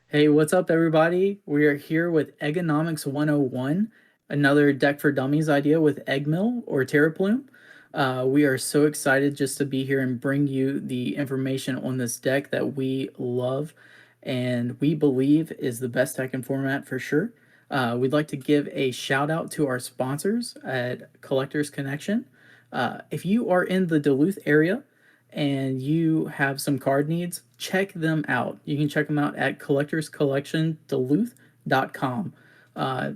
Hey, what's up, everybody? We are here with Eggonomics 101, another deck for dummies idea with eggmill or TerraPlume. We are so excited just to be here and bring you the information on this deck that we love and we believe is the best deck in format for sure. We'd like to give a shout out to our sponsors at Collectors Connection. If you are in the Duluth area, and you have some card needs, check them out. You can check them out at collectorscollectionduluth.com.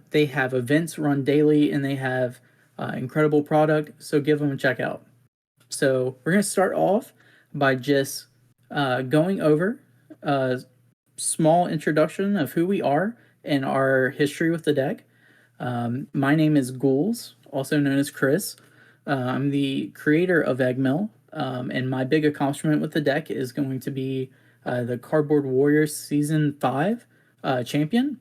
They have events run daily and they have incredible product, so give them a check out. So we're going to start off by just going over a small introduction of who we are and our history with the deck. My name is GhoULS, also known as Kris. I'm the creator of Eggmill, and my big accomplishment with the deck is going to be the Cardboard Warriors Season 5 champion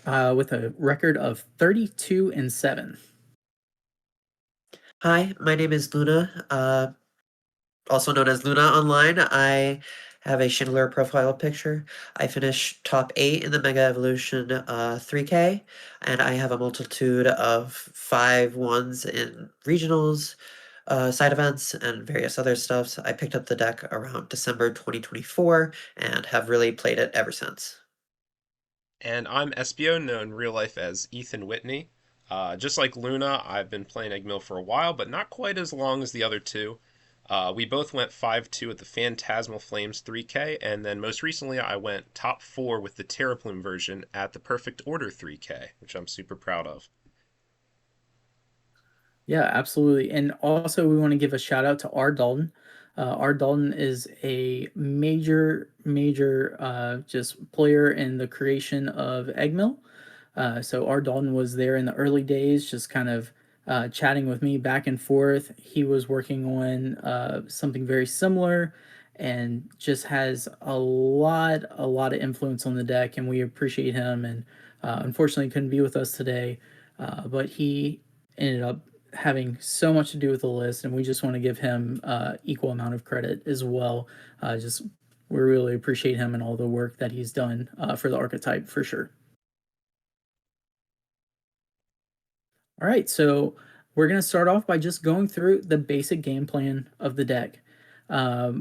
with a record of 32-7. Hi, my name is Luna, also known as Luna online. I have a Schindler profile picture. I finished top 8 in the Mega Evolution 3K, and I have a multitude of 5-1s in regionals, side events, and various other stuffs. I picked up the deck around December 2024 and have really played it ever since. And I'm Espio, known in real life as Ethan Whitney. Just like Luna, I've been playing Eggmill for a while, but not quite as long as the other two. We both went 5-2 at the Phantasmal Flames 3K, and then most recently I went top 4 with the TerraPlume version at the Perfect Order 3K, which I'm super proud of. Yeah, absolutely. And also, we want to give a shout out to R. Dalton. R. Dalton is a major just player in the creation of Eggmill. So R. Dalton was there in the early days, just kind of chatting with me back and forth. He was working on something very similar and just has a lot of influence on the deck, and we appreciate him. And unfortunately, couldn't be with us today, but he ended up having so much to do with the list, and we just want to give him equal amount of credit as well. Just we really appreciate him and all the work that he's done for the archetype for sure. All right, so we're going to start off by just going through the basic game plan of the deck. A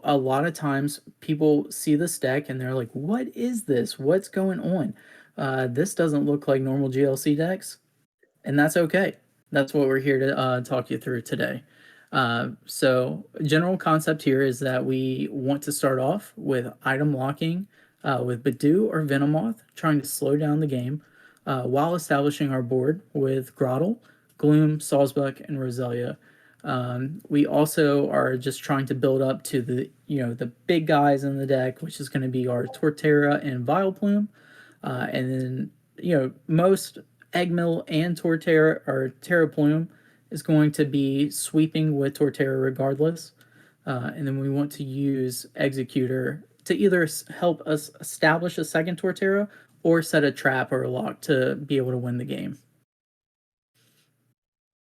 lot of times people see this deck and they're like, what is this? What's going on? This doesn't look like normal GLC decks, and that's okay. That's what we're here to talk you through today. So, general concept here is that we want to start off with item locking with Badu or Venomoth, trying to slow down the game while establishing our board with Grottle, Gloom, Sawsbuck, and Roselia. We also are just trying to build up to the big guys in the deck, which is going to be our Torterra and Vileplume, and then most Eggmill and Torterra or TerraPlume is going to be sweeping with Torterra regardless. And then we want to use Executor to either help us establish a second Torterra or set a trap or a lock to be able to win the game.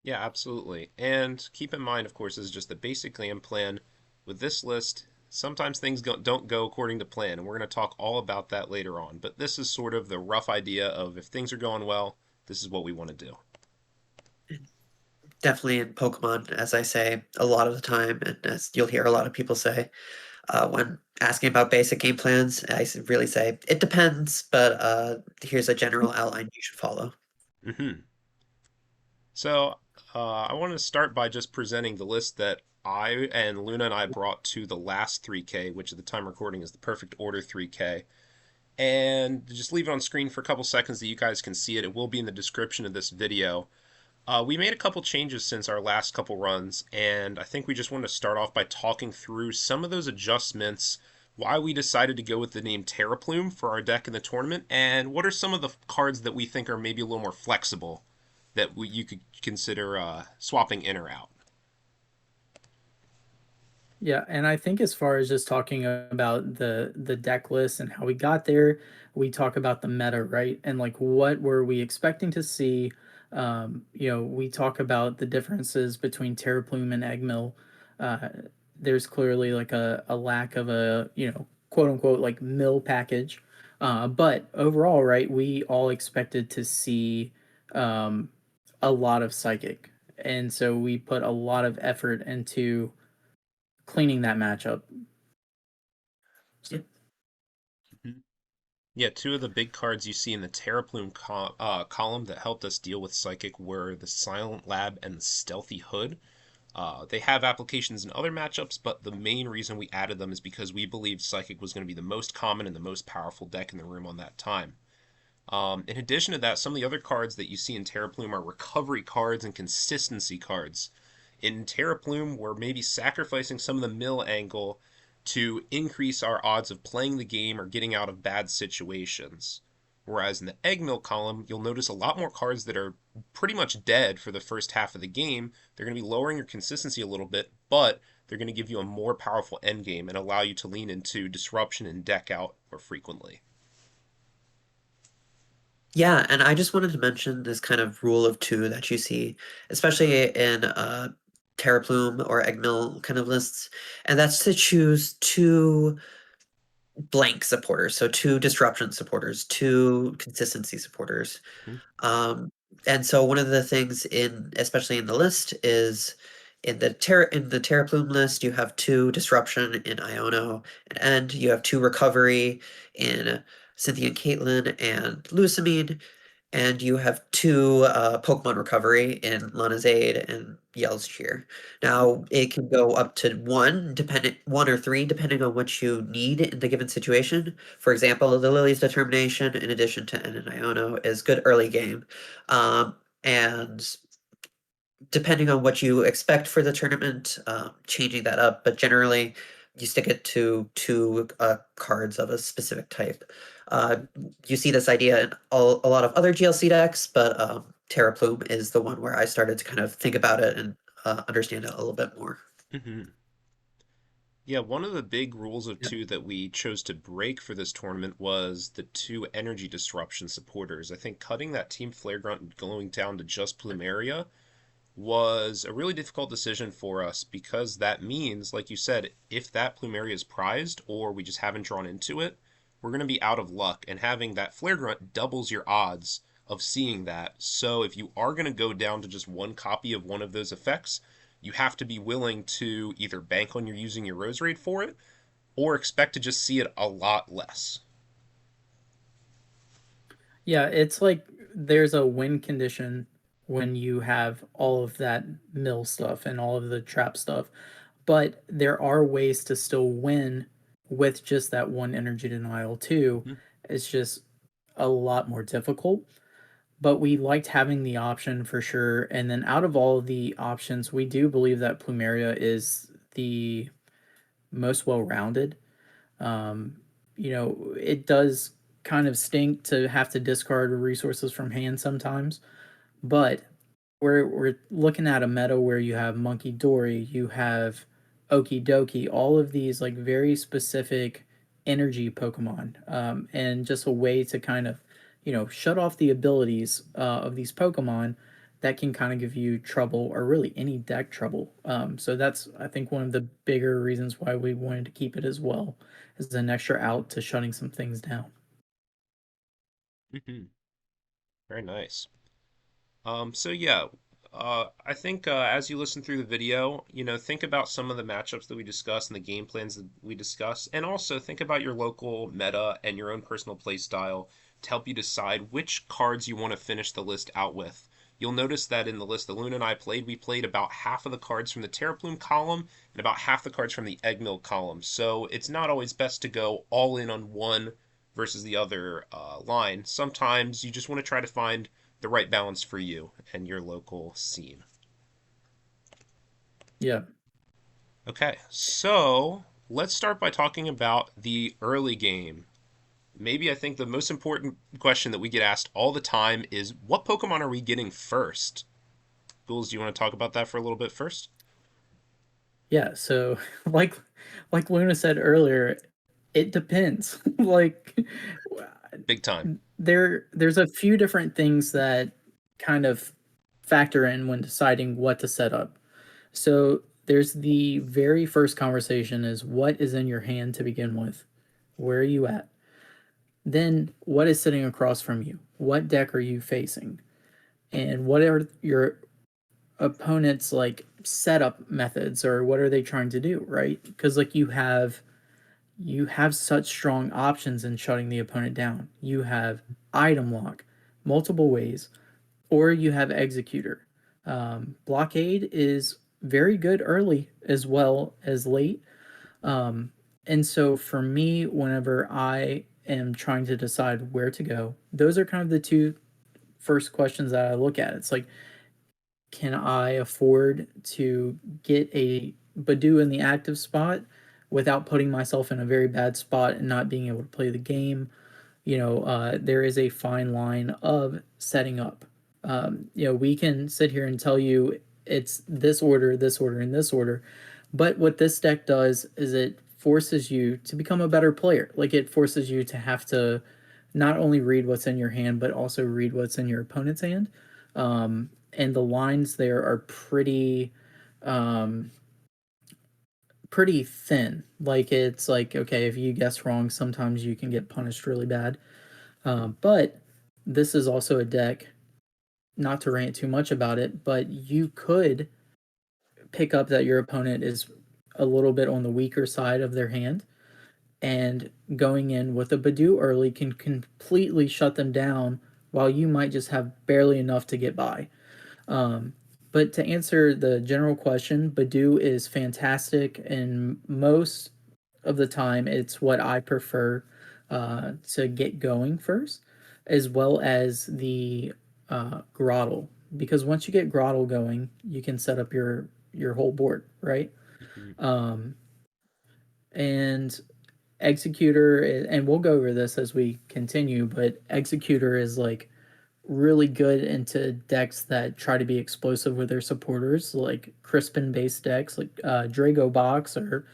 Yeah, absolutely. And keep in mind, of course, this is just the basic game plan. With this list, sometimes things don't go according to plan, and we're going to talk all about that later on. But this is sort of the rough idea of if things are going well, this is what we want to do. Definitely in Pokemon, as I say a lot of the time, and as you'll hear a lot of people say, when asking about basic game plans, really say it depends, but here's a general outline you should follow. Hmm. So, I want to start by just presenting the list that I and Luna and I brought to the last 3K, which at the time recording is the Perfect Order 3K. And just leave it on screen for a couple seconds that you guys can see it. It will be in the description of this video. We made a couple changes since our last couple runs, and I think we just want to start off by talking through some of those adjustments, why we decided to go with the name TerraPlume for our deck in the tournament, and what are some of the cards that we think are maybe a little more flexible that you could consider swapping in or out. Yeah, and I think as far as just talking about the deck list and how we got there, we talk about the meta, right? And like what were we expecting to see? We talk about the differences between TerraPlume and Eggmill. Uh, there's clearly like a lack of a quote unquote like mill package. But overall, right, we all expected to see um, a lot of psychic, and so we put a lot of effort into cleaning that matchup. So, Mhm. Yeah, two of the big cards you see in the TerraPlume column that helped us deal with Psychic were the Silent Lab and the Stealthy Hood. They have applications in other matchups, but the main reason we added them is because we believed Psychic was going to be the most common and the most powerful deck in the room on that time. In addition to that, some of the other cards that you see in TerraPlume are recovery cards and consistency cards. In TerraPlume, we're maybe sacrificing some of the mill angle to increase our odds of playing the game or getting out of bad situations. Whereas in the eggmill column, you'll notice a lot more cards that are pretty much dead for the first half of the game. They're going to be lowering your consistency a little bit, but they're going to give you a more powerful endgame and allow you to lean into disruption and deck out more frequently. Yeah, and I just wanted to mention this kind of rule of two that you see, especially in TerraPlume or Eggmill kind of lists, and that's to choose two blank supporters, so two disruption supporters, two consistency supporters. Hmm. Um, and so one of the things in, especially in the list, is in the TerraPlume list, you have two disruption in Iono and End. You have two recovery in Cynthia and Caitlin and Lusamine, and you have two Pokemon recovery in Lana's Aid and Yell's Cheer. Now it can go up to one or three, depending on what you need in the given situation. For example, the Lily's Determination, in addition to N and Iono, is good early game, and depending on what you expect for the tournament, changing that up. But generally, you stick it to two cards of a specific type. Uh, you see this idea in a lot of other GLC decks, but TerraPlume is the one where I started to kind of think about it and understand it a little bit more. Hmm. Yeah, one of the big rules of Yeah. two that we chose to break for this tournament was the two energy disruption supporters. I think cutting that Team Flare Grunt and going down to just Plumeria was a really difficult decision for us because that means, like you said, if that Plumeria is prized or we just haven't drawn into it, we're going to be out of luck. And having that Flare Grunt doubles your odds of seeing that. So if you are going to go down to just one copy of one of those effects, you have to be willing to either bank on your using your Rose Raid for it or expect to just see it a lot less. yeah, it's like there's a win condition when you have all of that mill stuff and all of the trap stuff, but there are ways to still win with just that one energy denial too. Hmm. It's just a lot more difficult, but we liked having the option for sure. And then out of all of the options, we do believe that Plumeria is the most well-rounded. Um, it does kind of stink to have to discard resources from hand sometimes, but we're looking at a meta where you have Munkidori, you have Okie Dokie, all of these like very specific energy Pokemon, and just a way to kind of shut off the abilities of these Pokemon that can kind of give you trouble or really any deck trouble. So that's I think one of the bigger reasons why we wanted to keep it as well as an extra out to shutting some things down. Hmm. Very nice. So yeah, I think as you listen through the video, think about some of the matchups that we discussed and the game plans that we discuss, and also think about your local meta and your own personal play style to help you decide which cards you want to finish the list out with. You'll notice that in the list that Luna and I played, we played about half of the cards from the TerraPlume column and about half the cards from the Eggmill column. So it's not always best to go all in on one versus the other line. Sometimes you just want to try to find the right balance for you and your local scene. Yeah. Okay, so let's start by talking about the early game. Maybe I think the most important question that we get asked all the time is what Pokemon are we getting first? GhoULS, do you want to talk about that for a little bit first? Yeah, so like Luna said earlier, it depends. Like Big time. there's a few different things that kind of factor in when deciding what to set up. So there's the very first conversation is what is in your hand to begin with? Where are you at? Then what is sitting across from you? What deck are you facing? And what are your opponent's like setup methods, or what are they trying to do, right? Because like you have such strong options in shutting the opponent down. You have item lock, multiple ways, or you have executor. Blockade is very good early as well as late. Um, and so for me, whenever I am trying to decide where to go, those are kind of the two first questions that I look at. It's like, can I afford to get a Badoo in the active spot without putting myself in a very bad spot and not being able to play the game? There is a fine line of setting up. We can sit here and tell you it's this order, and this order, but what this deck does is it forces you to become a better player. Like it forces you to have to not only read what's in your hand, but also read what's in your opponent's hand. And the lines there are um, pretty thin. Like it's like, okay, if you guess wrong, sometimes you can get punished really bad. But this is also a deck, not to rant too much about it, but you could pick up that your opponent is a little bit on the weaker side of their hand, and going in with a Badoo early can completely shut them down while you might just have barely enough to get by. Um, but to answer the general question, Badoo is fantastic, and most of the time, it's what I prefer to get going first, as well as the Grottle. Because once you get Grottle going, you can set up your whole board, right? Mhm. Um, and Executor, and we'll go over this as we continue, but Executor is like really good into decks that try to be explosive with their supporters, like Crispin based decks like Drago Box, or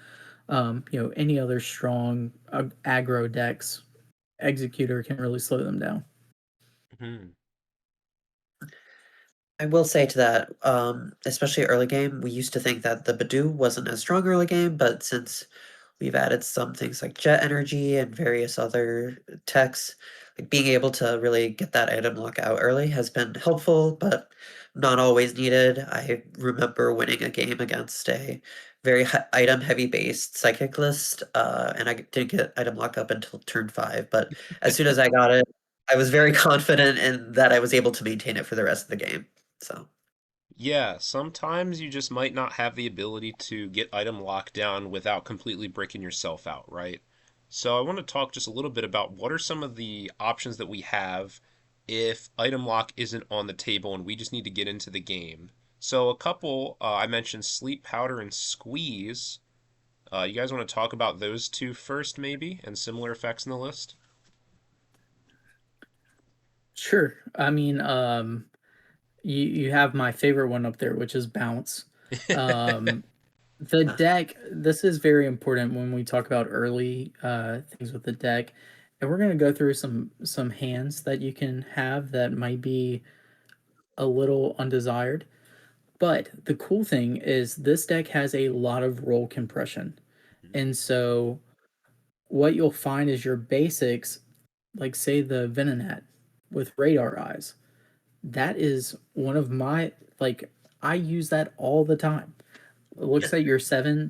any other strong aggro decks. Executor can really slow them down. Mhm. I will say to that, especially early game, we used to think that the Badoo wasn't as strong early game, but since we've added some things like jet energy and various other techs, like being able to really get that item lock out early has been helpful, but not always needed. I remember winning a game against a very item heavy based psychic list, and I didn't get item lock up until turn 5, but as soon as I got it, I was very confident in that I was able to maintain it for the rest of the game. So Yeah, sometimes you just might not have the ability to get item lock down without completely breaking yourself out, right? So I want to talk just a little bit about what are some of the options that we have if item lock isn't on the table and we just need to get into the game. So a couple, I mentioned sleep powder and squeeze. You guys want to talk about those two first, maybe, and similar effects in the list? Sure. I mean, you have my favorite one up there, which is bounce. Um, the uh, deck. This is very important when we talk about early things with the deck, and we're gonna go through some hands that you can have that might be a little undesired. But the cool thing is this deck has a lot of roll compression. And so what you'll find is your basics, like say the Venonat with radar eyes, that is one of my like I use that all the time. It looks at your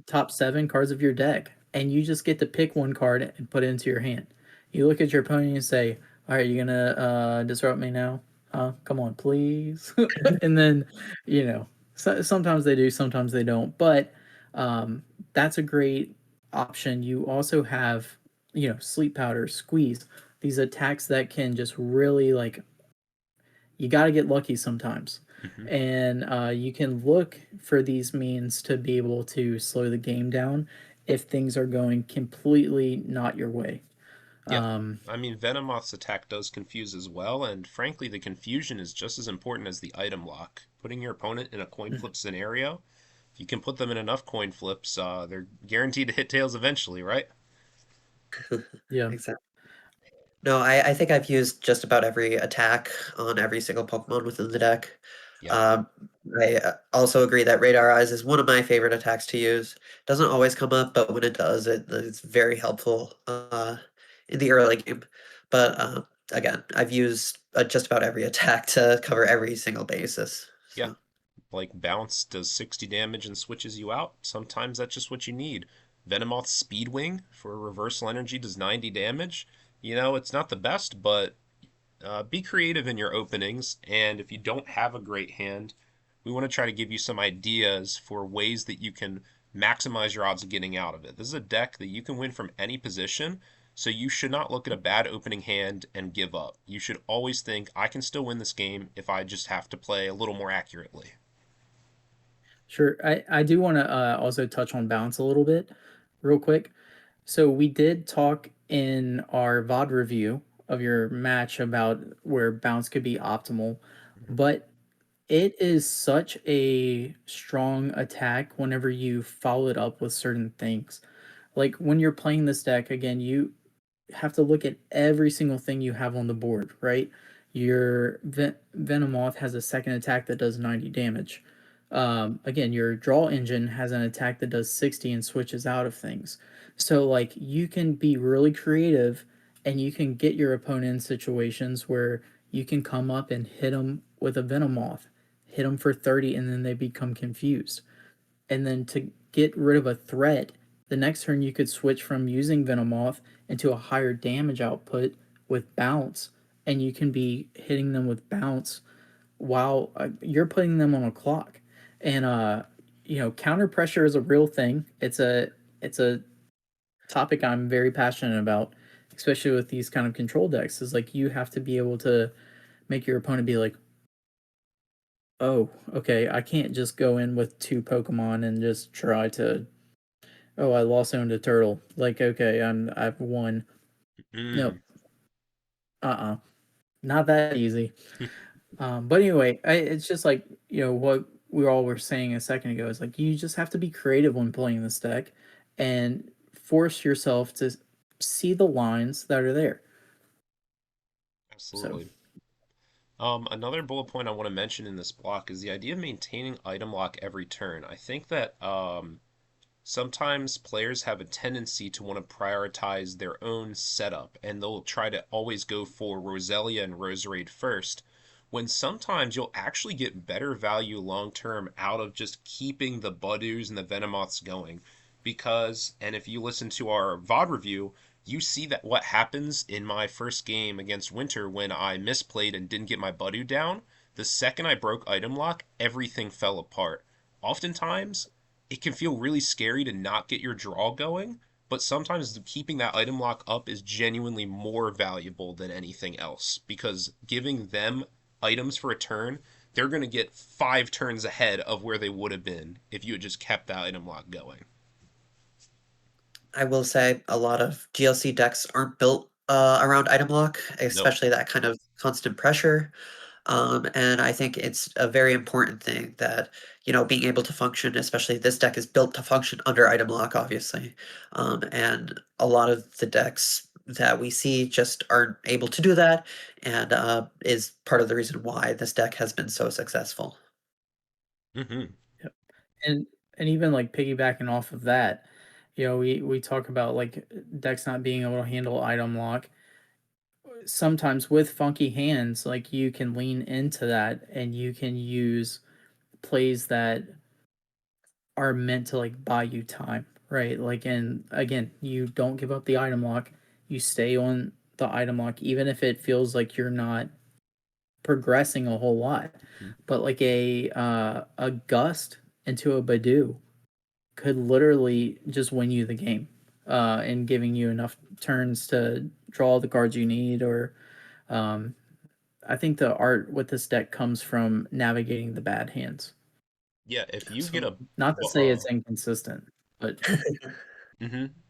top seven cards of your deck, and you just get to pick one card and put it into your hand. You look at your opponent and say, "All right, you gonna disrupt me now? Come on, please." And then, sometimes they do, sometimes they don't. But that's a great option. You also have, sleep powder, squeeze, these attacks that can just really like you got to get lucky sometimes. Hmm. And you can look for these means to be able to slow the game down if things are going completely not your way. Yeah. Um, I mean, Venomoth's attack does confuse as well, and frankly, the confusion is just as important as the item lock. Putting your opponent in a coin flip scenario, if you can put them in enough coin flips, they're guaranteed to hit tails eventually, right? yeah, exactly. No, I think I've used just about every attack on every single Pokemon within the deck. Yep. Um, I also agree that Radar Eyes is one of my favorite attacks to use. Doesn't always come up, but when it does, it's very helpful in the early game. But again, I've used just about every attack to cover every single basis. Yeah, So like Bounce does 60 damage and switches you out. Sometimes that's just what you need. Venomoth's Speedwing for reversal energy does 90 damage. You know, it's not the best, but be creative in your openings. And if you don't have a great hand, we want to try to give you some ideas for ways that you can maximize your odds of getting out of it. This is a deck that you can win from any position, so you should not look at a bad opening hand and give up. You should always think, I can still win this game if I just have to play a little more accurately. Sure. I do want to also touch on bounce a little bit, real quick. So we did talk in our VOD review of your match about where bounce could be optimal, but it is such a strong attack whenever you follow it up with certain things. Like when you're playing this deck again, you have to look at every single thing you have on the board, right? Your Venomoth has a second attack that does 90 damage. Again, your draw engine has an attack that does 60 and switches out of things. So, like, you can be really creative and you can get your opponent in situations where you can come up and hit them with a Venomoth, hit them for 30, and then they become confused. And then to get rid of a threat, the next turn you could switch from using Venomoth into a higher damage output with bounce, and you can be hitting them with bounce while you're putting them on a clock. And counter pressure is a real thing. It's a topic I'm very passionate about, especially with these kind of control decks. Is like you have to be able to make your opponent be like, oh, okay, I can't just go in with two Pokemon and just try to. Oh, I lost owned a turtle. Like, okay, I've won. Nope. Mm. Not that easy. But anyway, it's just like what we all were saying a second ago is like you just have to be creative when playing this deck, and force yourself to see the lines that are there. So Absolutely. Another bullet point I want to mention in this block is the idea of maintaining item lock every turn. I think that sometimes players have a tendency to want to prioritize their own setup and they'll try to always go for Roselia and Roserade first, when sometimes you'll actually get better value long term out of just keeping the Budoos and the Venomoths going. Because, and if you listen to our VOD review, you see that what happens in my first game against Winter when I misplayed and didn't get my Budoo down. The second I broke item lock, everything fell apart. Oftentimes, it can feel really scary to not get your draw going, but sometimes keeping that item lock up is genuinely more valuable than anything else because giving them items for a turn, they're going to get 5 turns ahead of where they would have been if you had just kept that item lock going. I will say a lot of GLC decks aren't built around item lock, Nope. especially that kind of constant pressure. And I think it's a very important thing that, being able to function, especially this deck is built to function under item lock, obviously. And a lot of the decks that we see just aren't able to do that, and is part of the reason why this deck has been so successful. Mm-hmm. yep. And even like piggybacking off of that, we talk about like decks not being able to handle item lock. Sometimes with funky hands, like you can lean into that and you can use plays that are meant to like buy you time, right? Like, and again, you don't give up the item lock. You stay on the item lock, even if it feels like you're not progressing a whole lot. But like a gust into a Badoo could literally just win you the game, and giving you enough turns to draw the cards you need. Or um, I think the art with this deck comes from navigating the bad hands. Yeah, if you get a Absolutely. Not to say it's inconsistent, but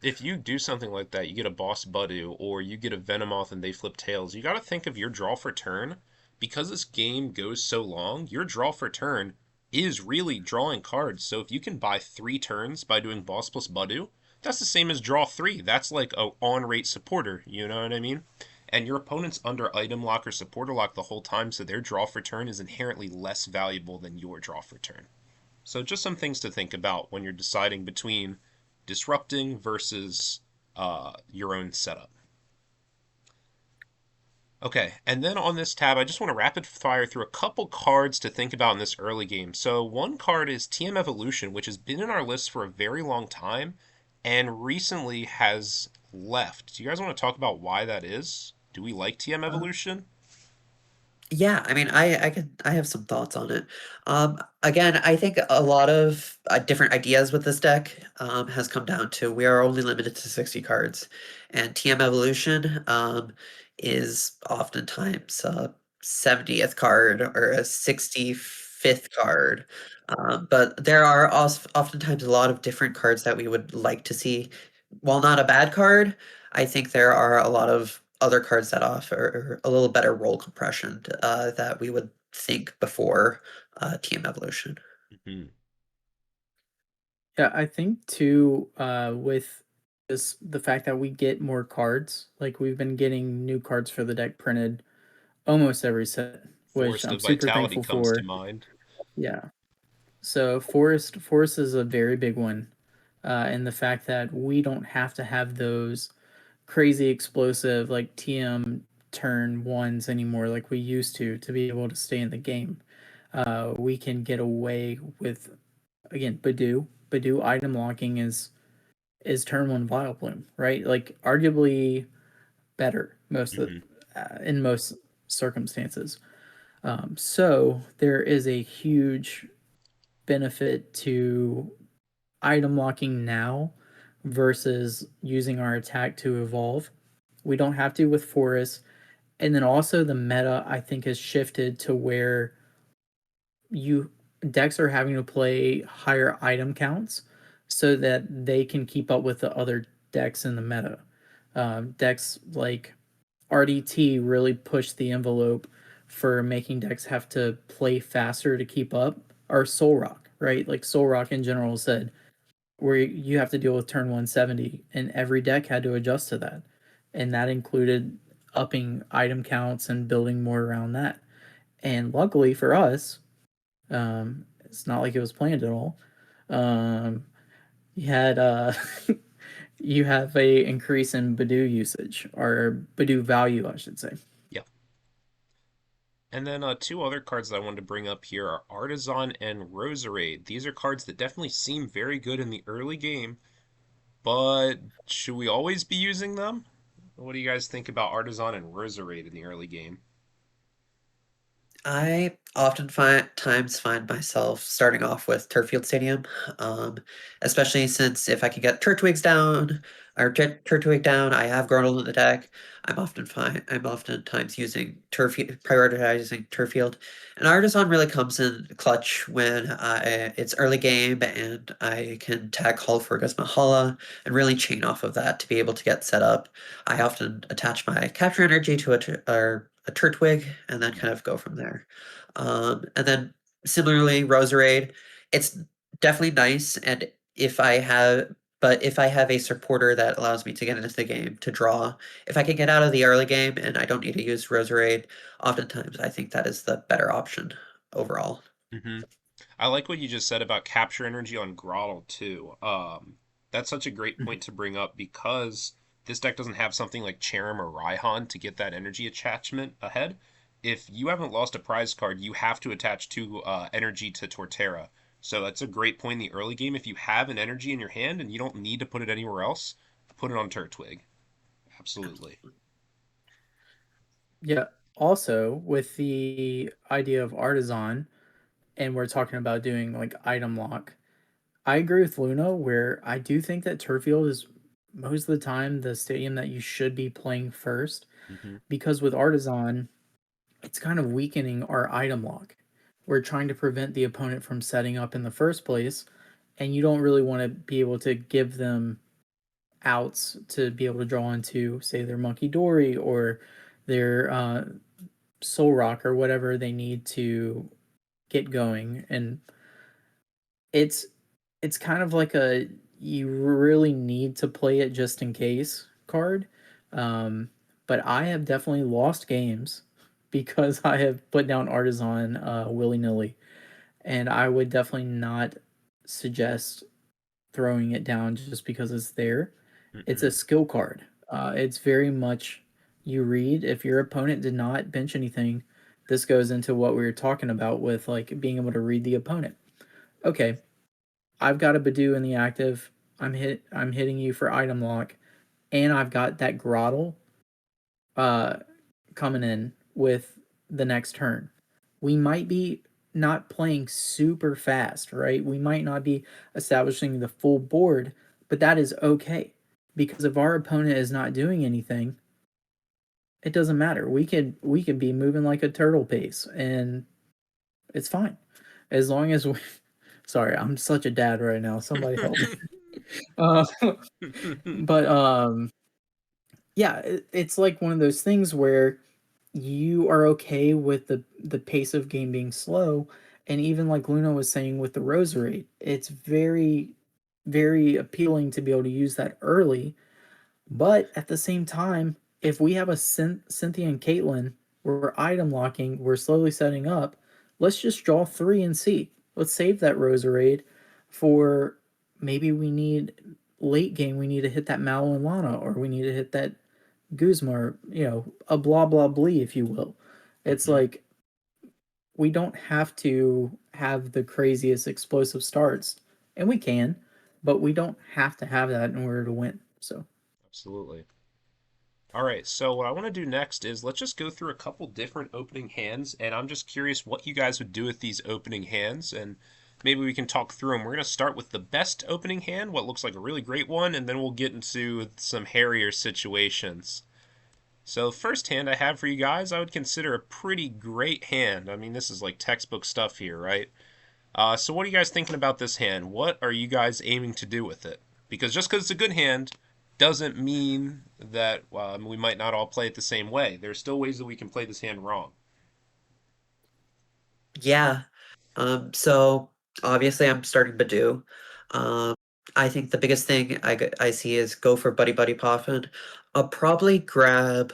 if you do something like that, you get a Boss Budu or you get a Venomoth and they flip tails, you got to think of your draw for turn. Because this game goes so long, your draw for turn is really drawing cards. So if you can buy 3 turns by doing Boss plus Budu, that's the same as draw 3. That's like a on rate supporter, you know what I mean? And your opponent's under item lock or supporter lock the whole time, so their draw for turn is inherently less valuable than your draw for turn. So just some things to think about when you're deciding between disrupting versus your own setup. Okay, and then on this tab, I just want to rapid fire through a couple cards to think about in this early game. So one card is TM Evolution, which has been in our list for a very long time and recently has left. Do you guys want to talk about why that is? Do we like TM Uh, Evolution? Yeah, I mean, I have some thoughts on it. Again, I think a lot of different ideas with this deck has come down to we are only limited to 60 cards, and TM Evolution is oftentimes a 70th card or a 65th card. But there are also oftentimes a lot of different cards that we would like to see. While not a bad card, I think there are a lot of other cards that offer a little better roll compression that we would think before TM Evolution. Hmm. Yeah, I think too, with this the fact that we get more cards, like we've been getting new cards for the deck printed almost every set, which Forest I'm of super Vitality thankful comes to for. mind. Yeah. So forest is a very big one, and the fact that we don't have to have those crazy explosive like TM turn ones anymore like we used to be able to stay in the game. We can get away with again Badoo. Badoo item locking is turn one Vileplume, right? Like arguably better Hmm. in most circumstances. So there is a huge benefit to item locking now versus using our attack to evolve. We don't have to with Forest. And then also the meta I think has shifted to where you decks are having to play higher item counts so that they can keep up with the other decks in the meta. Decks like RDT really pushed the envelope for making decks have to play faster to keep up. Or Soul Rock, right? Like Soul Rock in general said, where you have to deal with turn 170, and every deck had to adjust to that. And that included upping item counts and building more around that. And luckily for us, it's not like it was planned at all. Um, you had you have a increase in Badoo usage or Badoo value, I should say. Yeah. And then two other cards that I wanted to bring up here are Artisan and Roserade. These are cards that definitely seem very good in the early game, but should we always be using them? What do you guys think about Artisan and Roserade in the early game? I often find myself starting off with Turffield Stadium, um, especially since if I can get Turtwig down or get Turtwig down, I have Grotle in the deck. I'm oftentimes using prioritizing Turffield, and Artisan really comes in clutch when it's early game and I can tag Hull for Mahala and really chain off of that to be able to get set up. I often attach my capture energy to or a Turtwig and then kind of go from there. And then similarly, Roserade, it's definitely nice. And if I have a supporter that allows me to get into the game to draw, if I can get out of the early game and I don't need to use Roserade, oftentimes I think that is the better option overall. Hmm. I like what you just said about capture energy on Grotle too. That's such a great Mhm. point to bring up because this deck doesn't have something like Cherim or Raihan to get that energy attachment ahead. If you haven't lost a prize card, you have to attach two energy to Torterra. So that's a great point in the early game. If you have an energy in your hand and you don't need to put it anywhere else, put it on Turtwig. Absolutely. Yeah. Also, with the idea of Artisan, and we're talking about doing like item lock, I agree with Luna where I do think that Turfield is most of the time the stadium that you should be playing first Hmm. because with Artisan, it's kind of weakening our item lock. We're trying to prevent the opponent from setting up in the first place, and you don't really want to be able to give them outs to be able to draw into, say, their Munkidori or their Soul Rock or whatever they need to get going. And it's it's kind of like a you really need to play it just in case card. Um, but I have definitely lost games because I have put down Artisan willy nilly, and I would definitely not suggest throwing it down just because it's there. It's a Hmm. skill card. It's very much you read. If your opponent did not bench anything, this goes into what we were talking about with like being able to read the opponent. Okay, I've got a Badoo in the active. I'm hitting you for item lock, and I've got that Grottle uh coming in with the next turn. We might be not playing super fast, right? We might not be establishing the full board, but that is okay. Because if our opponent is not doing anything, it doesn't matter. We could be moving like a turtle pace and it's fine. As long as we sorry, I'm such a dad right now. Somebody help me. Uh, but yeah, it's like one of those things where you are okay with the pace of game being slow, and even like Luna was saying with the rosary, it's very appealing to be able to use that early. But at the same time, if we have a Cynthia and Caitlyn, we're item locking, we're slowly setting up. Let's just draw three and see. Let's save that Roserade for maybe we need late game. We need to hit that Mallow and Lana, or we need to hit that Guzma, or a blah blah blee, if you will. It's like we don't have to have the craziest explosive starts, and we can, but we don't have to have that in order to win. So Absolutely. All right, so what I want to do next is let's just go through a couple different opening hands, and I'm just curious what you guys would do with these opening hands, and maybe we can talk through them. We're going to start with the best opening hand, what looks like a really great one, and then we'll get into some hairier situations. So, first hand I have for you guys, I would consider a pretty great hand. I mean, this is like textbook stuff here, right? So, what are you guys thinking about this hand? What are you guys aiming to do with it? Because just because it's a good hand doesn't mean that we might not all play it the same way. There's still ways that we can play this hand wrong. Yeah. So obviously I'm starting Badoo. Um, I think the biggest thing I see is go for Buddy Buddy Poffin. I'll probably grab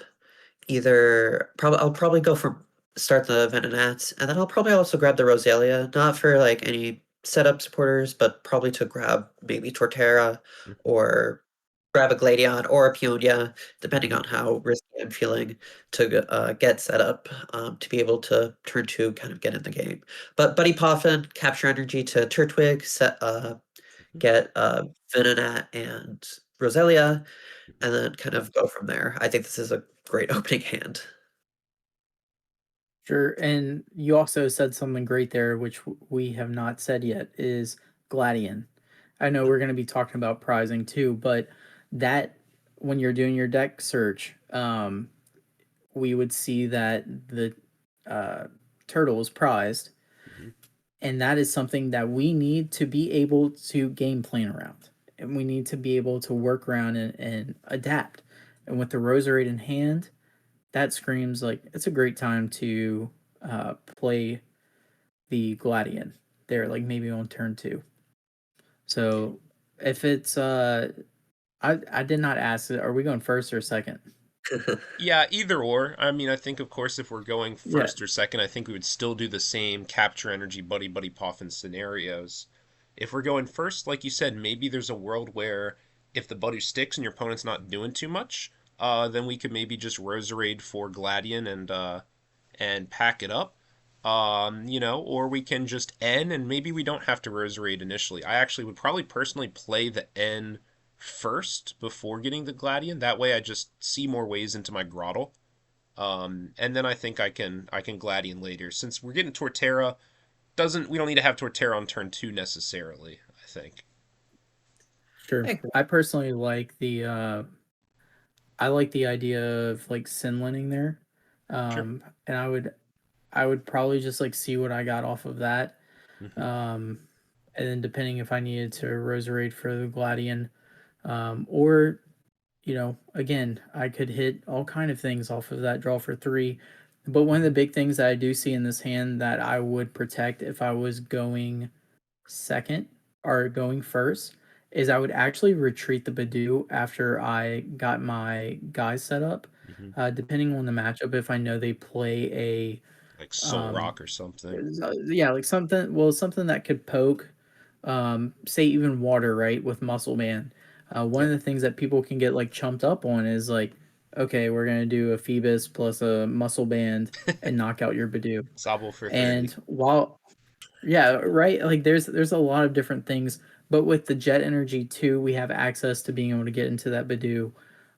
I'll probably go for start the Venonats, and then I'll probably also grab the Roselia, not for like any setup supporters, but probably to grab maybe Torterra Mm-hmm. or grab a Gladion or a Peonia, depending Mm-hmm. on how risky I'm feeling to get set up to be able to turn two kind of get in the game. But Buddy Poffin, capture energy to Turtwig, get Venonat and Roselia, Mm-hmm. and then kind of go from there. I think this is a great opening hand. sure, and you also said something great there, which we have not said yet, is Gladion. I know we're going to be talking about prizing too, but that when you're doing your deck search, we would see that the uh, turtle is prized, Mm-hmm. and that is something that we need to be able to game plan around, and we need to be able to work around and adapt. And with the Roserade in hand, that screams like it's a great time to play the Gladion there, like maybe on turn two. So if it's I did not ask it. Are we going first or second? Yeah, either or. I mean, I think, of course, if we're going Yeah, first or second, I think we would still do the same capture energy, buddy, buddy, poffin scenarios. If we're going first, like you said, maybe there's a world where if the buddy sticks and your opponent's not doing too much, then we could maybe just Roserade for Gladion and pack it up. Or we can just N and maybe we don't have to Roserade initially. I actually would probably personally play the N first before getting the Gladion. That way I just see more ways into my Grottle. And then I think I can Gladion later. Since we're getting Torterra, doesn't we don't need to have Torterra on turn two necessarily, I think. sure. Hey, I personally like the I like the idea of like Sinlining there. Sure. And I would probably just like see what I got off of that. Mm-hmm. Um and then depending if I needed to Roserade for the Gladion, or again, I could hit all kind of things off of that draw for three. But one of the Mm-hmm. big things that I do see in this hand that I would protect if I was going second or going first is I would actually retreat the Badoo after I got my guys set up. Mm-hmm. Depending on the matchup, if I know they play Like a Soul Rock or something. yeah, like something that could poke, say even water, right, with Muscle Man. One of Yep. the things that people can get like chumped up on is like, okay, we're gonna do a Phoebus plus a muscle band and knock out your Badoo. Sobble for 30. And while yeah, right, like there's a lot of different things, but with the jet energy too, we have access to being able to get into that Badoo.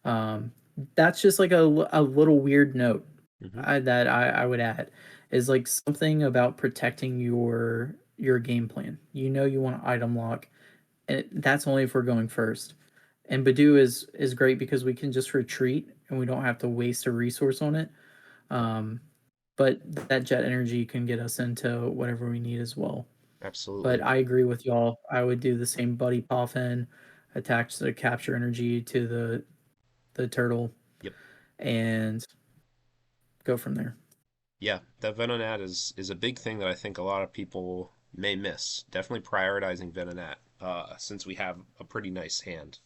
Um, that's just like a little weird note Hmm. that I would add is like something about protecting your game plan. You know you want to item lock, and that's only if we're going first. And Badoo is great because we can just retreat and we don't have to waste a resource on it. Um, but that jet energy can get us into whatever we need as well. But Absolutely. I agree with y'all. I would do the same buddy poffin, attach the capture energy to the turtle, Yep. and go from there. Yeah, that Venonat is a big thing that I think a lot of people may miss. Definitely prioritizing Venonat, since we have a pretty nice hand.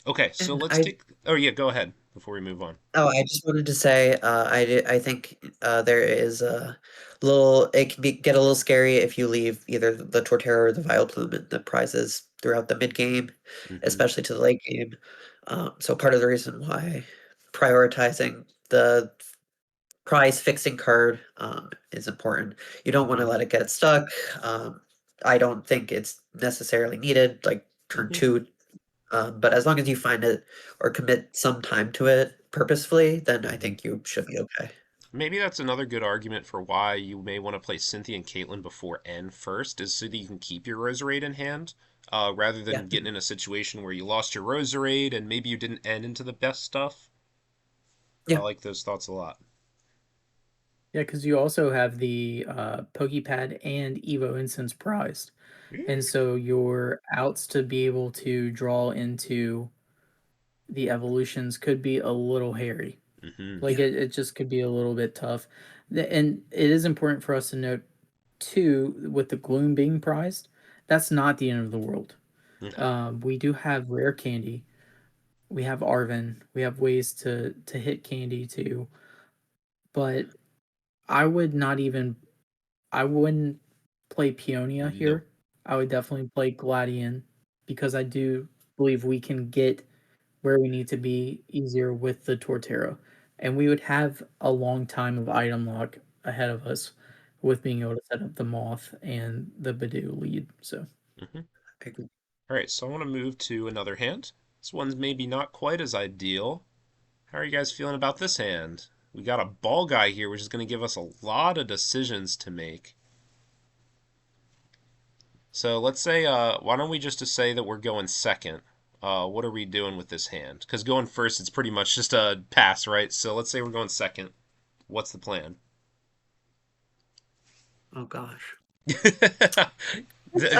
Okay, so And let's take. Oh yeah, go ahead before we move on. I just wanted to say, I think there is a little. It can get a little scary if you leave either the Torterra or the Vileplume in the prizes throughout the mid game, Hmm. especially to the late game. So part of the reason why prioritizing the prize fixing card is important. You don't want to Hmm. let it get stuck. Um, I don't think it's necessarily needed, like turn Hmm. 2. But as long as you find it or commit some time to it purposefully, then I Hmm. think you should be okay. Maybe that's another good argument for why you may want to play Cynthia and Caitlyn before N first, is so that you can keep your Roserade in hand, rather Yeah. than getting in a situation where you lost your Roserade and maybe you didn't end into the best stuff. I Yeah. like those thoughts a lot. Yeah, because you also have the Pokepad and Evo Instance prized. And so your outs to be able to draw into the evolutions could be a little hairy. Hmm. Like Yeah. it just could be a little bit tough. And it is important for us to note too, with the Gloom being prized, that's not the end of the world. No. We do have rare candy. We have Arven. We have ways to hit candy too. But I would not even I wouldn't play Peonia Nope. here. I would definitely play Gladian because I do believe we can get where we need to be easier with the Torterra. And we would have a long time of item lock ahead of us with being able to set up the Moth and the Badoo lead. So Hmm. I agree. All right, so I want to move to another hand. This one's maybe not quite as ideal. How are you guys feeling about this hand? We got a ball guy here, which is going to give us a lot of decisions to make. So let's say, why don't we just say that we're going second? What are we doing with this hand? Because going first, it's pretty much just a pass, right? So let's say we're going second. What's the plan? Oh gosh.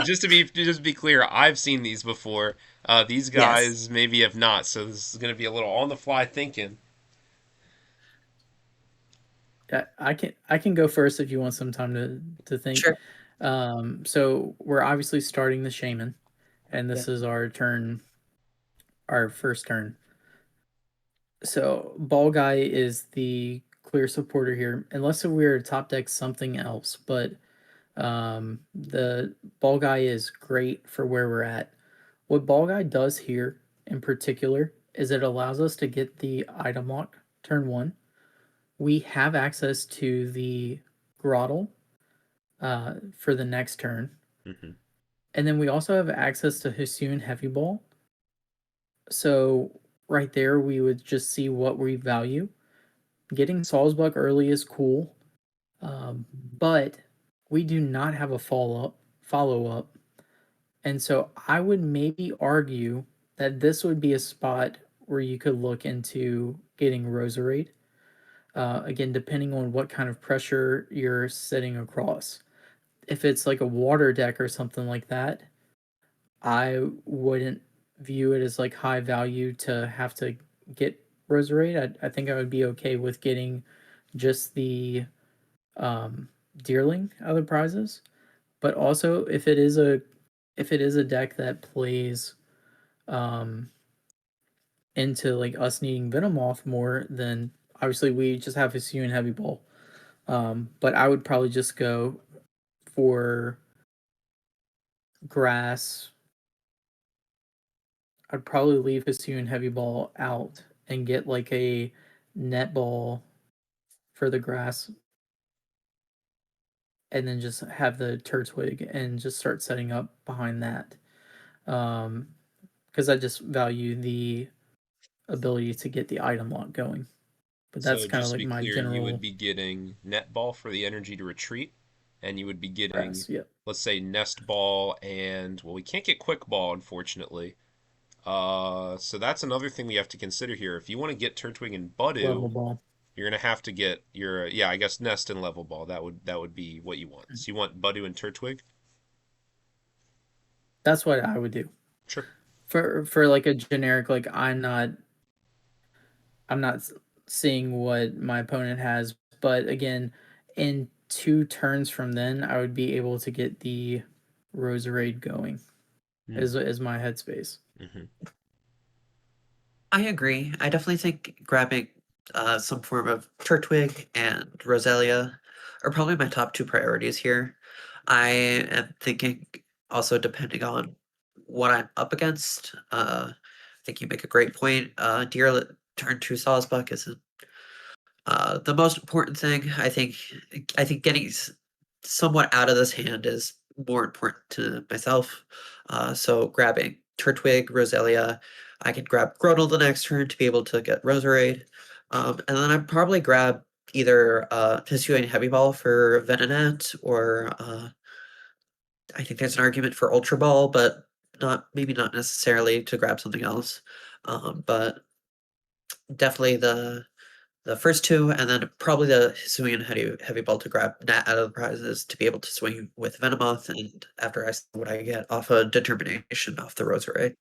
Just to be clear, I've seen these before. These Yes. guys maybe have not, so this is going to be a little on the fly thinking. yeah, I can go first if you want some time to think. Sure. So we're obviously starting the Shaman, and Yeah. this is our turn, our first turn. So Ball Guy is the clear supporter here, unless we're top deck something else. But the Ball Guy is great for where we're at. What Ball Guy does here in particular is it allows us to get the item lock turn one. We have access to the Grottle for the next turn. Hmm. And then we also have access to Hisuian Heavy Ball. So right there, we would just see what we value. Getting Salzbuck early is cool, but we do not have a follow up, and so I would maybe argue that this would be a spot where you could look into getting Roserade. Again, depending on what kind of pressure you're sitting across. If it's like a water deck or something like that, I wouldn't view it as like high value to have to get Roserade. I think I would be okay with getting just the Deerling other prizes. But also if it is a deck that plays um into like us needing Venomoth more, then obviously we just have Hisuian and Heavy Ball. But I would probably just go for grass. I'd probably leave Hisuian and Heavy Ball out and get like a net ball for the grass, and then just have the turtwig and just start setting up behind that. Because I just value the ability to get the item lock going. But that's So kind of just to like be my clear, you would general be getting net ball for the energy to retreat, and you would be getting, grass. Yep, let's say, nest ball and, well, we can't get quick ball, unfortunately. So that's another thing we have to consider here. If you want to get Turtwig and level Budu, ball. you're gonna have to get your, yeah, I guess nest and level ball. That would be what you want. So you want Budu and Turtwig? That's what I would do Sure. for like a generic. Like I'm not seeing what my opponent has, but again, in 2 turns from then, I would be able to get the Roserade going. Mm. Is my headspace. Hmm. I agree. I definitely think grabbing some form of Turtwig and Roselia are probably my top two priorities here. I am thinking also depending on what I'm up against. I think you make a great point. Turn 2 Sawsbuck is the most important thing. I think getting somewhat out of this hand is more important to myself. So grabbing Turtwig, Roselia, I can grab Grotle the next turn to be able to get Roserade. And then I'd probably grab either Pursuing Heavy Ball for Venonat or I think there's an argument for Ultra Ball, but not necessarily to grab something else. But definitely the first two, and then probably the swing and heavy ball to grab Nat out of the prizes to be able to swing with Venomoth, and after I see what I get off a determination off the Roserade.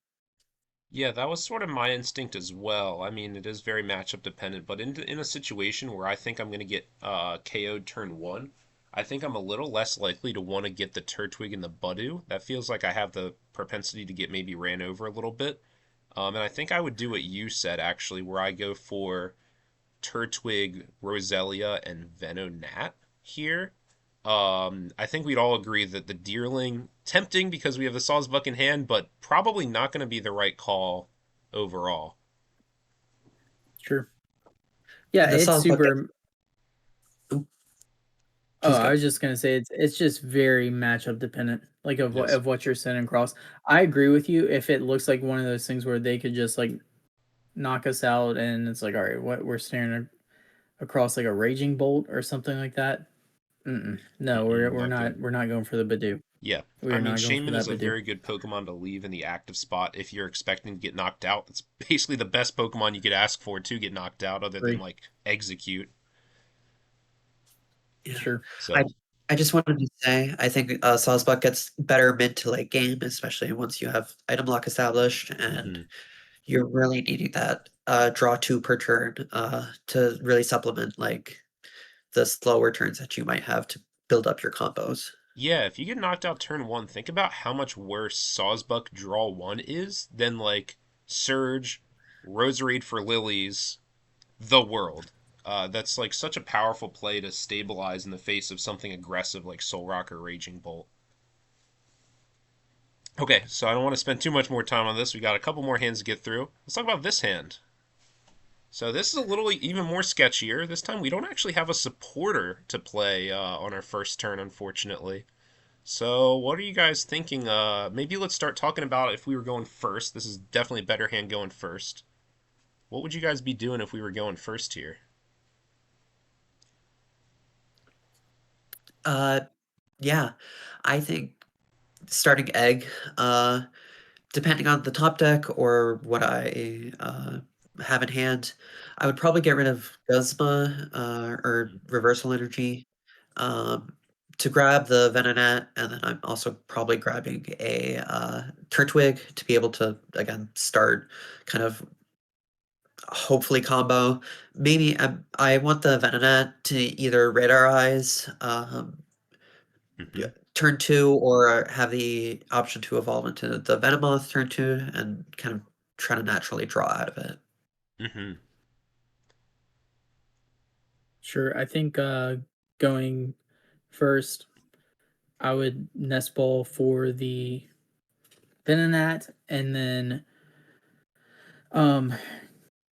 Yeah, that was sort of my instinct as well. I mean, it is very matchup dependent, but in a situation where I think I'm going to get KO'd turn one, I think I'm a little less likely to want to get the Turtwig and the Budu. That feels like I have the propensity to get maybe ran over a little bit. And I think I would do what you said actually, where I go for Turtwig, Roselia, and Venonat here. I think we'd all agree that the Deerling, tempting because we have the Sawsbuck in hand, but probably not going to be the right call overall. Sure. Yeah, The it's Sawsbuck gets. super. Oop, Oh, please I go. was just gonna say it's just very matchup dependent, like of It what is. of what you're sending across. I agree with you. If it looks like one of those things where they could just like knock us out, and it's like, all right, what we're staring across like a raging bolt or something like that. No, Mm-mm, we're not not good. we're not going for the Badoo. Yeah. We I are mean, not going for Shaman is that a Badoo. very good Pokemon to leave in the active spot if you're expecting to get knocked out. It's basically the best Pokemon you could ask for to get knocked out, other than Agree. like Execute. Yeah. Sure. I So, I just wanted to say I think Sawsbuck gets better mid to late game, especially once you have item lock established, and mhm. you're really needing that draw two per turn to really supplement like the slower turns that you might have to build up your combos. Yeah, if you get knocked out turn one, think about how much worse Sawsbuck draw one is than like Surge, Roserade for Lilies, the world. That's like such a powerful play to stabilize in the face of something aggressive like Soul Rock or Raging Bolt. Okay, so I don't want to spend too much more time on this. We got a couple more hands to get through. Let's talk about this hand. So this is a little even more sketchier. This time we don't actually have a supporter to play on our first turn, unfortunately. So, what are you guys thinking? Maybe let's start talking about if we were going first. This is definitely a better hand going first. What would you guys be doing if we were going first here? Uh, yeah, I think starting egg, depending on the top deck or what I have in hand, I would probably get rid of Guzma or Reversal Energy um, to grab the Venonat, and then I'm also probably grabbing a Turtwig to be able to again start kind of hopefully combo. Maybe I want the Venonat to either Radar Eyes yeah, Mm-hmm. turn two, or have the option to evolve into the Venomoth turn two and kind of try to naturally draw out of it. Mm-hmm. Sure. I think going first, I would nest ball for the Venonat, and then um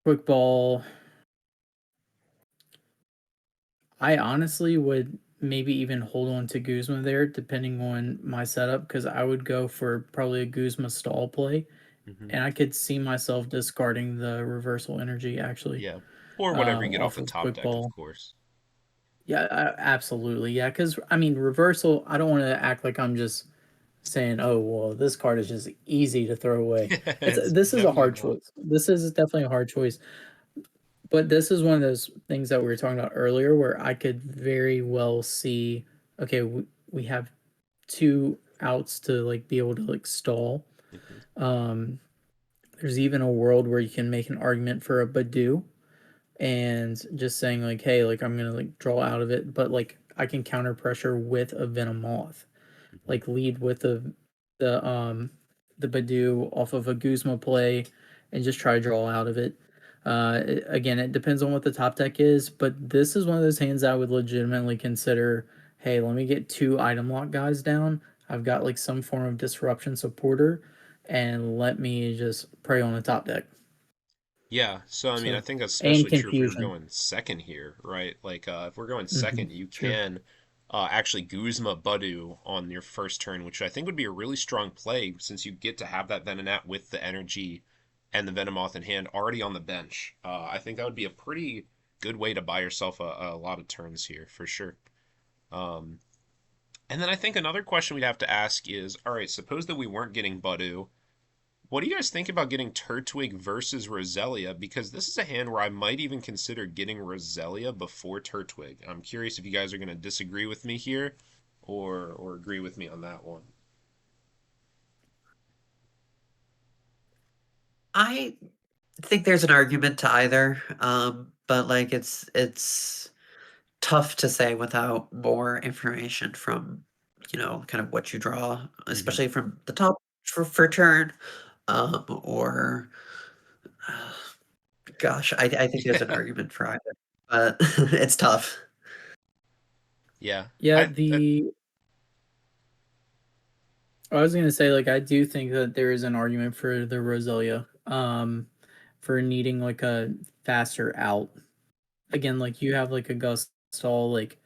quick ball. I honestly would maybe even hold on to Guzma there, depending on my setup, because I would go for probably a Guzma stall play, Hmm. and I could see myself discarding the reversal energy actually Yeah. Or whatever you get off off the of top quick deck, of ball. course. Yeah, absolutely. Yeah, because I mean, reversal. I don't want to act like I'm just saying, "Oh, well, this card is just easy to throw away." It's It's this is a definitely hard not. choice. This is definitely a hard choice. But this is one of those things that we were talking about earlier, where I could very well see, okay, we have two outs to like be able to like stall. Hmm. Um, there's even a world where you can make an argument for a Badu and just saying like, hey, like I'm gonna like draw out of it, but like I can counter pressure with a Venom Moth, Hmm. like lead with the the Badu off of a Guzma play and just try to draw out of it. Again, it depends on what the top deck is, but this is one of those hands I would legitimately consider. Hey, let me get two item lock guys down. I've got like some form of disruption supporter, and let me just prey on the top deck. Yeah, so I mean, I So think that's and especially true if we were confusion. going second here, right? Like, if we're going Hmm. second, you True. can actually Guzma Budu on your first turn, which I think would be a really strong play since you get to have that Venonat with the energy and the Venomoth in hand already on the bench. I think that would be a pretty good way to buy yourself a lot of turns here for sure. Um, and then I think another question we'd have to ask is, all right, suppose that we weren't getting Budu. What do you guys think about getting Turtwig versus Roselia? Because this is a hand where I might even consider getting Roselia before Turtwig. I'm curious if you guys are going to disagree with me here or agree with me on that one. I think there's an argument to either, but like it's tough to say without more information from kind of what you draw, Hmm. especially from the top for turn, or gosh, I think there's an Yeah. argument for either, but it's tough. Yeah. Yeah, the I was gonna say like I do think that there is an argument for the Roselia, for needing like a faster out. Again, like you have like a Gust stall, like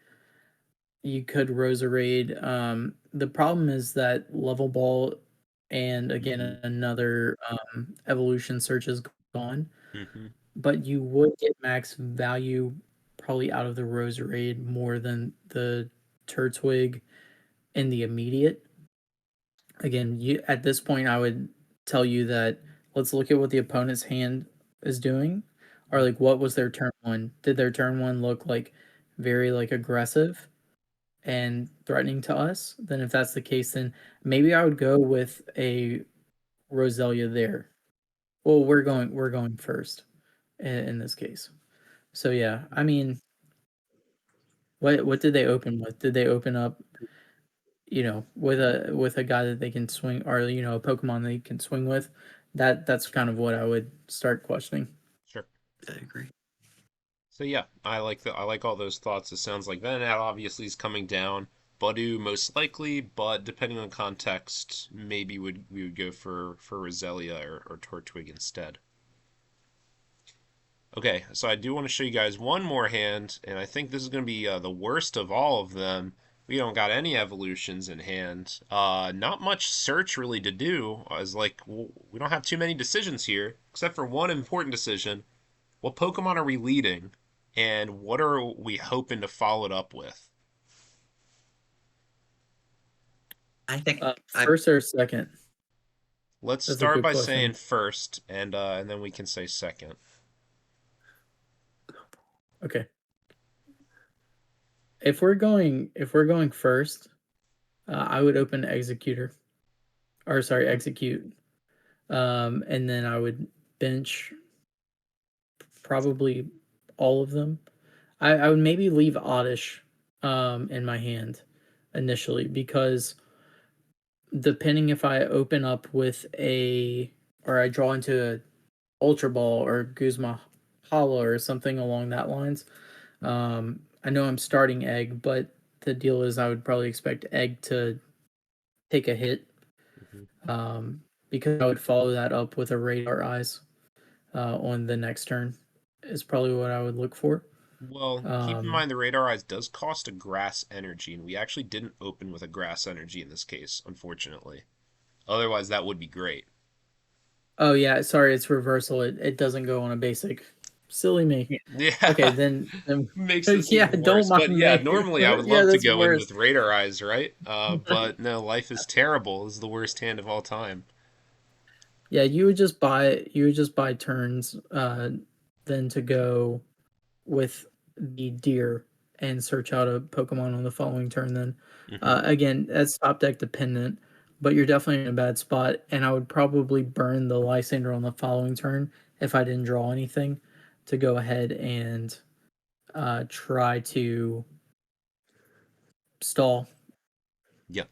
you could Roserade. The problem is that level ball and again Hmm. another evolution search is gone, Hmm. but you would get max value probably out of the Roserade more than the Turtwig in the immediate. Again, you at this point I would tell you that let's look at what the opponent's hand is doing, or like what was their turn one? Did their turn one look like very like aggressive and threatening to us? Then if that's the case, then maybe I would go with a Roselia there. Well, we're going first in this case. So yeah, I mean, what did they open with? Did they open up, with a guy that they can swing, or a Pokemon they can swing with? That's kind of what I would start questioning. Sure. I agree. So yeah, I like all those thoughts. It sounds like Venonat obviously is coming down. Budu most likely, but depending on context, maybe we would go for Roselia or Tortwig instead. Okay, so I do want to show you guys one more hand, and I think this is going to be the worst of all of them. We don't got any evolutions in hand. Not much search really to do, as like we don't have too many decisions here, except for one important decision. What Pokemon are we leading, and what are we hoping to follow it up with? I think I'm First or second? Let's That's a start good by saying question. first, and then we can say second. Okay, if we're going first, I would open Executor, or sorry, Execute, and then I would bench probably all of them. I would maybe leave Oddish in my hand initially, because depending if I open up with a, or I draw into a Ultra Ball or Guzma Hollow or something along that lines. I know I'm starting Egg, but the deal is I would probably expect Egg to take a hit, Hmm. because I would follow that up with a Radar Eyes. on the next turn is probably what I would look for. Well, keep in Um, mind the Radar Eyes does cost a grass energy, and we actually didn't open with a grass energy in this case, unfortunately. Otherwise, that would be great. oh yeah, sorry, it's reversal. It doesn't go on a basic. Silly me. Okay, Yeah, then makes this yeah, even don't worse. mind But yeah, me. normally I would Yeah, love to that's go in worse. with Radar Eyes, right? But no, life is terrible. This is the worst hand of all time. Yeah, you would just buy turns, then to go with the deer and search out a Pokemon on the following turn. Then, Hmm. again, that's top deck dependent, but you're definitely in a bad spot. And I would probably burn the Lysander on the following turn if I didn't draw anything, to go ahead and try to stall. Yeah.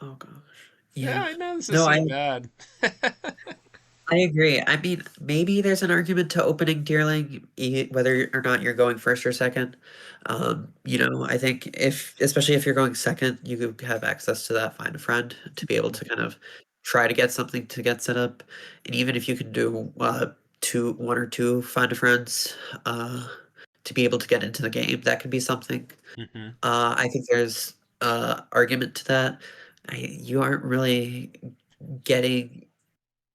Oh gosh. Yeah, Yeah. I know this is No, so bad. I agree. I mean, maybe there's an argument to opening Deerling, whether or not you're going first or second. I think especially if you're going second, you could have access to that find a friend to be able to kind of try to get something to get set up. And even if you can do one or two find a friends to be able to get into the game, that could be something. Hmm. I think there's argument to that. You aren't really getting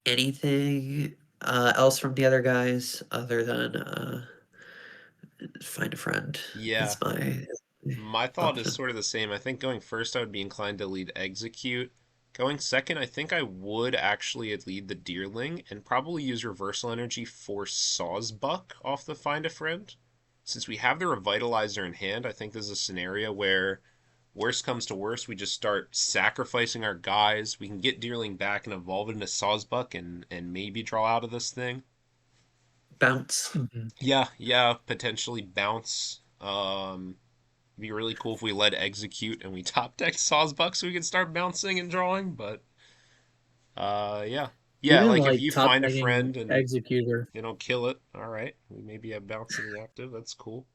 anything else from the other guys other than find a friend Yeah. is my My thought is option. sort of the same. I think going first, I would be inclined to lead Execute. Going second, I think I would actually lead the Deerling and probably use Reversal Energy for Sawsbuck off the Find a Friend. Since we have the Revitalizer in hand, I think this is a scenario where worst comes to worst, we just start sacrificing our guys. We can get Deerling back and evolve it into Sawsbuck and maybe draw out of this thing. Bounce. Mhm. Yeah, yeah, potentially bounce. Be really cool if we led execute and we top decked Sawsbuck so we could start bouncing and drawing. But yeah, yeah. Even Like if like you top find a decking friend and Executor. they don't kill it, all right. We maybe have bounce in the active. That's cool.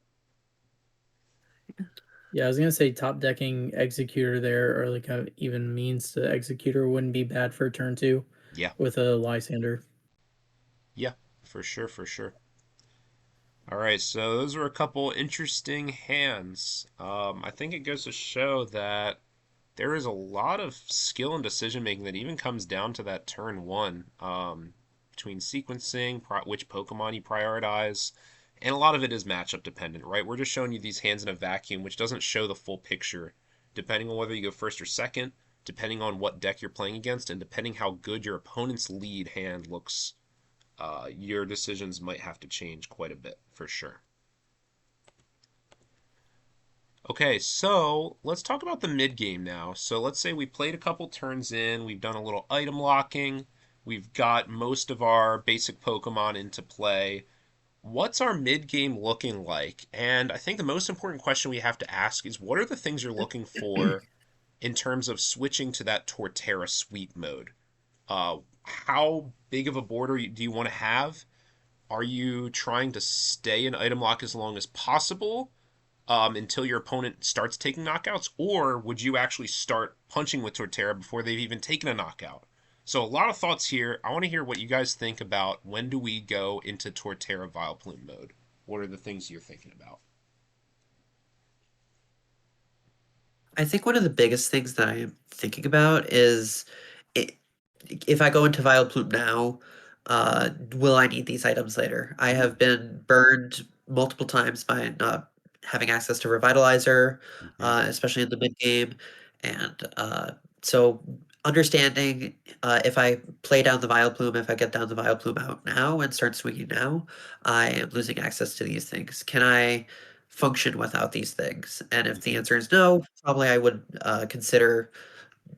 Yeah, I was gonna say top decking Executor there, or like a even means to Executor wouldn't be bad for turn two Yeah, with a Lysander. yeah, for sure, for sure. All right, so those were a couple interesting hands. I think it goes to show that there is a lot of skill and decision making that even comes down to that turn one, between sequencing, which Pokemon you prioritize, and a lot of it is matchup dependent, right? We're just showing you these hands in a vacuum, which doesn't show the full picture, depending on whether you go first or second, depending on what deck you're playing against, and depending how good your opponent's lead hand looks. Your decisions might have to change quite a bit for sure. Okay, so let's talk about the mid game now. So let's say we played a couple turns in, we've done a little item locking, we've got most of our basic Pokemon into play. What's our mid game looking like? And I think the most important question we have to ask is what are the things you're looking for in terms of switching to that Torterra sweep mode? How big of a board do you want to have? Are you trying to stay in item lock as long as possible? Until your opponent starts taking knockouts, or would you actually start punching with Torterra before they've even taken a knockout? So a lot of thoughts here. I want to hear what you guys think about when do we go into Torterra Vileplume mode? What are the things you're thinking about? I think one of the biggest things that I am thinking about is it, if I go into Vileplume now, will I need these items later? I Mm-hmm. have been burned multiple times by not having access to Revitalizer, Mm-hmm. especially in the mid game, and so understanding if I play down the Vileplume, if I get down the Vileplume out now and start swinging now, I am losing access to these things. Can I function without these things? And if the Mm-hmm. answer is no, probably I would consider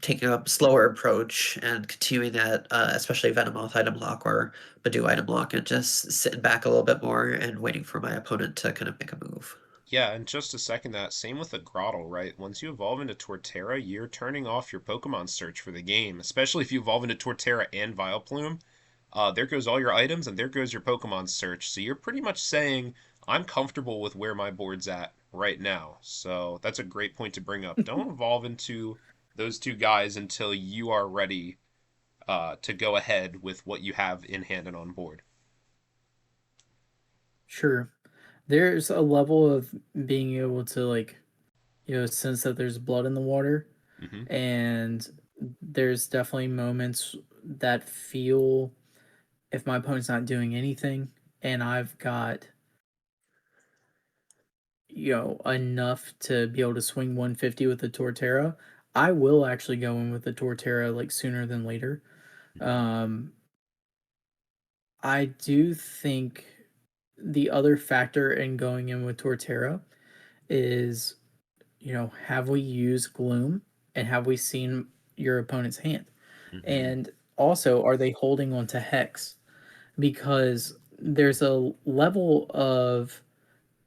taking a slower approach and continuing that, especially Venomoth item lock or Badoo item lock, and just sitting back a little bit more and waiting for my opponent to kind of make a move. Yeah, and just to second that, same with the Grottle, right? Once you evolve into Torterra, you're turning off your Pokemon search for the game, especially if you evolve into Torterra and Vileplume. There goes all your items, and there goes your Pokemon search. So you're pretty much saying, I'm comfortable with where my board's at right now. So that's a great point to bring up. Don't evolve into those two guys until you are ready to go ahead with what you have in hand and on board. Sure. There's a level of being able to like, sense that there's blood in the water, Hmm. and there's definitely moments that feel, if my opponent's not doing anything and I've got, enough to be able to swing 150 with the Torterra, I will actually go in with the Torterra like sooner than later. Hmm. Um, I do think the other factor in going in with Torterra is, have we used Gloom and have we seen your opponent's hand? Hmm. And also, are they holding on to Hex? Because there's a level of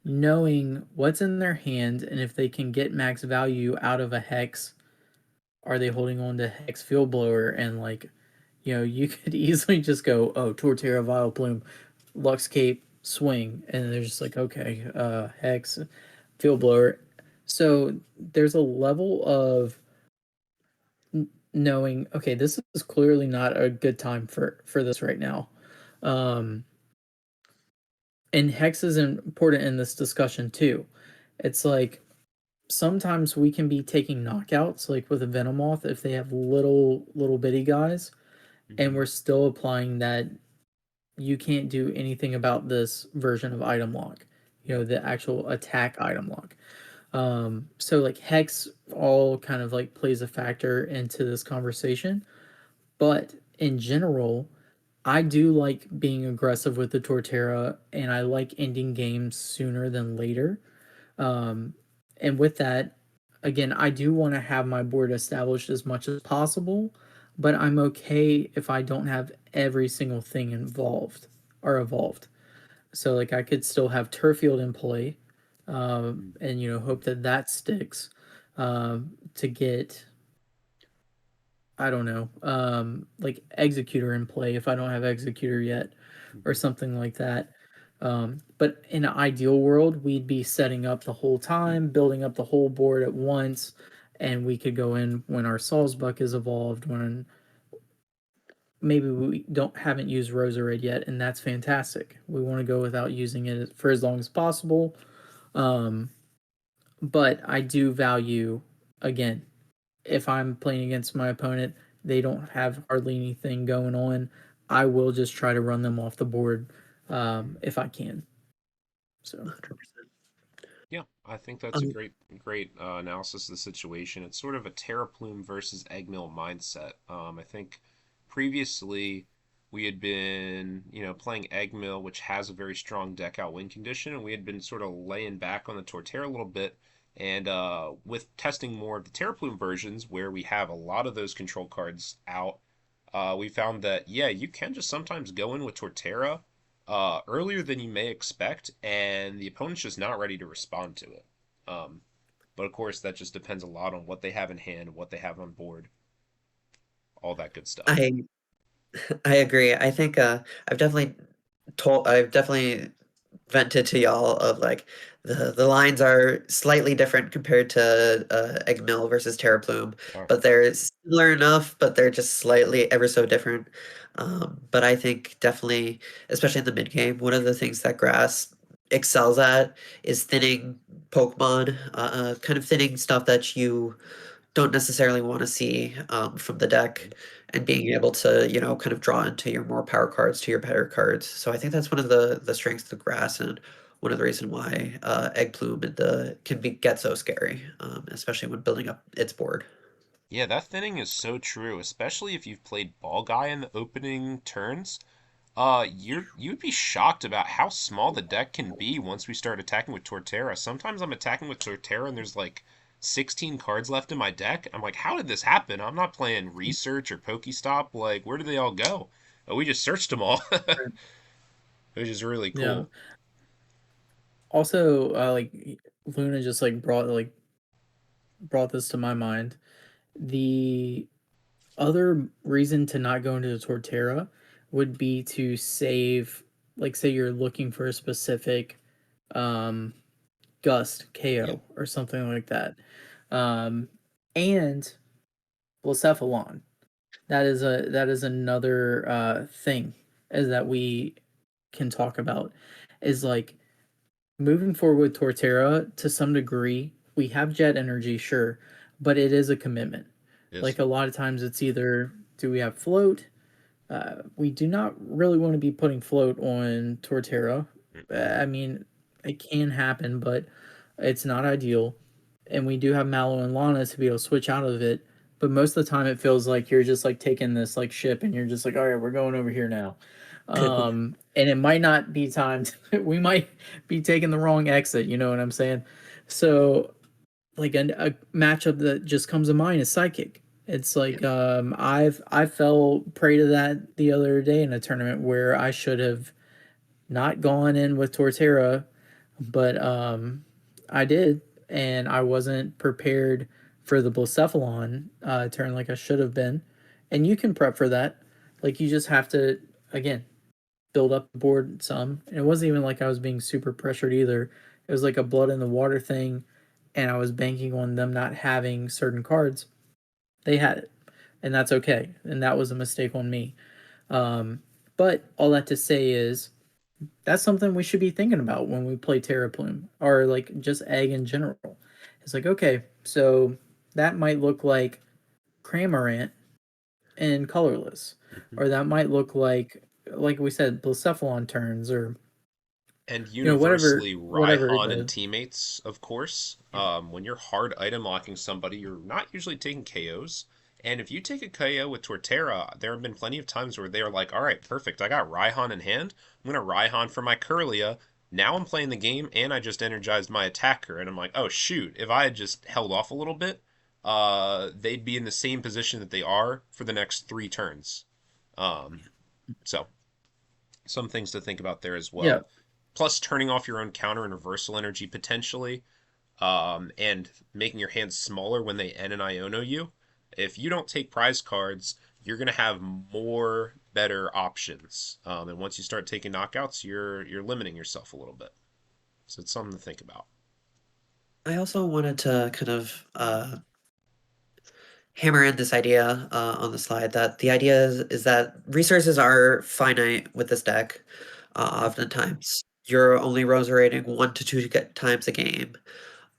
knowing what's in their hand, and if they can get max value out of a Hex, are they holding on to Hex Field Blower? And like, you could easily just go, oh, Torterra Vile Plume, Lux Cape, swing, and they're just like, okay, Hex, Field Blower. So there's a level of knowing, okay, this is clearly not a good time for this right now. Um, and Hex is important in this discussion too. It's like sometimes we can be taking knockouts, like with a Venomoth, if they have little bitty guys, and Hmm. we're still applying that you can't do anything about this version of item lock, Yep. the actual attack item lock. So like Hex all kind of like plays a factor into this conversation, but in general, I do like being aggressive with the Torterra, and I like ending games sooner than later. Um, and with that, again, I do want to have my board established as much as possible, but I'm okay if I don't have every single thing involved or evolved. So like I could still have Turfield in play, and hope that that sticks, to get, I don't know, like Executor in play if I don't have Executor yet, or Hmm. something like that. But in an ideal world, we'd be setting up the whole time, building up the whole board at once, and we could go in when our Salzbuck is evolved, when maybe we don't haven't used Roserade yet, and that's fantastic. We want to go without using it for as long as possible. Um, but I do value, again, if I'm playing against my opponent, they don't have hardly anything going on, I will just try to run them off the board, if I can. So 100%. Yeah, I think that's a Um, great analysis of the situation. It's sort of a TerraPlume versus eggmill mindset. I think previously we had been, playing eggmill, which has a very strong deck out win condition, and we had been sort of laying back on the Torterra a little bit. And with testing more of the TerraPlume versions, where we have a lot of those control cards out, we found that yeah, you can just sometimes go in with Torterra earlier than you may expect, and the opponent's just not ready to respond to it. Um, but of course, that just depends a lot on what they have in hand, what they have on board, all that good stuff. I I agree. I think I've definitely vented to y'all of like the lines are slightly different compared to Eggmill versus TerraPlume, All right. but they're similar enough, but they're just slightly ever so different. But I think definitely, especially in the mid game, one of the things that Grass excels at is thinning Pokemon, kind of thinning stuff that you don't necessarily want to see from the deck, and being able to kind of draw into your more power cards to your better cards. So I think that's one of the strengths of grass, and one of the reason why egg plume and the can be get so scary, especially when building up its board. Yeah, that thinning is so true, especially if you've played Ball Guy in the opening turns. You'd be shocked about how small the deck can be once we start attacking with Torterra. Sometimes I'm attacking with Torterra and there's like 16 cards left in my deck. I'm like, how did this happen? I'm not playing Research or Pokestop. Like, where did they all go? Oh, we just searched them all, right. which is really Yeah. cool. Also, like Luna just like brought this to my mind. The other reason to not go into the Torterra would be to save, like, say you're looking for a specific, um, Gust Yeah. KO or something like that. Um, and Blacephalon. that is another thing is that we can talk about is like moving forward with Torterra to some degree. We have jet energy, sure, but it is a commitment. Is Like a lot of times, it's either do we have float. We do not really want to be putting float on Torterra. mm-mm. I mean, it can happen, but it's not ideal. And we do have Mallow and Lana to be able to switch out of it. But most of the time, it feels like you're just like taking this like ship, and you're just like, all right, we're going over here now. And it might not be timed. We might be taking the wrong exit. You know what I'm saying? So like a matchup that just comes to mind is Psychic. It's Yeah. like I fell prey to that the other day in a tournament where I should have not gone in with Torterra, but I did, and I wasn't prepared for the Blacephalon turn like I should have been. And you can prep for that. Like you just have to again build up the board some. And it wasn't even like I was being super pressured either. It was like a blood in the water thing, and I was banking on them not having certain cards. They had it, and that's okay. And that was a mistake on me. Um, but all that to say is that's something we should be thinking about when we play TerraPlume or like just egg in general. It's like, okay, so that might look like Cramorant and colorless, Mhm. or that might look like we said, Blacephalon turns, or And whatever universally, whatever it Raihan and does. teammates, of course. Yeah. When you're hard item locking somebody, you're not usually taking KOs. And if you take a KO with Torterra, there have been plenty of times where they're like, all right, perfect. I got Raihan in hand. I'm going to Raihan for my Curlia. Now I'm playing the game and I just energized my attacker. And I'm like, oh, shoot. If I had just held off a little bit, they'd be in the same position that they are for the next 3 turns. Um, so, some things to think about there as Yeah. well. Plus, turning off your own counter and reversal energy potentially, and making your hands smaller when they N and Iono you. If you don't take prize cards, you're gonna have more better options. And once you start taking knockouts, you're limiting yourself a little bit. So it's something to think about. I also wanted to kind of hammer in this idea on the slide that the idea is that resources are finite with this deck. Oftentimes, you're only roserating 1 to 2 times a game.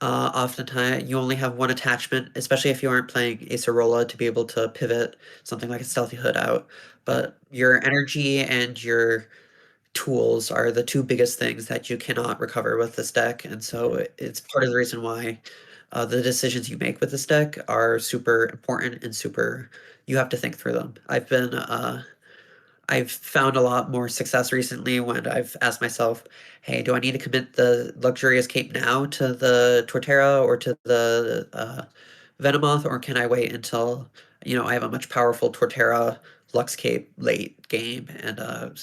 Oftentimes, you only have one attachment, especially if you aren't playing Acerola to be able to pivot something like a Stealthy Hood out. Yep. But your energy and your tools are the two biggest things that you cannot recover with this deck, and so it's part of the reason why the decisions you make with this deck are super important and super you have to think through them. I've found a lot more success recently when I've asked myself, hey, do I need to commit the luxurious cape now to the Torterra or to the Venomoth, or can I wait until I have a much powerful Torterra Lux Cape late game and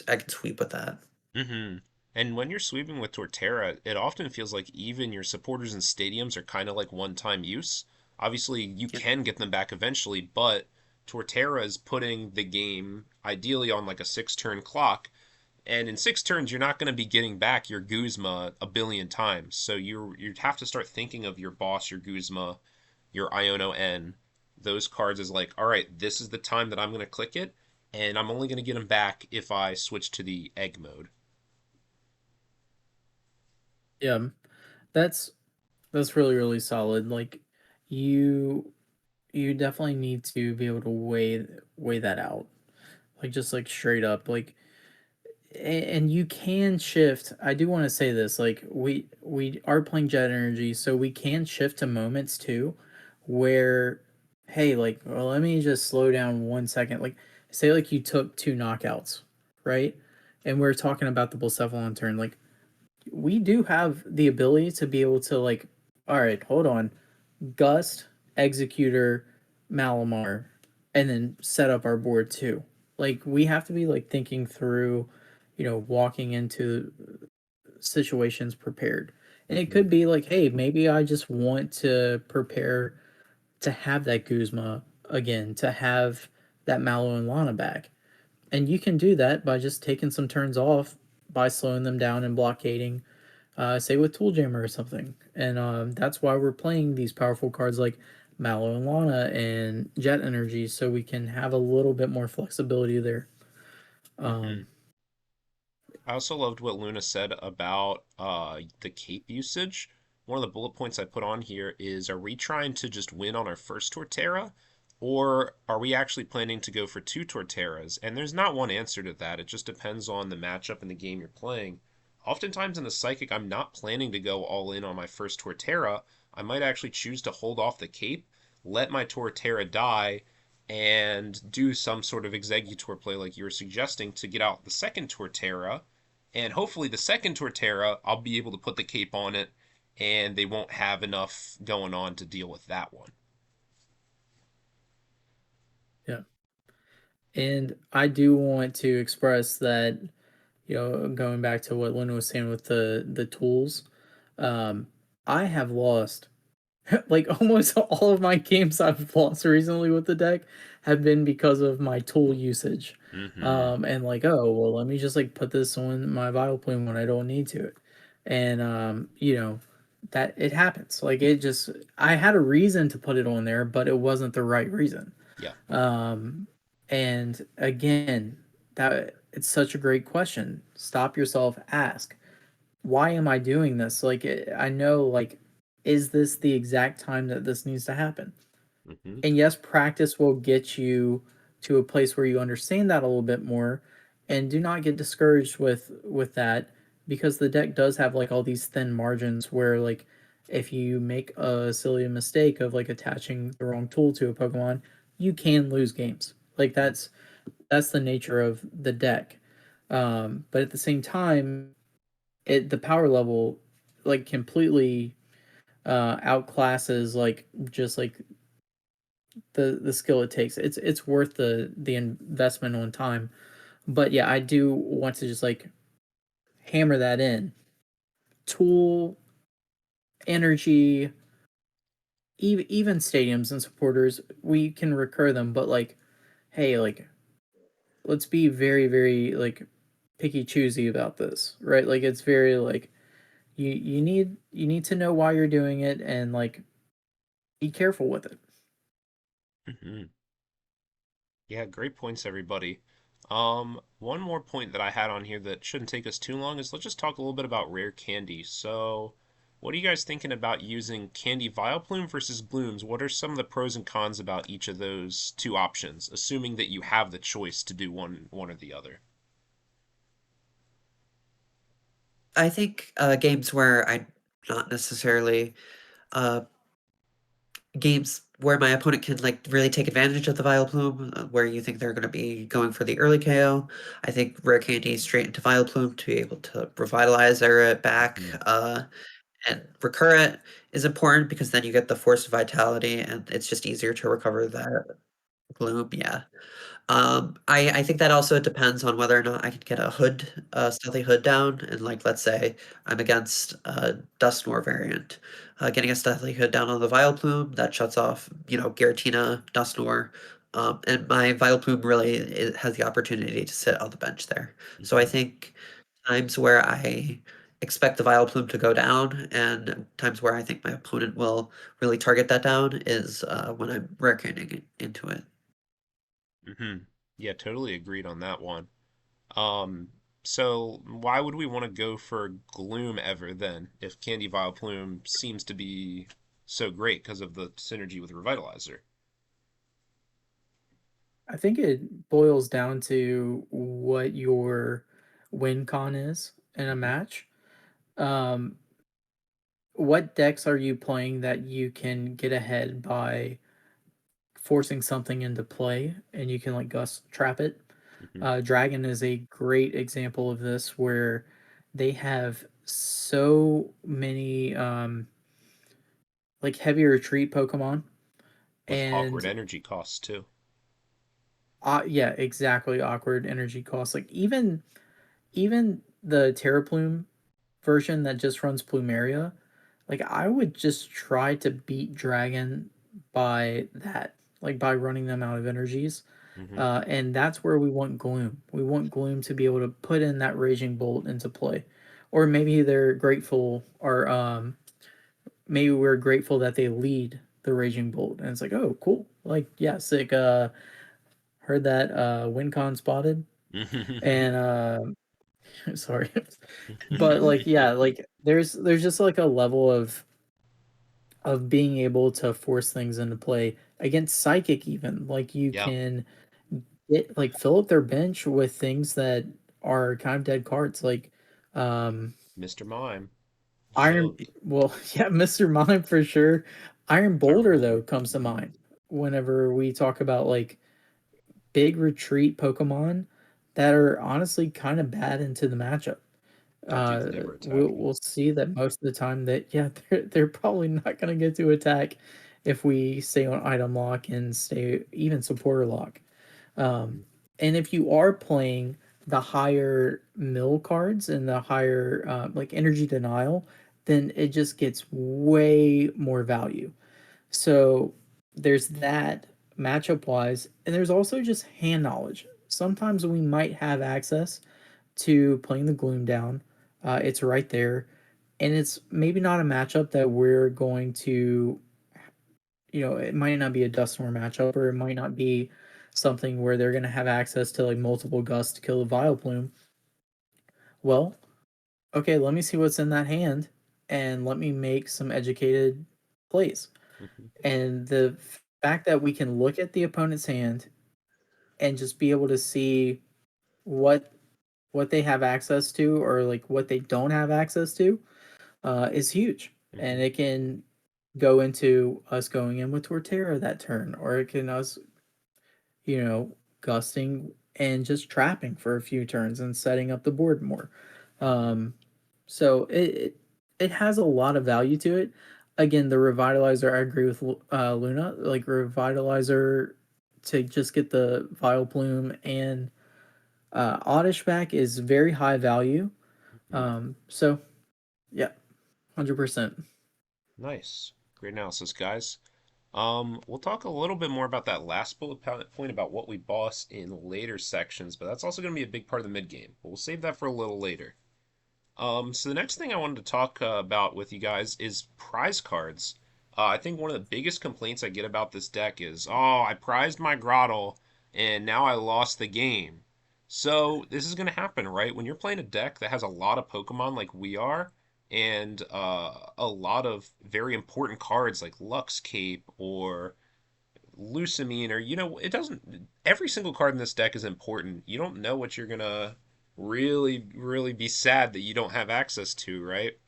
I can sweep with that. Mm-hmm. And when you're sweeping with Torterra, it often feels like even your supporters in stadiums are kind of like one-time use. Obviously, you Yeah. can get them back eventually, but Torterra is putting the game ideally on like a 6 turn clock. And in 6 turns, you're not going to be getting back your Guzma a billion times. So you have to start thinking of your boss, your Guzma, your Iono N, those cards as like, all right, this is the time that I'm going to click it, and I'm only going to get them back if I switch to the egg mode. Yeah. That's that's really solid. Like you you definitely need to be able to weigh that out. Like just like straight up like and you can shift. I do want to say this like we are playing jet energy, so we can shift to moments too where hey, like well, let me just slow down 1 second. Like say like you took 2 knockouts, right? And we're talking about the Blacephalon turn like we do have the ability to be able to like all right, hold on. Gust, Executor, Malamar, and then set up our board too. Like we have to be like thinking through, walking into situations prepared. And it Mm-hmm. could be like, hey, maybe I just want to prepare to have that Guzma again, to have that Mallow and Lana back. And you can do that by just taking some turns off by slowing them down and blockading say with Tool Jammer or something. And that's why we're playing these powerful cards like Mallow and Lana and Jet Energy, so we can have a little bit more flexibility there. Hmm. I also loved what Luna said about the cape usage. One of the bullet points I put on here is, are we trying to just win on our first Torterra? Or are we actually planning to go for two Torterras? And there's not one answer to that. It just depends on the matchup and the game you're playing. Oftentimes in the Psychic, I'm not planning to go all in on my first Torterra. I might actually choose to hold off the cape, let my Torterra die, and do some sort of Executor play like you were suggesting to get out the second Torterra, and hopefully the second Torterra, I'll be able to put the cape on it, and they won't have enough going on to deal with that one. Yeah. And I do want to express that, going back to what Luna was saying with the tools, um, I have lost like almost all of my games I've lost recently with the deck have been because of my tool usage. Mm-hmm. And like, oh well, let me just like put this on my Vileplume when I don't need to. And that it happens. Like it just I had a reason to put it on there, but it wasn't the right reason. Yeah. Um, and again, that it's such a great question. Stop yourself, ask, why am I doing this? Like, I know, like, is this the exact time that this needs to happen? Mm-hmm. And yes, practice will get you to a place where you understand that a little bit more, and do not get discouraged with that, because the deck does have like all these thin margins where like if you make a silly mistake of like attaching the wrong tool to a Pokemon, you can lose games. Like that's the nature of the deck. But at the same time, the power level like completely outclasses like just like the skill it takes. It's worth the investment on time. But yeah, I do want to just like hammer that in. Tool, energy, even stadiums and supporters, we can recur them, but like, hey, like let's be very, very like picky choosy about this, right? Like it's very like you need to know why you're doing it and like be careful with it. Mm-hmm. Yeah, great points, everybody. One more point that I had on here that shouldn't take us too long is, let's just talk a little bit about rare candy. So, what are you guys thinking about using candy Vileplume versus blooms? What are some of the pros and cons about each of those two options, assuming that you have the choice to do one or the other? I think games where I not necessarily uh, games where my opponent can like really take advantage of the Vileplume, where you think they're going to be going for the early KO. I think Rare Candy straight into Vileplume to be able to revitalize their back Mm-hmm. and recur it is important because then you get the Force of Vitality and it's just easier to recover that gloom. Yeah. I think that also depends on whether or not I can get a stealthy hood down, and like let's say I'm against a Dusknoir variant, getting a stealthy hood down on the Vileplume that shuts off, Giratina, Dusknoir, and my Vileplume really has the opportunity to sit on the bench there. So I Mm-hmm. think times where I expect the Vileplume to go down, and times where I think my opponent will really target that down is when I'm rare candying into it. Mm-hmm. Yeah, totally agreed on that one. Um, so why would we want to go for Gloom ever then, if Candy Vileplume seems to be so great because of the synergy with Revitalizer? I think it boils down to what your win con is in a Mm-hmm. match. Um, what decks are you playing that you can get ahead by forcing something into play and you can like gust trap it? Mm-hmm. Dragon is a great example of this where they have so many like heavy retreat Pokemon With awkward and energy costs too. yeah, exactly, awkward energy costs. Like even the TerraPlume version that just runs Plumeria, like I would just try to beat Dragon by that, like by running them out of energies. Mm-hmm. And that's where we want Gloom. We want Gloom to be able to put in that Raging Bolt into play. Or maybe we're grateful that they lead the Raging Bolt, and it's like, oh, cool, like, yeah, sick. Heard that WinCon spotted, and sorry, but like, yeah, like there's just like a level of being able to force things into play against Psychic. Even like you Yeah, can get like fill up their bench with things that are kind of dead cards, like um Mr. Mime. Iron. So, Well, yeah, Mr. Mime for sure. Iron Boulder TerraPlume. though comes to mind whenever we talk about like big retreat Pokemon that are honestly kind of bad into the matchup. That dude's never We'll attacking. we'll see that most of the time that, yeah, they're probably not gonna get to attack if we stay on item lock and stay even supporter lock. Um, Mhm. and if you are playing the higher mill cards and the higher like energy denial, then it just gets way more value. So there's that matchup wise, and there's also just hand knowledge. Sometimes we might have access to playing the Gloom down. It's right there, and it's maybe not a matchup that we're going to, it might not be a Dusknoir matchup, or it might not be something where they're going to have access to like multiple gusts to kill a Vileplume. Well, okay, let me see what's in that hand, and let me make some educated plays. Mhm. And the fact that we can look at the opponent's hand and just be able to see what they have access to, or like what they don't have access to, is huge. And Mhm. it can go into us going in with Torterra that turn, or it can us, gusting and just trapping for a few turns and setting up the board more. Mhm. Um, so it has a lot of value to it. Again, the revitalizer, I agree with Luna. Like revitalizer to just get the Vileplume and Oddish back is very high value. Mhm. So yeah, 100%. Nice. Great analysis, guys. We'll talk a little bit more about that last point about what we boss in later sections, but that's also going to be a big part of the mid game. But we'll save that for a little later. So the next thing I wanted to talk about with you guys is prize cards. I think one of the biggest complaints I get about this deck is, oh, I prized my Grottle and now I lost the game. So this is going to happen, right? When you're playing a deck that has a lot of Pokemon like we are, and a lot of very important cards like Lux Cape or Lucamine, or it doesn't. Every single card in this deck is important. You don't know what you're gonna really be sad that you don't have access to, right?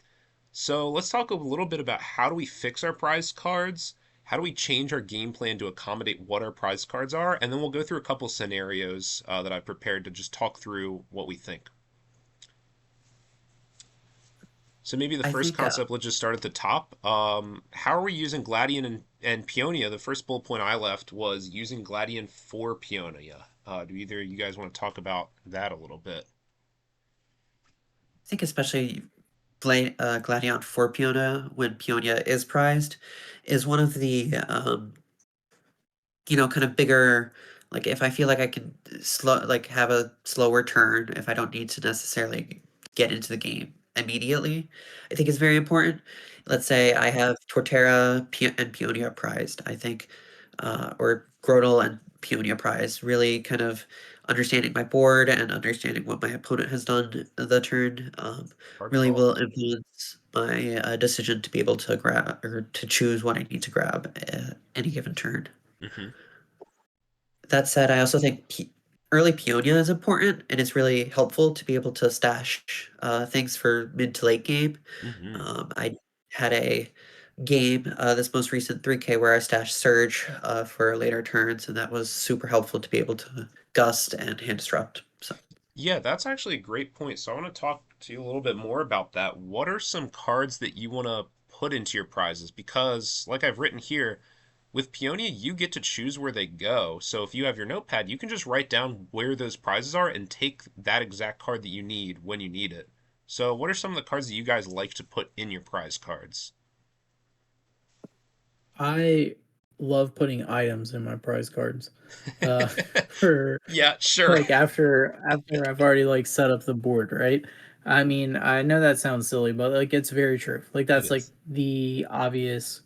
So let's talk a little bit about how do we fix our prize cards, how do we change our game plan to accommodate what our prize cards are, and then we'll go through a couple scenarios that I've prepared to just talk through what we think. So maybe the I first think concept, let's just start at the top. How are we using Gladian and Peonia? The first bullet point I left was using Gladian for Peonia. Do either of you guys want to talk about that a little bit? especially Gladion for Peonia when Peonia is prized is one of the kind of bigger, like if I feel like I can have a slower turn if I don't need to necessarily get into the game immediately, I think is very important. Let's say I have Torterra and Peonia prized, I think, or Grodel and Peonia prized, really kind of understanding my board and understanding what my opponent has done the turn Hard really call. will influence my decision to be able to grab or to choose what I need to grab at any given turn. Mm-hmm. That said, I also think early Peonia is important, and it's really helpful to be able to stash things for mid to late game. Mm-hmm. I had a game, this most recent 3K, where I stashed Surge for later turns, and that was super helpful to be able to gust and hand disrupt. So Yeah, that's actually a great point. So I want to talk to you a little bit more about that. What are some cards that you want to put into your prizes? Because, like I've written here, with Peonia, you get to choose where they go. So if you have your notepad, you can just write down where those prizes are and take that exact card that you need when you need it. So, what are some of the cards that you guys like to put in your prize cards? I love putting items in my prize cards. Uh, for Yeah, sure. like after I've already like set up the board, right? I mean, I know that sounds silly, but like it's very true. Like It that's like is. the obvious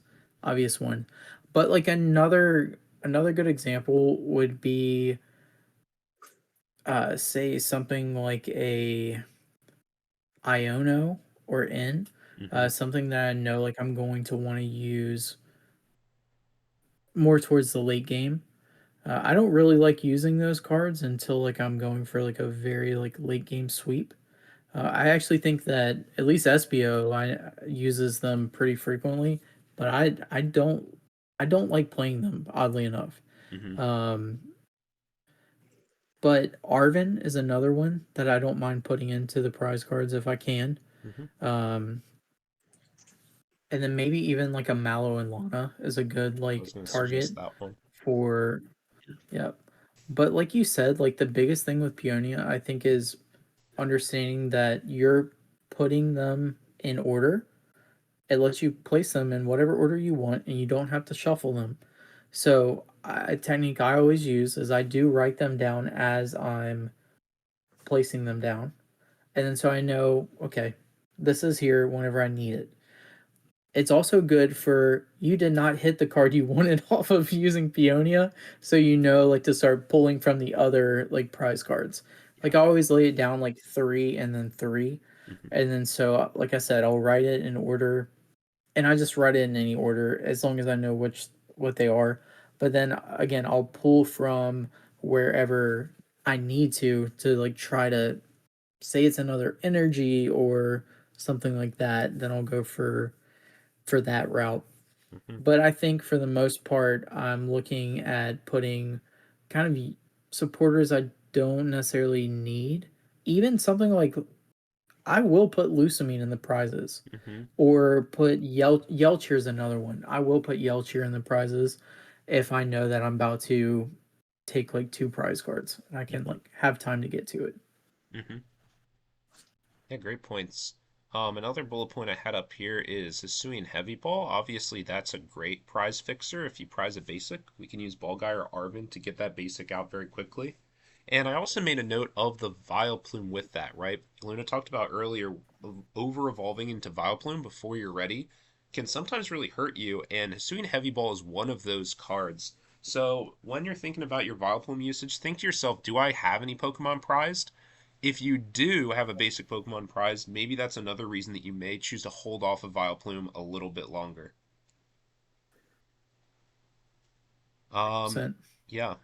one. But like another good example would be say something like a Iono or N, Mm-hmm. something that I know like I'm going to want to use more towards the late game. I don't really like using those cards until like I'm going for like a very like late game sweep. I actually think that at least Espio uses them pretty frequently, but I don't like playing them oddly enough. Mm-hmm. Um, but Arvin is another one that I don't mind putting into the prize cards if I can. Mm-hmm. Um, and then maybe even like a Mallow and Lana is a good I like was going to target suggest that one. for. Yep. But like you said, like the biggest thing with Peonia, I think, is understanding that you're putting them in order. It lets you place them in whatever order you want, and you don't have to shuffle them. So a technique I always use is I do write them down as I'm placing them down, and then so I know, okay, this is here whenever I need it. It's also good for you did not hit the card you wanted off of using Peonia, so you know like to start pulling from the other like prize cards. Yeah. Like I always lay it down like 3 and then 3. Mm-hmm. And then so like I said, I'll write it in order, and I just write it in any order as long as I know what they are. But then again, I'll pull from wherever I need to like try to say it's another energy or something like that, then I'll go for that route. Mm-hmm. But I think for the most part, I'm looking at putting kind of supporters I don't necessarily need. Even something like I will put Lusamine in the prizes, Mm-hmm. or put Yelchir's another one. I will put Yelchir in the prizes if I know that I'm about to take like 2 prize cards and I can Mm-hmm. like have time to get to it. Mm-hmm. Yeah, great points. Another bullet point I had up here is Hisuian Heavy Ball. Obviously, that's a great prize fixer. If you prize a basic, we can use Ball Guy or Arvin to get that basic out very quickly. And I also made a note of the Vileplume with that, right? Luna talked about earlier, over evolving into Vileplume before you're ready can sometimes really hurt you, and Hisuian Heavy Ball is one of those cards. So when you're thinking about your Vileplume usage, think to yourself, do I have any Pokemon prized? If you do have a basic Pokemon prize, maybe that's another reason that you may choose to hold off of Vileplume a little bit longer. Um, Percent. yeah.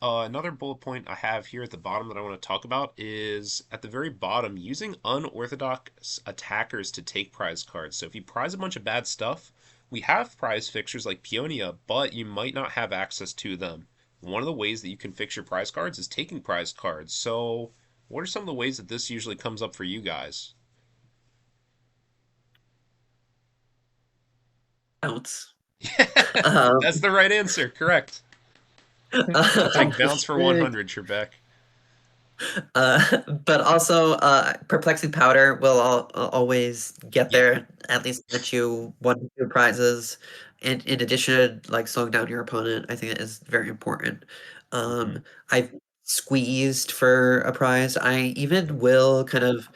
Another bullet point I have here at the bottom that I want to talk about is at the very bottom, using unorthodox attackers to take prize cards. So if you prize a bunch of bad stuff, we have prize fixtures like Peonia, but you might not have access to them. One of the ways that you can fix your prize cards is taking prize cards. So, what are some of the ways that this usually comes up for you guys? Bounce. That's Um, the right answer. Correct. I'll take Bounce is bounce for sick. 100, Trebek. but also, perplexing powder will always get Yeah. there, at least get you 1 to 2 prizes. And in addition, like slowing down your opponent, I think that is very important. Mm-hmm. I've squeezed for a prize. I even will kind of,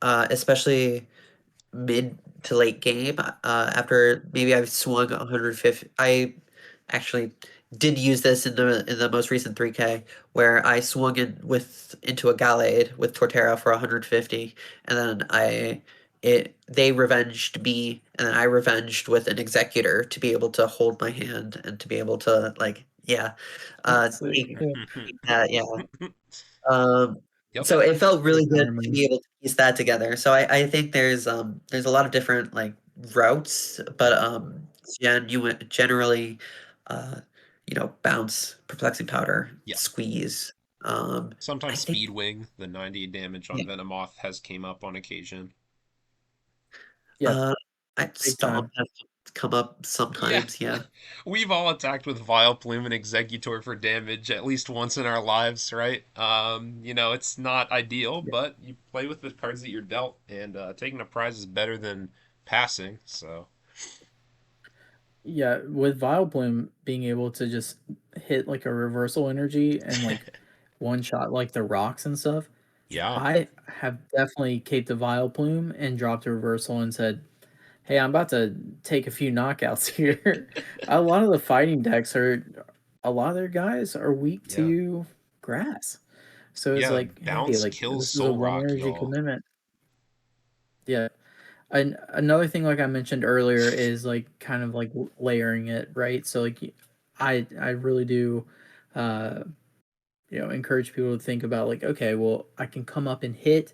especially mid to late game, after maybe I've swung 150. I actually did use this in the most recent 3K where I swung in with into a Gallade with Torterra for 150, and then they revenged me, and then I revenged with an Executor to be able to hold my hand and to be able to like yeah, That's sick. take Yeah. that yeah. Um, Yep. so it felt What a really good counter to move. be able to piece that together. So I think there's a lot of different like routes, but Mm-hmm. generally uh bounce, perplexing powder, Yeah. squeeze. I Sometimes think Speedwing, the 90 damage on yeah, Venomoth, has came up on occasion. Yeah, uh I big stomp time. has come up Yeah. sometimes, yeah. We've all attacked with Vileplume and Executor for damage at least once in our lives, right? It's not ideal, Yeah. but you play with the cards that you're dealt, and taking a prize is better than passing, so. Yeah, with Vileplume being able to just hit like a reversal energy and like one shot like the rocks and stuff, Yeah. I have definitely caped a Vileplume and dropped a reversal and said, Hey, I'm about to take a few knockouts here. A lot of the fighting decks are a lot of their guys are weak Yeah. to grass. So it's Yeah, like, hey, bounce like kills this is a Soul one Rock, energy y'all. commitment. Yeah. And another thing, like I mentioned earlier, is like kind of like layering it, right? So like, I really do, uh, encourage people to think about like, okay, well, I can come up and hit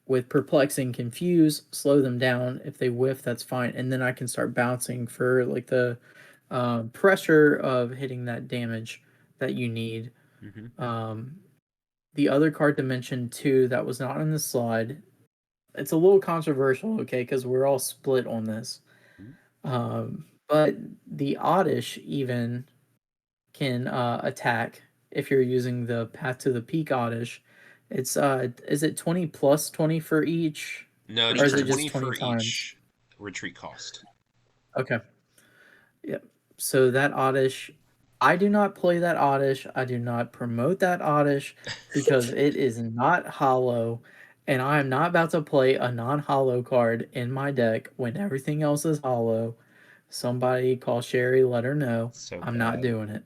with perplexing, confuse, slow them down. If they whiff, that's fine, and then I can start bouncing for like the pressure of hitting that damage that you need. Hmm. Um, the other card to mention too that was not on the slide. It's a little controversial, okay, because we're all split on this. But the Oddish even can attack if you're using the Path to the Peak Oddish. It's is it 20 plus 20 for each, No, Twenty or is just it times. just 20 20 for times? each retreat cost. Okay. Yep. So that Oddish, I do not play that Oddish. I do not promote that Oddish because it is not hollow, and I am not about to play a non-hollow card in my deck when everything else is hollow. Somebody call Sherry, let her know. So I'm not bad. doing it.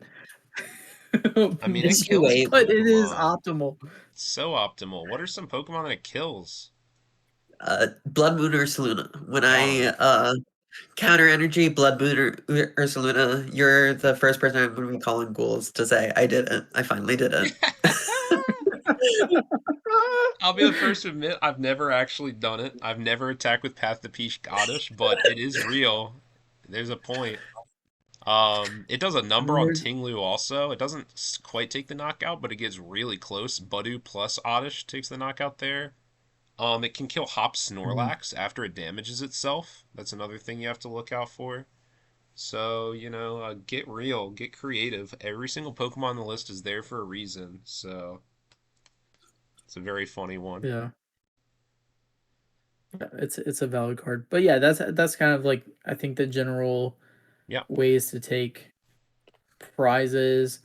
I mean, it It's too kills late. But it is Pokemon. optimal. It's so optimal. What are some Pokemon that it kills? Blood Moon Ursaluna. When I Darn. counter energy Blood Moon Ursaluna, you're the first person I'm going to be calling ghouls to say I did it. I finally did it. I'll be the first to admit I've never actually done it. I've never attacked with Path to Peach Oddish, but it is real. There's a point. It does a And number on there's Tinglu also. It doesn't quite take the knockout, but it gets really close. Budu plus Oddish takes the knockout there. It can kill Hop Mhm. Snorlax after it damages itself. That's another thing you have to look out for. So, get real, get creative. Every single Pokemon on the list is there for a reason. So, it's a very funny one. Yeah. Yeah, it's a valid card. But yeah, that's kind of like I think the general Yeah. ways to take prizes.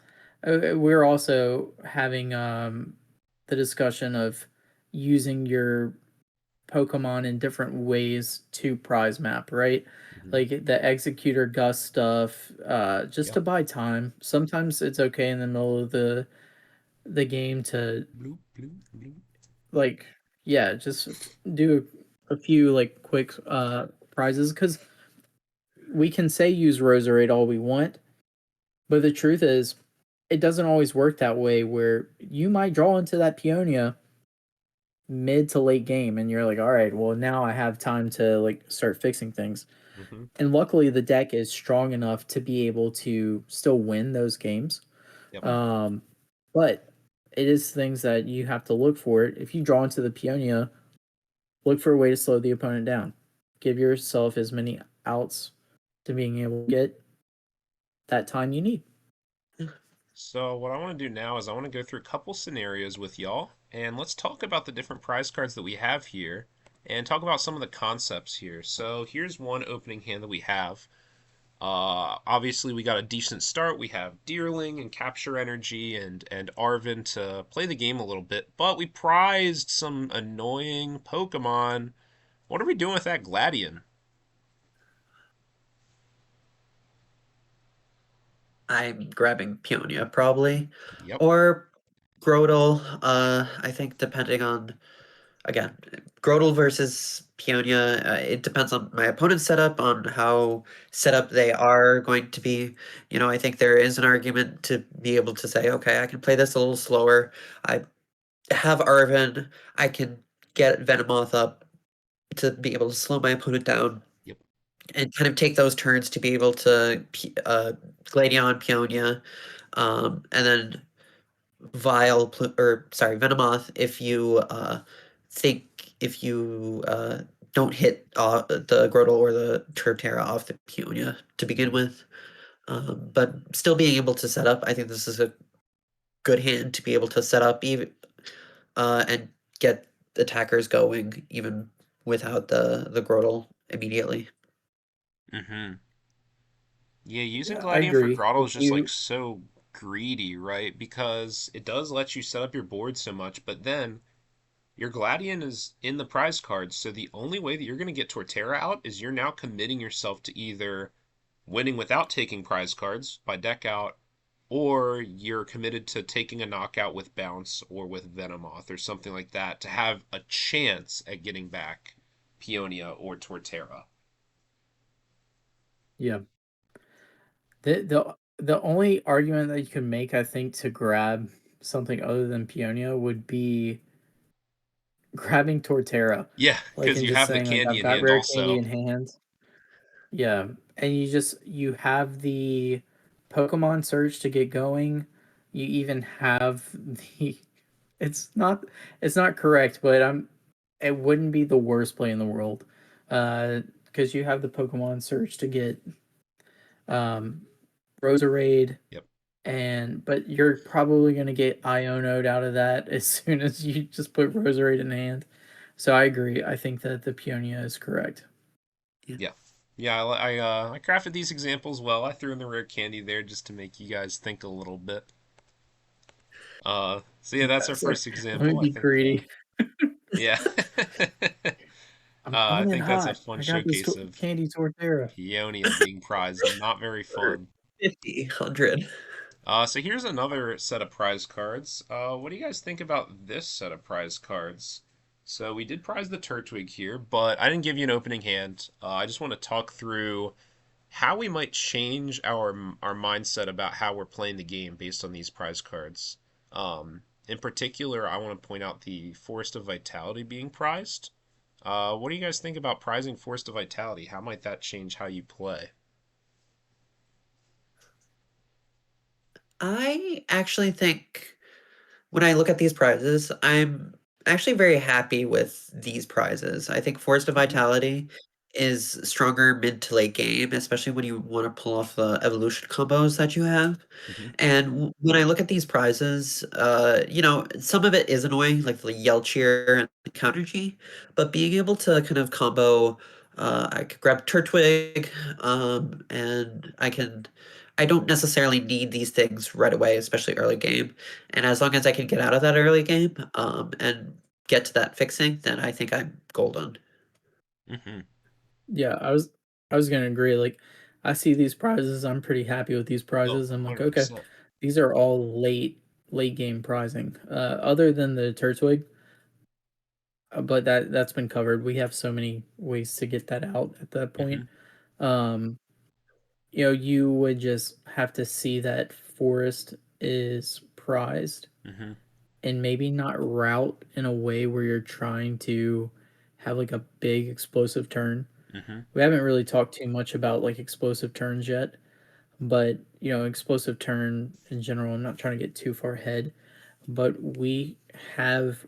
We're also having the discussion of using your Pokemon in different ways to prize map, right? Hmm. Like the Executor Gust stuff, just Yep. to buy time. Sometimes it's okay in the middle of the game to Bloop, bloop, bloop. like, yeah, just do a few like quick prizes because we can say use Roserade all we want, but the truth is it doesn't always work that way where you might draw into that Peonia mid to late game and you're like, all right, well now I have time to like start fixing things. Hmm. And luckily the deck is strong enough to be able to still win those games. Yep. Um, but it is things that you have to look for. If you draw into the Peonia, look for a way to slow the opponent down. Give yourself as many outs to being able to get that time you need. So, what I want to do now is I want to go through a couple scenarios with y'all, and let's talk about the different prize cards that we have here, and talk about some of the concepts here. So, here's one opening hand that we have. Obviously, we got a decent start. We have Deerling and Capture Energy and Arven to play the game a little bit, but we prized some annoying Pokemon. What are we doing with that Gladion? I'm grabbing Peonia probably, Yep. or Grotle. I think depending on again, Grotle versus Peonia. It depends on my opponent's setup, on how set up they are going to be. I think there is an argument to be able to say, okay, I can play this a little slower. I have Arven. I can get Venomoth up to be able to slow my opponent down Yep. and kind of take those turns to be able to Gladion, Peonia, and then or sorry, Venomoth if you if you don't hit the Grotle or the Turtera off the Peonia to begin Hmm. with. But still being able to set up, I think this is a good hand to be able to set up even and get attackers going even without the Grotle immediately. Hmm. Yeah, using Yeah, I Gladion for agree. Grotto If is just like you so greedy, right? Because it does let you set up your board so much, but then Your Gladian is in the prize cards, so the only way that you're going to get Torterra out is you're now committing yourself to either winning without taking prize cards by deck out, or you're committed to taking a knockout with Bounce or with Venomoth or something like that to have a chance at getting back Peonia or Torterra. Yeah. The only argument that you can make, I think, to grab something other than Peonia would be grabbing Torterra, Yeah, like, because and you just have the saying, like, candy "I've in got hand rare candy also. in hand." Yeah, and you have the Pokemon Search to get going. You even have the it's not it's not correct, but it wouldn't be the worst play in the world. Because you have the Pokemon Search to get, um, Roserade, Yep. but you're probably gonna get Iono'd out of that as soon as you just put Roserade in hand. So I agree. I think that the Peonia is correct. Yeah. Yeah. Yeah, I crafted these examples well. I threw in the rare candy there just to make you guys think a little bit. So yeah, that's our Yes, first let me example. I be think, greedy. yeah. I'm I coming in think that's a hot. fun I got this showcase of candy Torterra. Peonia being prized. Not very Or fun. 50, 100. So here's another set of prize cards. What do you guys think about this set of prize cards? So we did prize the Turtwig here, but I didn't give you an opening hand. I just want to talk through how we might change our mindset about how we're playing the game based on these prize cards. In particular, I want to point out the Forest of Vitality being prized. What do you guys think about prizing Forest of Vitality? How might that change how you play? I actually think when I look at these prizes, I'm actually very happy with these prizes. I think Forest of Mhm. Vitality is stronger mid to late game, especially when you want to pull off the evolution combos that you have. Hmm. And when I look at these prizes, some of it is annoying, like the Yell Cheer and the Counter G, but being able to kind of combo, I could grab Turtwig, and I don't necessarily need these things right away, especially early game. And as long as I can get out of that early game, and get to that fixing, then I think I'm golden. Hmm. Yeah, I was gonna agree. Like, I see these prizes. I'm pretty happy with these Oh, prizes. I'm like, okay, 100%. these are all late game prizing. Other than the Turtwig, but that's been covered. We have so many ways to get that out at that point. Hmm. Um, you would just have to see that Forest is prized Hmm. and maybe not route in a way where you're trying to have like a big explosive turn. Hmm. We haven't really talked too much about like explosive turns yet, but explosive turn in general, I'm not trying to get too far ahead, but we have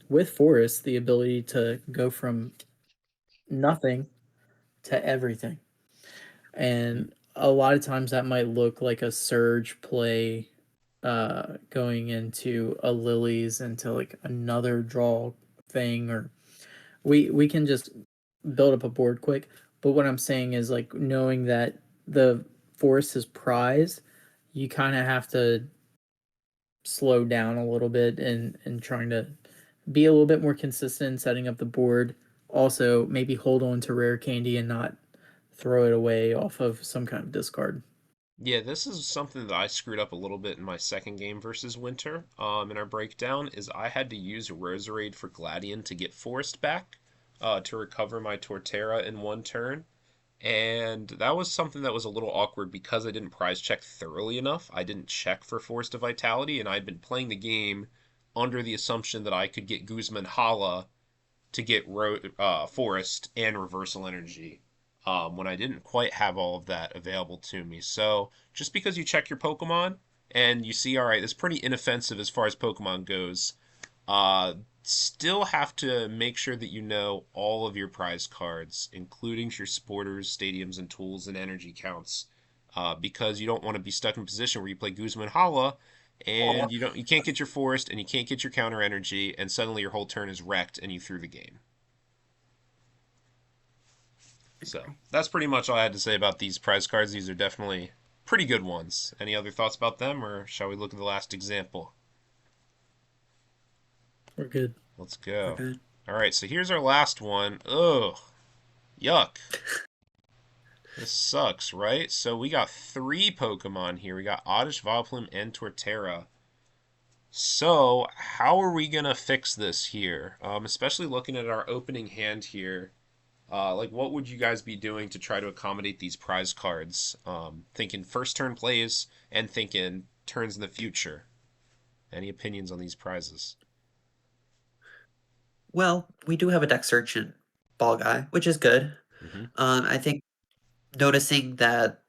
with Forest the ability to go from nothing to everything. Hmm. And a lot of times that might look like a surge play going into a lilies into like another draw thing, or we can just build up a board quick. But what I'm saying is like knowing that the forest is prized, you kind of have to slow down a little bit and trying to be a little bit more consistent in setting up the board. Also, maybe hold on to rare candy and not throw it away off of some kind of discard. Yeah, this is something that I screwed up a little bit in my second game versus Winter. In our breakdown, is I had to use Roserade for Gladian to get Forest back, to recover my Torterra in one turn. And that was something that was a little awkward because I didn't prize check thoroughly enough. I didn't check for Forest of Vitality, and I'd been playing the game under the assumption that I could get Guzman Hala to get Forest and Reversal Energy, when I didn't quite have all of that available to me. So just because you check your Pokemon and you see, all right, it's pretty inoffensive as far as Pokemon goes, still have to make sure that you know all of your prize cards, including your sporters, stadiums, and tools and energy counts, because you don't want to be stuck in a position where you play Guzman Hala and you can't get your forest and you can't get your counter energy, and suddenly your whole turn is wrecked and you threw the game. So that's pretty much all I had to say about these prize cards. These are definitely pretty good ones. Any other thoughts about them, or shall we look at the last example? We're good. Let's We're go. good. All right, so here's our last one. Ugh, yuck. This sucks, right? So we got three Pokemon here. We got Oddish, Vileplume, and Torterra. So how are we gonna fix this here? Especially looking at our opening hand here. Like, what would you guys be doing to try to accommodate these prize cards? Thinking first turn plays and thinking turns in the future. Any opinions on these prizes? Well, we do have a deck search in Ball Guy, which is good. Mm-hmm. I think noticing that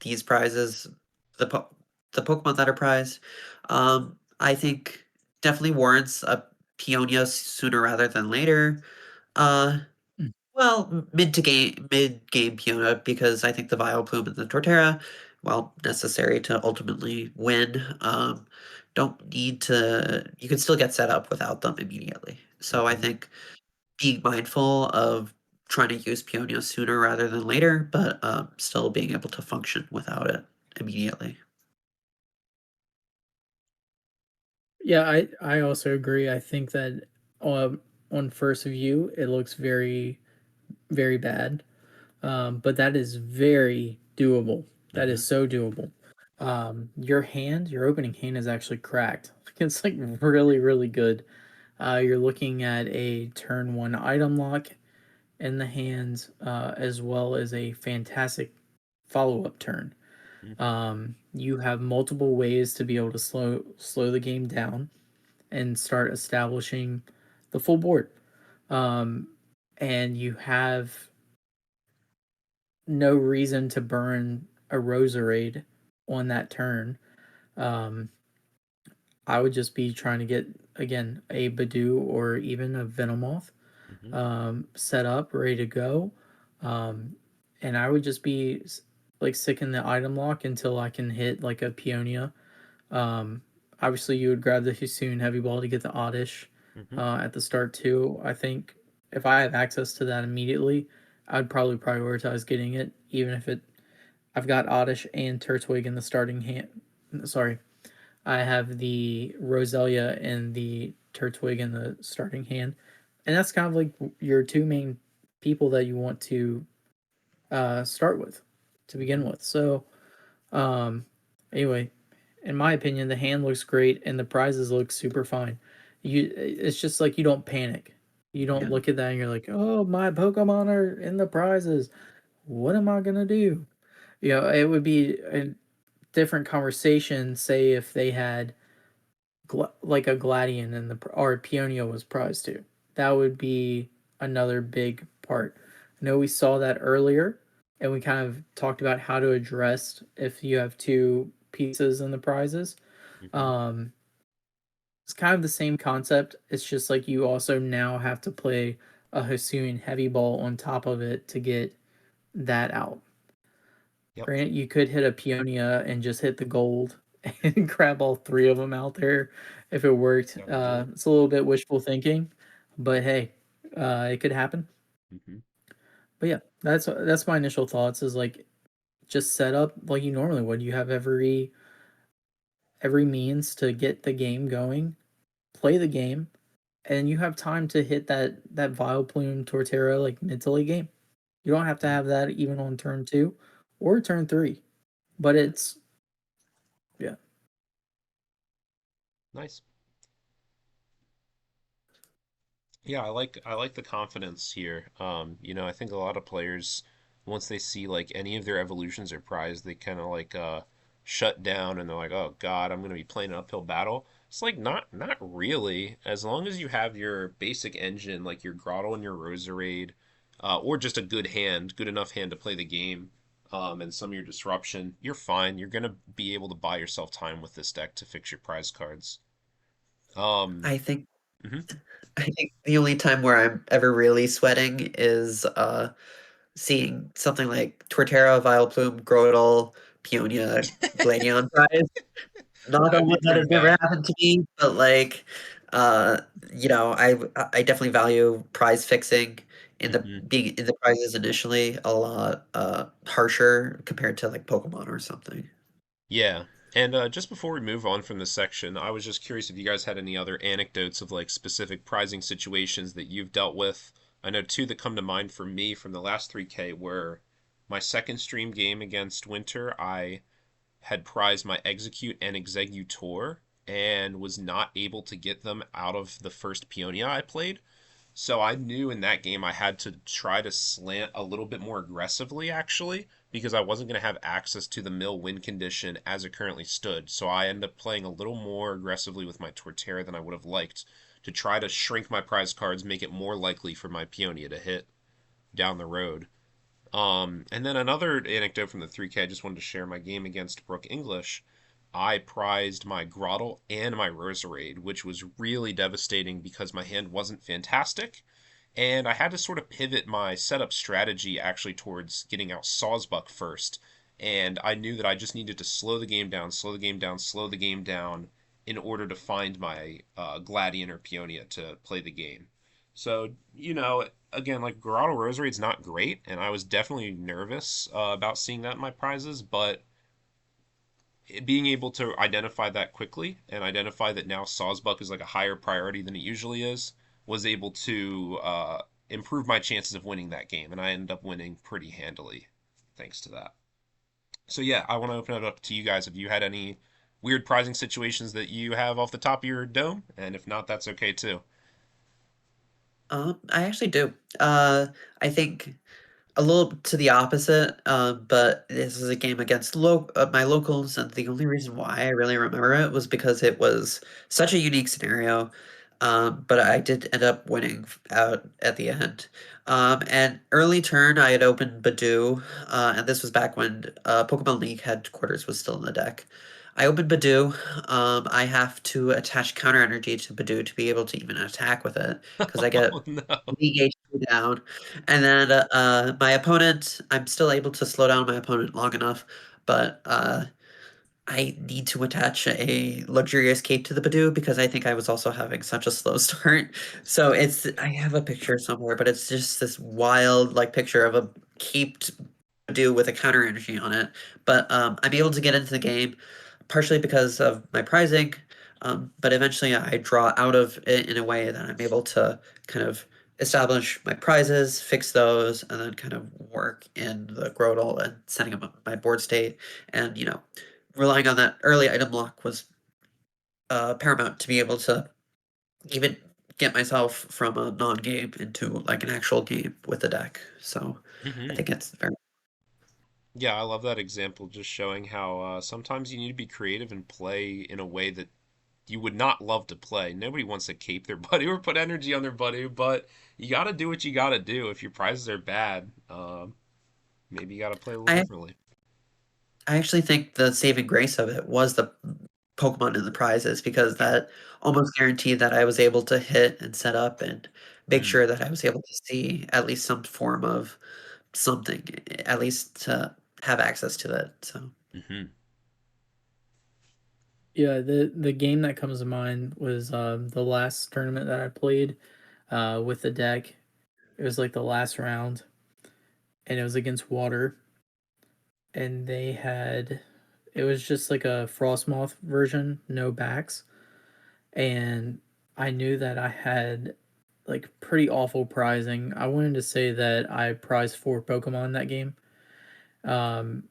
these prizes, the po the Pokemon that are prized, I think definitely warrants a Peonia sooner rather than later. Uh, Mm. well, mid-game Peonia because I think the Vileplume and the Torterra, while necessary to ultimately win, don't need to. You can still get set up without them immediately. So I Mm-hmm. think being mindful of trying to use Peonia sooner rather than later, but still being able to function without it immediately. Yeah, I also agree. I think that on first view, it looks very very bad. But that is very doable. That Mm-hmm. is so doable. Your hand, your opening hand is actually cracked. It's like really, really good. You're looking at a turn one item lock in the hand, as well as a fantastic follow up turn. You have multiple ways to be able to slow the game down and start establishing the full board. Um, and you have no reason to burn a Roserade on that turn. Um, I would just be trying to get again a Badoo or even a Venomoth Mm-hmm. set up, ready to go, um, and I would just be like sticking the item lock until I can hit like a Peonia. Um, Obviously, you would grab the Hisuian Heavy Ball to get the Oddish Mm-hmm. at the start too. I think if I have access to that immediately, I'd probably prioritize getting it, even if it I've got Oddish and Turtwig in the starting hand. Sorry, I have the Roselia and the Turtwig in the starting hand, and that's kind of like your two main people that you want to start with to begin Mm-hmm. with. So, um, anyway, in my opinion, the hand looks great and the prizes look super fine. It's just like you don't panic. You don't Yeah, look at that and you're like, "Oh, my Pokemon are in the prizes. What am I gonna do?" It would be a different conversation, say if they had like a Gladion and the or Peonia was prized too. That would be another big part. I know we saw that earlier, and we kind of talked about how to address if you have two pieces in the prizes. Mm-hmm. Um, it's kind of the same concept. It's just like you also now have to play a Hisuian Heavy Ball on top of it to get that out. Yep. Granted, you could hit a Peonia and just hit the gold and grab all three of them out there if it worked. That would do it. It's a little bit wishful thinking, but hey, it could happen. Mm-hmm. But yeah, that's my initial thoughts. Is like just set up like you normally would. You have every means to get the game going, play the game, and you have time to hit that Vileplume Torterra like mid to late game. You don't have to Mm-hmm. have that even on turn two or turn three, but it's yeah. Nice. Yeah, I like the confidence here. I think a lot of players, once they see like any of their evolutions are prized, they kind of like shut down and they're like, "Oh God, I'm gonna be playing an uphill battle." It's like not really. As long as you have your basic engine, like your Grotto and your Roserade, or just a good hand, good enough hand to play the game, and some of your disruption, you're fine. You're gonna be able to buy yourself time with this deck to fix your prize cards. Um, I think mhm. I think the only time where I'm ever really sweating is seeing something like Torterra, Vileplume, Grotle, Peonia, Gladion prize. Knock That'd on be wood that pretty has never bad. happened to me, but like, I definitely value prize fixing in the Hmm. being in the prizes initially a lot harsher compared to like Pokemon or something. Yeah. And just before we move on from this section, I was just curious if you guys had any other anecdotes of like specific prizing situations that you've dealt with. I know two that come to mind for me from the last 3K were my second stream game against Winter. I had prized my Execute and Executor and was not able to get them out of the first Peonia I played. So I knew in that game I had to try to slant a little bit more aggressively, actually, because I wasn't going to have access to the mill win condition as it currently stood. So I ended up playing a little more aggressively with my Torterra than I would have liked to try to shrink my prize cards, make it more likely for my Peonia to hit down the road. And then another anecdote from the 3K, I just wanted to share my game against Brooke English. I prized my Grottle and my Roserade, which was really devastating because my hand wasn't fantastic. And I had to sort of pivot my setup strategy actually towards getting out Sawsbuck first. And I knew that I just needed to slow the game down, slow the game down, slow the game down in order to find my Gladian or Peonia to play the game. So, again, like Grotto Roserade's not great, and I was definitely nervous about seeing that in my prizes, but being able to identify that quickly and identify that now Sawsbuck is like a higher priority than it usually is, was able to improve my chances of winning that game, and I ended up winning pretty handily thanks to that. So yeah, I want to open it up to you guys. Have you had any weird prizing situations that you have off the top of your dome? And if not, that's okay too. I actually do. I think a little to the opposite, but this is a game against my locals, and the only reason why I really remember it was because it was such a unique scenario. But I did end up winning out at the end. And early turn, I had opened Badoo, and this was back when Pokemon League headquarters was still in the deck. I opened Badoo. I have to attach counter energy to Badoo to be able to even attack with it because I get Oh no. League HP down. And then my opponent, I'm still able to slow down my opponent long enough, but I need to attach a luxurious cape to the Badoo because I think I was also having such a slow start. So I have a picture somewhere, but it's just this wild like picture of a caped Badoo with a counter energy on it. But I'm able to get into the game partially because of my prizing, but eventually I draw out of it in a way that I'm able to kind of establish my prizes, fix those, and then kind of work in the Grodel and setting up my board state. And, relying on that early item lock was paramount to be able to even get myself from a non-game into like an actual game with the deck. So I Hmm. think it's very. Yeah, I love that example, just showing how sometimes you need to be creative and play in a way that you would not love to play. Nobody wants to cape their buddy or put energy on their buddy, but you got to do what you got to do. If your prizes are bad, maybe you got to play a little I differently. I actually think the saving grace of it was the Pokemon in the prizes because that almost guaranteed that I was able to hit and set up and make Mm-hmm. sure that I was able to see at least some form of something, at least to have access to that. So Mm-hmm. Yeah, the game that comes to mind was the last tournament that I played with the deck. It was like the last round, and it was against Water, and they had it was just like a Frostmoth version, no backs, and I knew that I had like pretty awful prizing. I wanted to say that I prized 4 Pokemon that game. Um,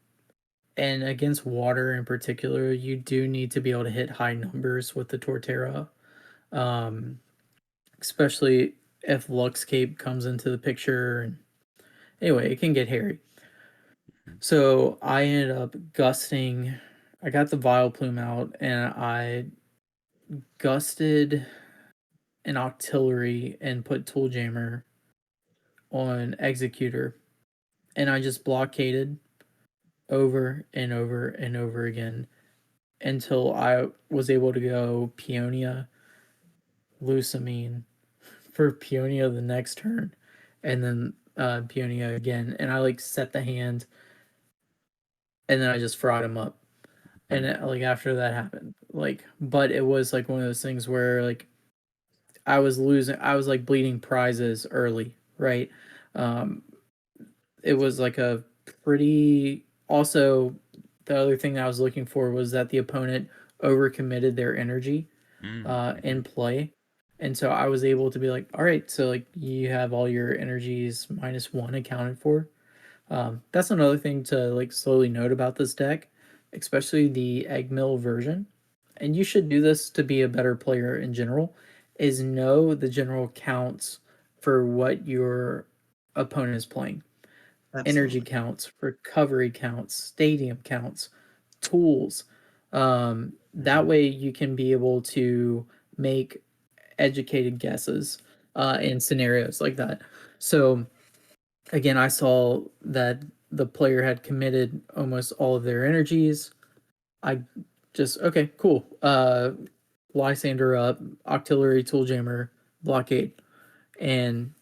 and against Water in particular, you do need to be able to hit high numbers with the Torterra. Um, especially if Luxcape comes into the picture. And anyway, it can get hairy. So I ended up gusting. I got the Vileplume out and I gusted an Octillery and put Tool Jammer on Executor. And I just blockaded over and over and over again until I was able to go Peonia, Lusamine for Peonia the next turn, and then Peonia again. And I like set the hand, and then I just fried him up. And like after that happened, like, but it was like one of those things where like I was like bleeding prizes early, right? Um, it was like a pretty also the other thing that I was looking for was that the opponent overcommitted their energy Mm-hmm. in play. And so I was able to be like, all right, so like you have all your energies -1 accounted for. That's another thing to like slowly note about this deck, especially the eggmill version. And you should do this to be a better player in general, is know the general counts for what your opponent is playing. Energy Absolutely. counts, recovery counts, stadium counts, tools. That Mm-hmm. way you can be able to make educated guesses in scenarios like that. So again, I saw that the player had committed almost all of their energies. I just okay, cool. Lysander up, Octillery, Tooljammer, Blockade, and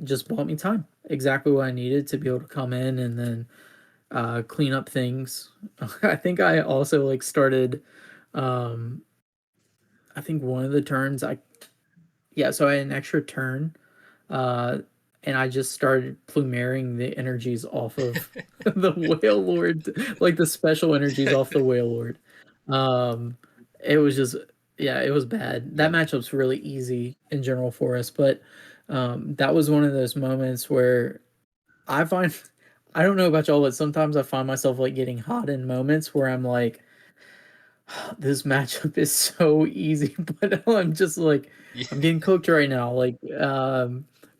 just bought me time. Exactly what I needed to be able to come in and then clean up things. I think I also like started. Um, I think one of the turns I yeah, so I had an extra turn, uh, and I just started plumering the energies off of the Whale Lord, like the special energies off the Whale Lord. Um, it was just yeah, it was bad. That matchup's really easy in general for us, but that was one of those moments where I find I don't know about y'all, but sometimes I find myself like getting hot in moments where I'm like, this matchup is so easy, but I'm just like, Yeah. I'm getting cooked right now. Like,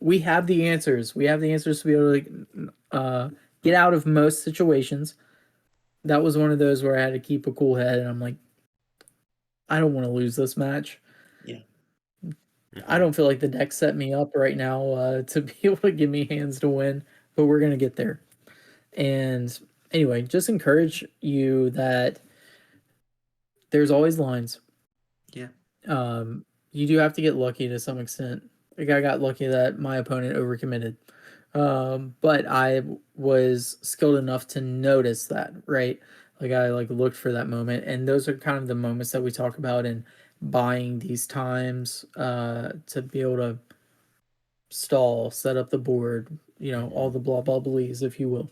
we have the answers. We have the answers to be able to get out of most situations. That was one of those where I had to keep a cool head, and I'm like, I don't want to lose this match. Yeah. I Mm-hmm. don't feel like the deck set me up right now to be able to give me hands to win, but we're gonna get there. And anyway, just encourage you that there's always lines. Yeah. You do have to get lucky to some extent. Like I got lucky that my opponent overcommitted. But I was skilled enough to notice that, right? Like I like looked for that moment, and those are kind of the moments that we talk about in buying these times to be able to stall, set up the board, all Mm-hmm. the blah blah bellies, if you will.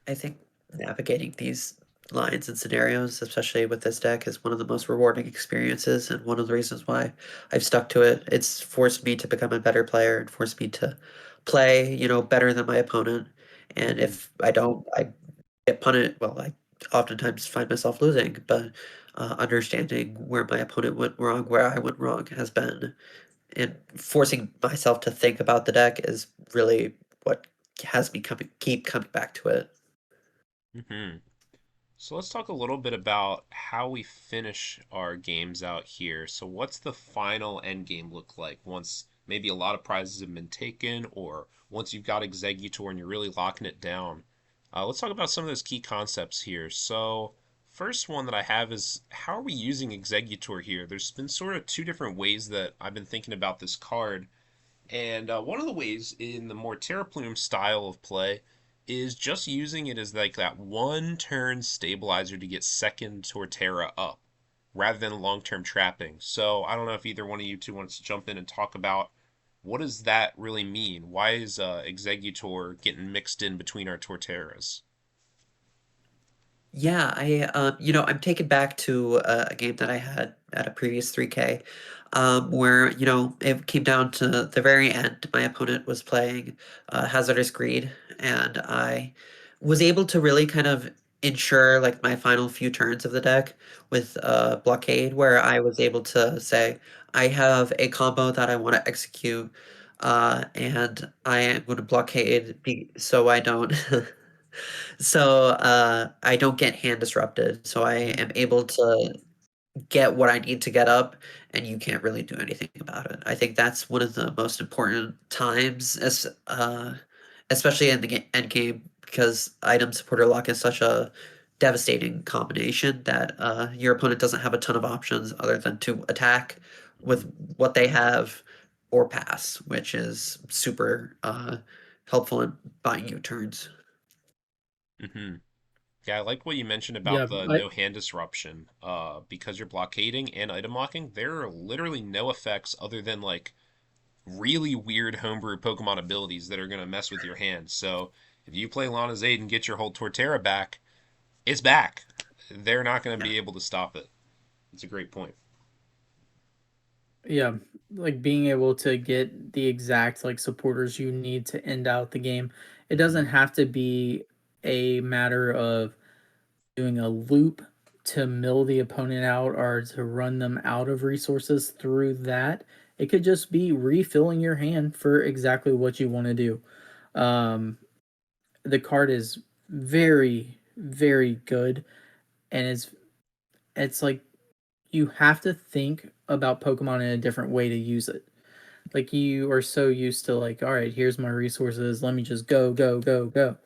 I think navigating these lines and scenarios, especially with this deck, is one of the most rewarding experiences and one of the reasons why I've stuck to it. It's forced me to become a better player and forced me to play, better than my opponent. And Mm-hmm. if I don't, I get punted. Well, I oftentimes find myself losing, but understanding where my opponent went wrong, where I went wrong has been, and forcing myself to think about the deck is really what has me keep coming back to it. Mm-hmm. So let's talk a little bit about how we finish our games out here. So what's the final end game look like once maybe a lot of prizes have been taken, or once you've got Executor and you're really locking it down? Let's talk about some of those key concepts here. So first one that I have is how are we using Executor here? There's been sort of two different ways that I've been thinking about this card. And one of the ways in the more TerraPlume style of play is just using it as like that one turn stabilizer to get second Torterra up rather than long term trapping. So I don't know if either one of you two wants to jump in and talk about what does that really mean? Why is Executor getting mixed in between our Torterras? Yeah, I'm taken back to a game that I had at a previous 3K, where, it came down to the very end. My opponent was playing Hazardous Greed, and I was able to really kind of ensure like my final few turns of the deck with Blockade, where I was able to say, I have a combo that I want to execute, and I am going to blockade so I don't so I don't get hand disrupted. So I Mm-hmm. am able to get what I need to get up, and you can't really do anything about it. I think that's one of the most important times, especially in the end game, because item supporter lock is such a devastating combination that your opponent doesn't have a ton of options other than to attack with what they have or pass, which is super helpful in buying you turns. Mm-hmm. Yeah, I like what you mentioned Yeah, about the I, no hand disruption. Because you're blockading and item locking, there are literally no effects other than like really weird homebrew Pokemon abilities that are going to mess with your hand. So if you play Lana's Aid and get your whole Torterra back, It's back. They're not going to Yeah. be able to stop it. It's a great point. Yeah, like being able to get the exact like supporters you need to end out the game. It Hmm. doesn't have to be a matter of doing a loop to mill the opponent out or to run them out of resources through that. It could just be refilling your hand for exactly what you want to do. Um, the card is very, very good, and it's like you have to think about Pokemon in a different way to use it. Like you are so used to like, all right, here's my resources. Let me just go, go, go, go.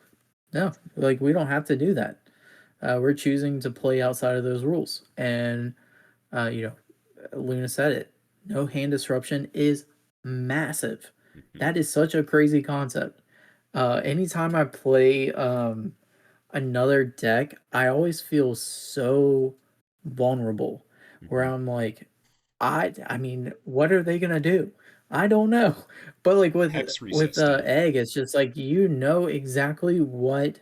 No, like we don't have to do that. We're choosing to play outside of those rules, and you know, Luna said it. No hand disruption is massive. Hmm. That is such a crazy concept. Anytime I play another deck, I always feel so vulnerable where Hmm. I'm like, I mean, what are they gonna do? I don't know. But like Hex with resistant. egg, it's just like you know exactly what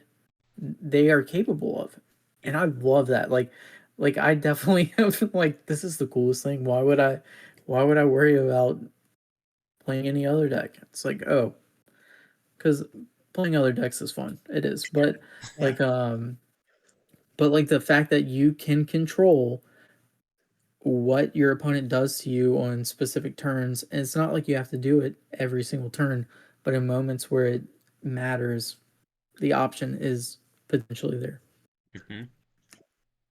they are capable of. And I love that. Like I definitely have like this is the coolest thing. Why would I worry about playing any other deck? It's like, oh, because playing other decks is fun. It is. Yeah. Like um but like the fact that you can control what your opponent does to you on specific turns, and it's not like you have to do it every single turn, but in moments where it matters, the option is potentially there. Hmm.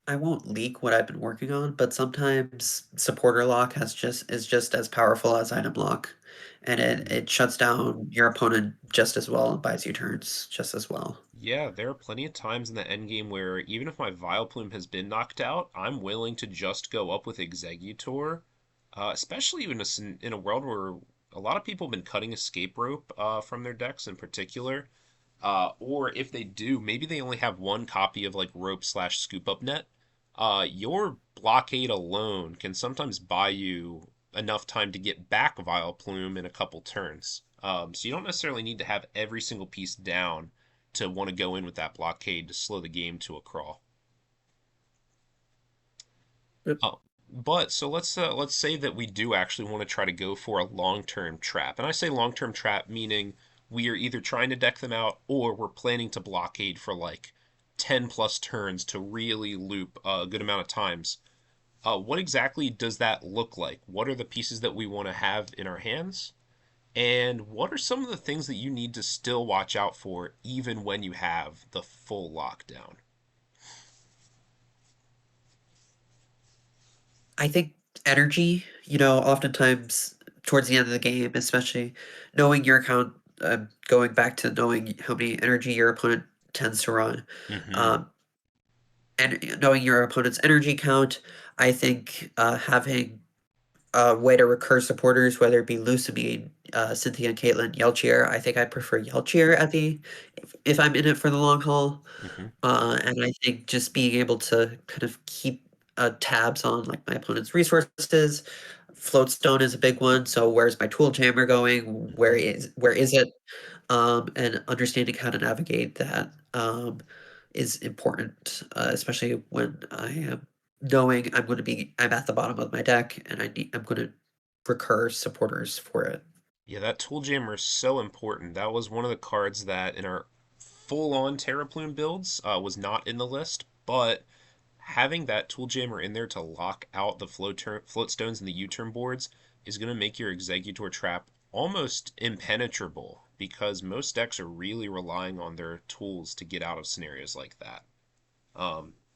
I won't leak what I've been working on, but sometimes supporter lock is just as powerful as item lock, and it shuts down your opponent just as well and buys you turns just as well. Yeah, there are plenty of times in the end game where even if my Vileplume has been knocked out, I'm willing to just go up with Executor, especially in a world where a lot of people have been cutting Escape Rope from their decks in particular. Or if they do, maybe they only have one copy of like Rope slash Scoop Up Net. Your blockade alone can sometimes buy you enough time to get back Vileplume in a couple turns. So you don't necessarily need to have every single piece down to want to go in with that blockade to slow the game to a crawl. Yep. Oh, but so let's say that we do actually want to try to go for a long-term trap. And I say long-term trap meaning we are either trying to deck them out or we're planning to blockade for like 10 plus turns to really loop a good amount of times. What exactly does that look like? What are the pieces that we want to have in our hands? And what are some of the things that you need to still watch out for even when you have the full lockdown? I think energy, oftentimes towards the end of the game, especially knowing your account, going back to knowing how many energy your opponent tends to run, Mm-hmm. um, and knowing your opponent's energy count, I think having a way to recur supporters, whether it be Lusamine, Cynthia, Caitlyn, Yelchier. I think I prefer Yelchier if I'm in it for the long haul. Mm-hmm. And I think just being able to kind of keep tabs on like my opponent's resources. Floatstone is a big one. So where's my tool jammer going? Mm-hmm. Where is it? And understanding how to navigate that is important, especially when I am knowing I'm at the bottom of my deck and I'm going to recur supporters for it. Yeah, that Tool Jammer is so important. That was one of the cards that in our full-on TerraPlume builds was not in the list, but having that Tool Jammer in there to lock out the float stones and the U-turn boards is going to make your Executor trap almost impenetrable because most decks are really relying on their tools to get out of scenarios like that.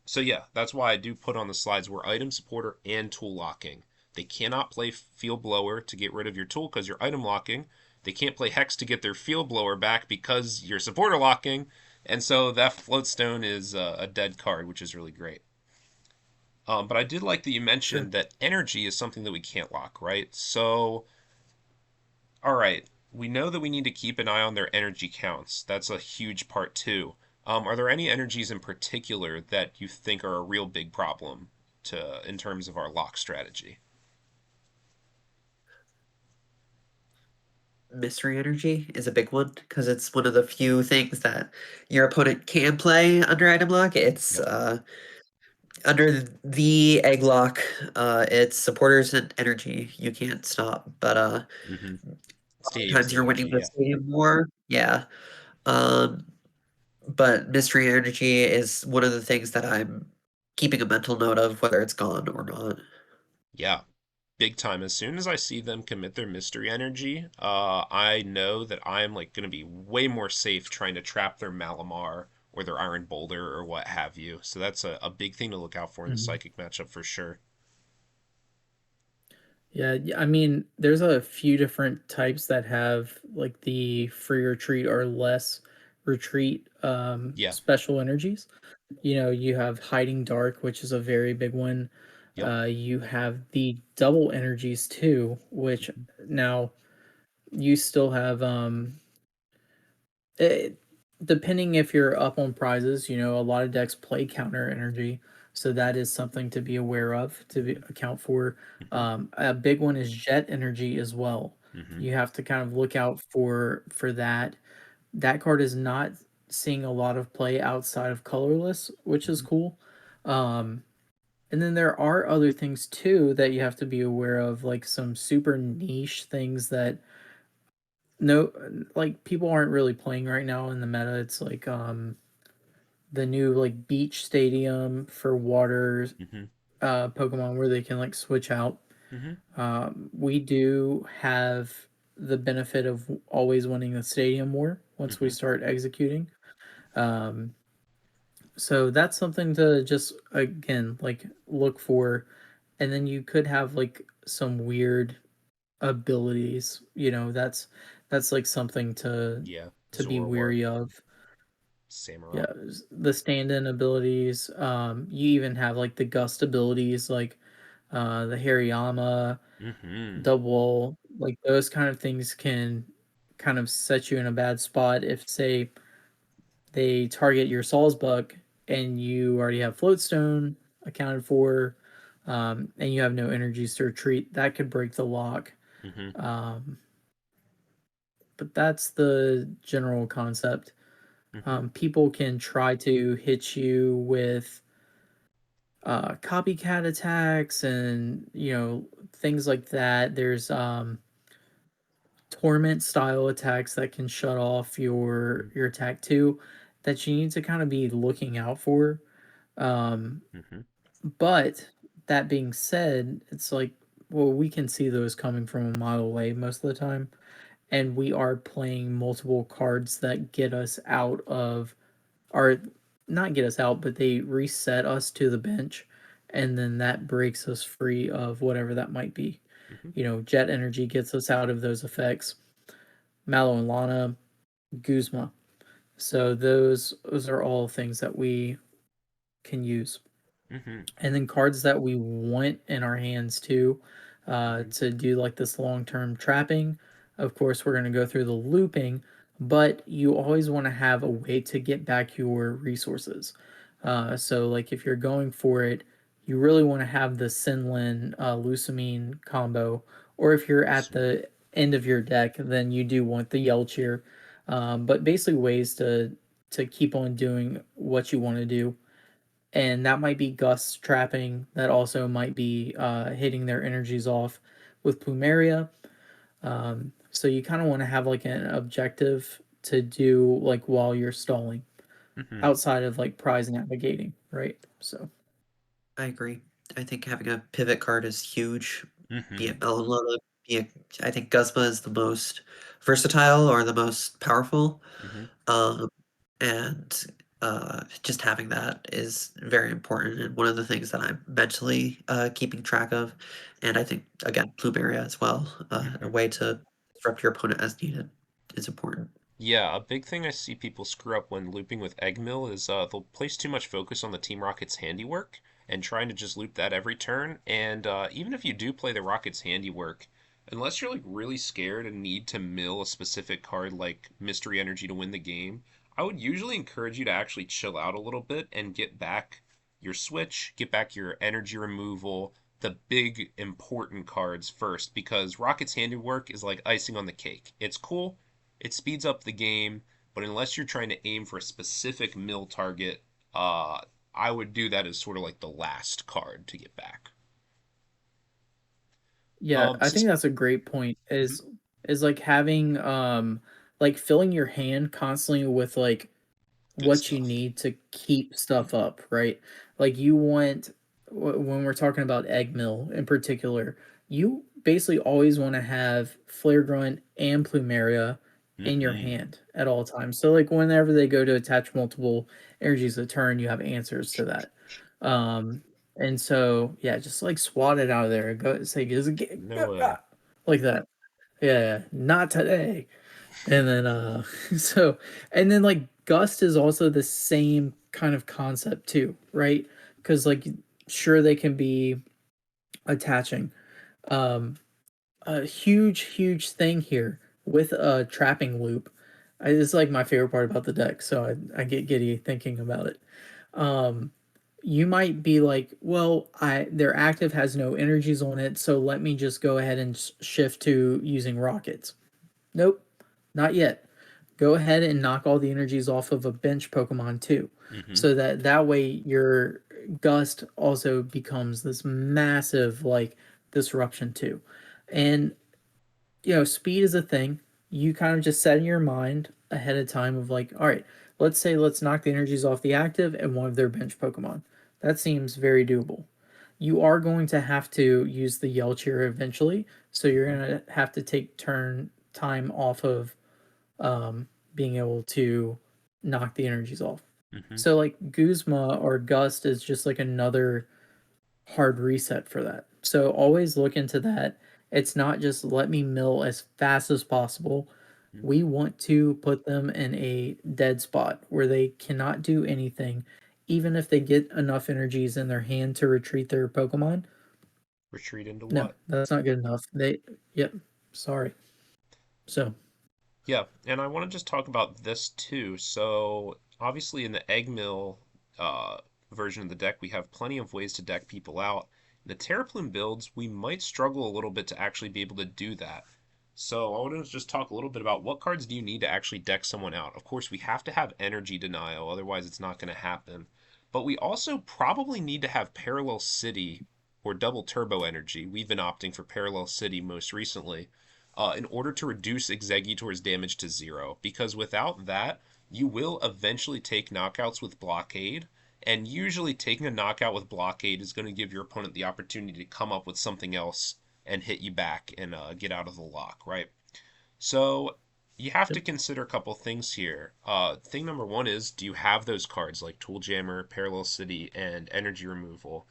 So yeah, that's why I do put on the slides where item supporter and tool locking. They cannot play field blower to get rid of your tool because you're item locking. They can't play hex to get their field blower back because you're supporter locking. And so that floatstone is a dead card, which is really great. But I did like that you Sure. mentioned that energy is something that we can't lock, right? So, all right, we know that we need to keep an eye on their energy counts. That's a huge part too. Are there any energies in particular that you think are a real big problem to in terms of our lock strategy? Mystery Energy is a big one because it's one of the few things that your opponent can play under item lock. It's Yep. under the egg lock, it's supporters and energy you can't stop. But Mm-hmm. Stadium's times the you're winning energy, the yeah. stadium war. Yeah. Um, but Mystery Energy is one of the things that I'm keeping a mental note of, whether it's gone or not. Yeah, big time. As soon as I see them commit their mystery energy, I know that I'm like going to be way more safe trying to trap their Malamar or their Iron Boulder or what have you. So that's a big thing to look out for in the Mhm. psychic matchup for sure. Yeah, I mean, there's a few different types that have like the free retreat or less retreat Yeah. special energies. You know, you have hiding dark, which is a very big one. Yep. You have the double energies too, which Hmm. now you still have it, depending if you're up on prizes, you know, a lot of decks play counter energy, so that is something to be aware of Hmm. account for. Hmm. A big one is jet energy as well. Hmm. You have to kind of look out for that. That card is not seeing a lot of play outside of colorless, which is Hmm. cool. Um, and then there are other things too that you have to be aware of, like some super niche things that no, like people aren't really playing right now in the meta. It's like the new like beach stadium for water Hmm. Pokemon where they can like switch out. Hmm. We do have the benefit of always winning the stadium war once we Hmm. start executing. Um, so that's something to just again like look for, and then you could have like some weird abilities. You know, that's like something Yeah. to be Zoroark, weary of. Yeah, Samurott. the stand-in abilities. You even have like the gust abilities, like the Hariyama, Hmm. double, like those kind of things can kind of set you in a bad spot if, say, they target your Salzbuck and you already have Floatstone accounted for, and you have no energies to retreat. That could break the lock. Hmm. Um, but that's the general concept. Hmm. People can try to hit you with copycat attacks and you know things like that. There's torment style attacks that can shut off your attack too, that you need to kind of be looking out for. Um, Hmm. but that being said, it's like, well, we can see those coming from a mile away most of the time, and we are playing multiple cards that get us out of, or not get us out, but they reset us to the bench, and then that breaks us free of whatever that might be. Hmm. You know, jet energy gets us out of those effects. Mallow and Lana, Guzma. So those are all things that we can use. Hmm. And then cards that we want in our hands too, Hmm. to do like this long-term trapping. Of course, we're going to go through the looping, but you always want to have a way to get back your resources. So like if you're going for it, you really want to have the Sinlin Lusamine combo, or if you're at Sweet. the end of your deck, then you do want the Yell Cheer. But basically ways to keep on doing what you want to do, and that might be gust trapping. That also might be hitting their energies off with Plumeria. So you kind of want to have like an objective to do like while you're stalling, Hmm. outside of like prize navigating, right? So I agree. I think having a pivot card is huge. Be Hmm. it Melalana, be it, I think Guzma is the most versatile or the most powerful. Hmm. Um, and just having that is very important and one of the things that I'm mentally keeping track of. And I think, again, Plumeria as well, a Hmm. way to disrupt your opponent as needed is important. Yeah, a big thing I see people screw up when looping with Eggmill is they'll place too much focus on the Team Rocket's handiwork and trying to just loop that every turn. And even if you do play the Rocket's handiwork, unless you're like really scared and need to mill a specific card like Mystery Energy to win the game, I would usually encourage you to actually chill out a little bit and get back your switch, get back your energy removal, the big important cards first because Rocket's Handiwork is like icing on the cake. It's cool, it speeds up the game, but unless you're trying to aim for a specific mill target, uh, I would do that as sort of like the last card to get back. Yeah, I So, think that's a great point, mhm, is, like, having, like, filling your hand constantly with, like, good what you stuff. need to keep stuff up, right? Like, you want when we're talking about eggmill in particular, you basically always wanna have Flare Grunt and Plumeria in your Hmm. hand at all times. So, like, whenever they go to attach multiple energies a turn, you have answers to that. Um, and so, yeah, just, like, swat it out of there. Go say, "Just get No way. like that. Yeah, yeah, not today. And then, so and then, like, Gust is also the same kind of concept too, right? Because like, sure, they can be attaching. Um, a huge, huge thing here with a trapping loop. It's, like, my favorite part about the deck, so I get giddy thinking about it. Um, you might be like, "Well, I their active has no energies on it, so let me just go ahead and shift to using rockets." Nope, not yet. Go ahead and knock all the energies off of a bench Pokemon too, Hmm. so that way your Gust also becomes this massive like disruption too. And speed is a thing. You kind of just set in your mind ahead of time of like, all right, let's say let's knock the energies off the active and one of their bench Pokemon. That seems very doable. You are going to have to use the Yell Cheer eventually, so you're gonna have to take turn time off of being able to knock the energies off. Hmm. So like Guzma or Gust is just like another hard reset for that. So always look into that. It's not just let me mill as fast as possible. We want to put them in a dead spot where they cannot do anything, even if they get enough energies in their hand to retreat their Pokemon. Retreat into No, what? that's not good enough. Yep, sorry. So, Yeah, and I want to just talk about this too. So, obviously, in the Eggmill uh, version of the deck, we have plenty of ways to deck people out. In the TerraPlume builds, we might struggle a little bit to actually be able to do that. So, I want to just talk a little bit about what cards do you need to actually deck someone out. Of course, we have to have energy denial, otherwise, it's not going to happen. But we also probably need to have Parallel City or Double Turbo Energy. We've been opting for Parallel City most recently in order to reduce Exeggutor's damage to zero. Because without that, you will eventually take knockouts with Blockade. And usually, taking a knockout with Blockade is going to give your opponent the opportunity to come up with something else and hit you back and get out of the lock, right? So you have to yep. consider a couple things here. Thing number one is, do you have those cards like Tool Jammer, Parallel City, and Energy Removal?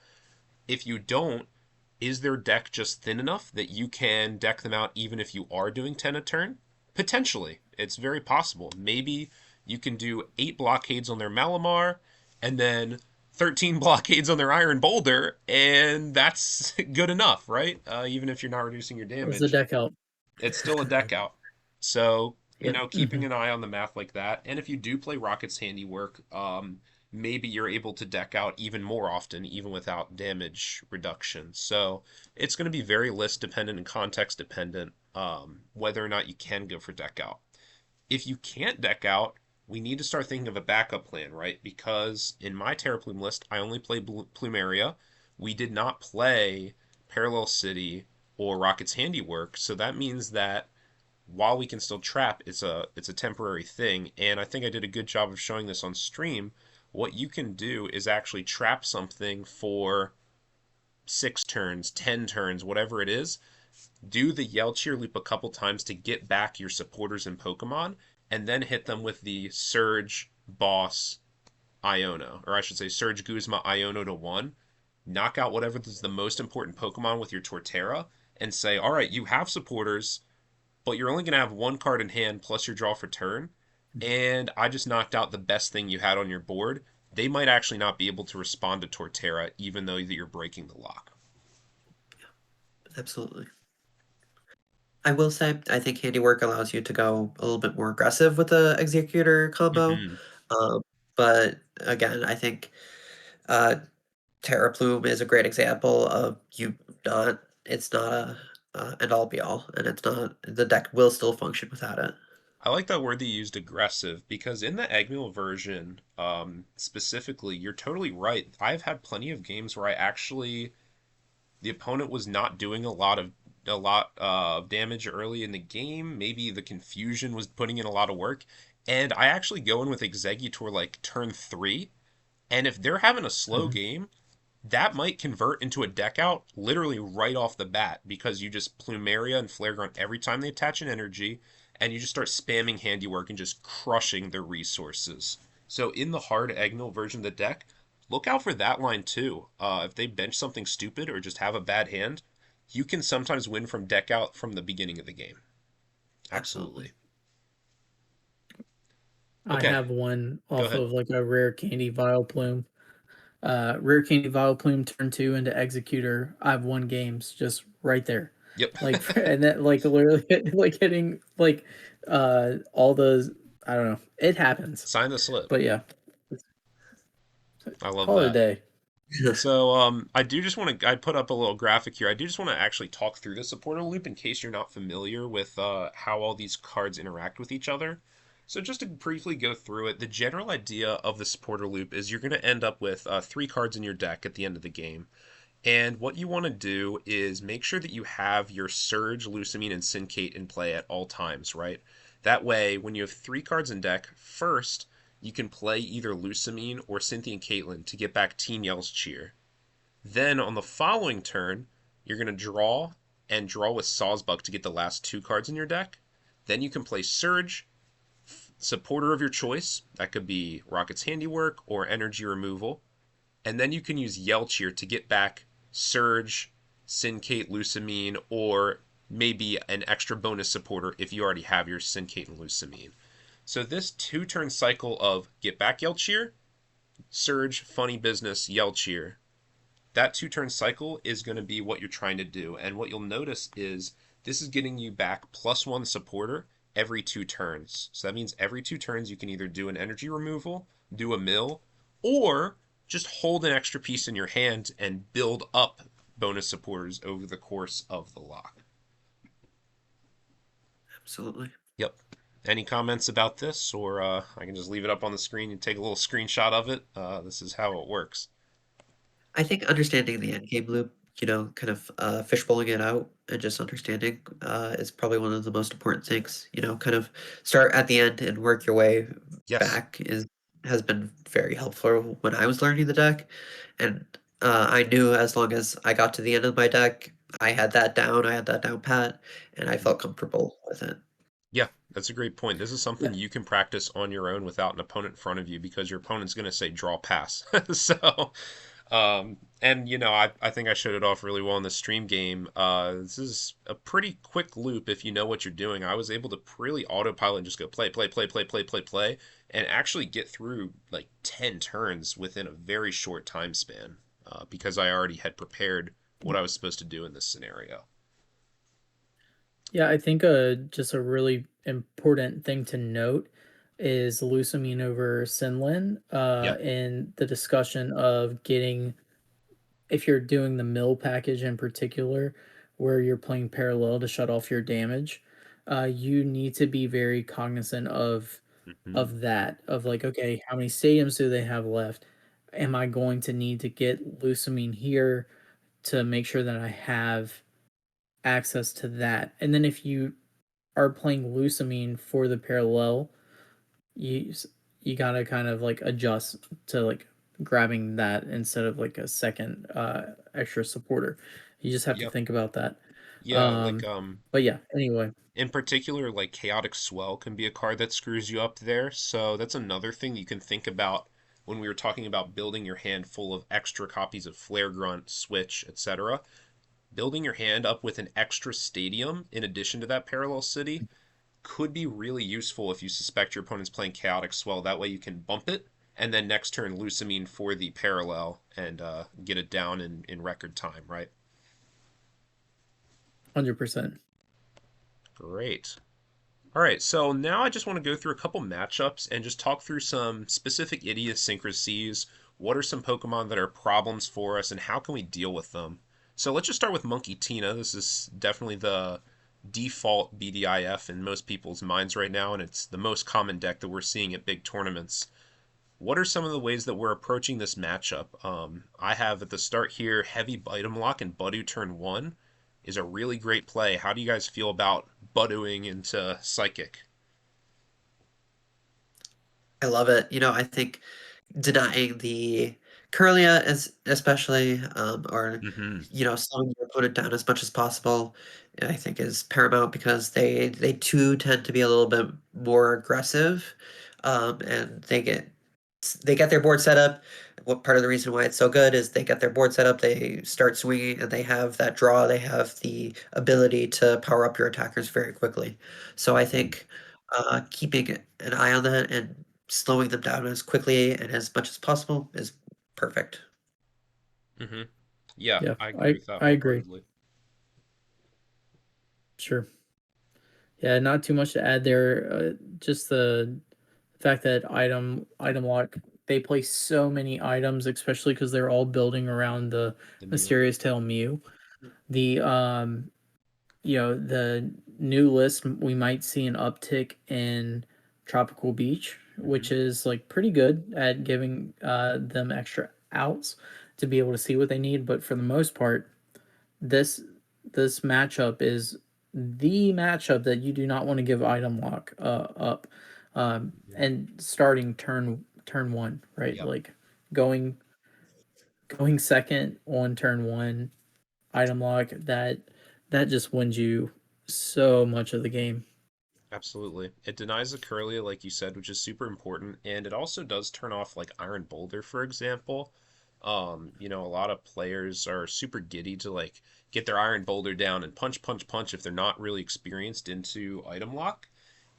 If you don't, is their deck just thin enough that you can deck them out even if you are doing 10 a turn? Potentially. It's very possible. Maybe you can do 8 blockades on their Malamar and then 13 blockades on their Iron Boulder, and that's good enough, right? Even if you're not reducing your That's the damage, deck out. it's still a deck out. So, Yep. keeping an eye on the math like that. And if you do play Rocket's Handiwork, maybe you're able to deck out even more often, even without damage reduction. So it's going to be very list dependent and context dependent, whether or not you can go for deck out. If you can't deck out, we need to start thinking of a backup plan, right? Because in my TerraPlume list, I only play Plumeria. We did not play Parallel City or Rocket's Handiwork, so that means that while we can still trap, it's a temporary thing. And I think I did a good job of showing this on stream. What you can do is actually trap something for 6 turns, 10 turns, whatever it is. Do the Yell Cheer loop a couple times to get back your supporters and Pokemon, and then hit them with the Surge Boss Iono, or I should say Surge Guzma Iono to 1. Knock out whatever is the most important Pokemon with your Torterra, and say, all right, you have supporters, but you're only going to have one card in hand plus your draw for turn. And I just knocked out the best thing you had on your board. They might actually not be able to respond to Torterra, even though you're breaking the lock. Absolutely. I will say, I think Handiwork allows you to go a little bit more aggressive with the Executor combo. Mm-hmm. Um, but again, I think uh, TerraPlume is a great example of you not. It's not a end all be all, and it's not. The deck will still function without it. I like that word that you used, aggressive, because in the eggmill version, specifically, you're totally right. I've had plenty of games where I actually the opponent was not doing a lot of damage early in the game. Maybe the confusion was putting in a lot of work, and I actually go in with Executor like turn 3, and if they're having a slow Mhm. game, that might convert into a deck out literally right off the bat because you just Plumeria and Flare Grunt every time they attach an energy, and you just start spamming Handiwork and just crushing their resources. So in the hard Eggmill version of the deck, look out for that line too. If they bench something stupid or just have a bad hand, you can sometimes win from deck out from the beginning of the game. Absolutely. Absolutely. I Okay, have one go off ahead. of like a rare candy Vileplume. Rare candy Vileplume turn 2 into Executor. I've won games just right there. Yep. Like and that like literally like hitting like all those I don't know. It happens. Sign the slip. But yeah, I love call it a that. day. So I do just want to. I put up a little graphic here. I do just want to actually talk through the supporter loop in case you're not familiar with how all these cards interact with each other. So just to briefly go through it, the general idea of the supporter loop is you're going to end up with 3 cards in your deck at the end of the game. And what you want to do is make sure that you have your Surge, Lusamine, and Syncate in play at all times, right? That way, when you have 3 cards in deck, first, you can play either Lusamine or Cynthia and Caitlyn to get back Team Yell's Cheer. Then on the following turn, you're going to draw and draw with Sawsbuck to get the last 2 cards in your deck. Then you can play Surge, supporter of your choice. That could be Rocket's Handiwork or Energy Removal. And then you can use Yell Cheer to get back Surge, Syncate, Lusamine, or maybe an extra bonus supporter if you already have your Syncate and Lusamine. So this 2 turn cycle of get back Yell Cheer, Surge, Funny Business, Yell Cheer, that 2 turn cycle is going to be what you're trying to do. And what you'll notice is this is getting you back +1 supporter every 2 turns. So that means every 2 turns you can either do an energy removal, do a mill, or just hold an extra piece in your hand and build up bonus supporters over the course of the lock. Absolutely. Yep. Any comments about this, or I can just leave it up on the screen and take a little screenshot of it. This is how it works. I think understanding the end game loop, kind of fishbowling it out and just understanding is probably one of the most important things. Kind of start at the end and work your way Yes. back is has been very helpful when I was learning the deck. And I knew as long as I got to the end of my deck, I had that down, I had that down pat, and I felt comfortable with it. Yeah, that's a great point. This is something Yeah. you can practice on your own without an opponent in front of you because your opponent's going to say draw pass. So, and I think I showed it off really well in the stream game. This is a pretty quick loop if you know what you're doing. I was able to really autopilot and just go play, play, play, play, play, play, play, and actually get through like 10 turns within a very short time span because I already had prepared what I was supposed to do in this scenario. Yeah, I think just a really important thing to note is Lusamine over Sinlin Yeah. in the discussion of getting if you're doing the mill package in particular, where you're playing parallel to shut off your damage, you need to be very cognizant Hmm. of that, of like, okay, how many stadiums do they have left? Am I going to need to get Lusamine here to make sure that I have access to that? And then if you are playing Lusamine for the parallel, you s- you gotta kind of like adjust to like grabbing that instead of like a second extra supporter. You just have to Yep. think about that. Yeah, like Um, but yeah, anyway, in particular, like Chaotic Swell can be a card that screws you up there. So that's another thing you can think about when we were talking about building your hand full of extra copies of Flare Grunt, Switch, etc. Building your hand up with an extra stadium in addition to that parallel city could be really useful if you suspect your opponent's playing Chaotic Swell. That way you can bump it and then next turn Lusamine for the parallel and get it down in record time, right? 100%. Great. All right, so now I just want to go through a couple matchups and just talk through some specific idiosyncrasies What are some Pokemon that are problems for us, and how can we deal with them? So let's just start with Monkey Tina. This is definitely the default BDIF in most people's minds right now, and it's the most common deck that we're seeing at big tournaments. What are some of the ways that we're approaching this matchup? I have at the start here heavy Item Lock and Budu turn one is a really great play. How do you guys feel about Buduing into Psychic? I love it. I think denying the Curlia is especially, or Mm-hmm. slowing your opponent down as much as possible, I think is paramount because they too tend to be a little bit more aggressive, and they get their board set up. What part of the reason why it's so good is they get their board set up, they start swinging, and they have that draw. They have the ability to power up your attackers very quickly. So I Mm-hmm. think keeping an eye on that and slowing them down as quickly and as much as possible is perfect. Mm-hmm. Yeah, Yeah, I agree I with that I agree. wholeheartedly. Sure. Yeah, not too much to add there. Just the fact that item lock, they play so many items, especially because they're all building around the The Mew. Mysterious Tail Mew. The the new list, we might see an uptick in Tropical Beach, Mm-hmm. which is like pretty good at giving them extra outs to be able to see what they need. But for the most part, this this matchup is the matchup that you do not want to give item lock up, and starting turn one, right? Yep, Like going going second on turn one, item lock, that just wins you so much of the game. absolutely. It denies the Curlia, like you said, which is super important, and it also does turn off like Iron Boulder, for example. A lot of players are super giddy to like get their Iron Boulder down and punch, punch, punch if they're not really experienced into item lock.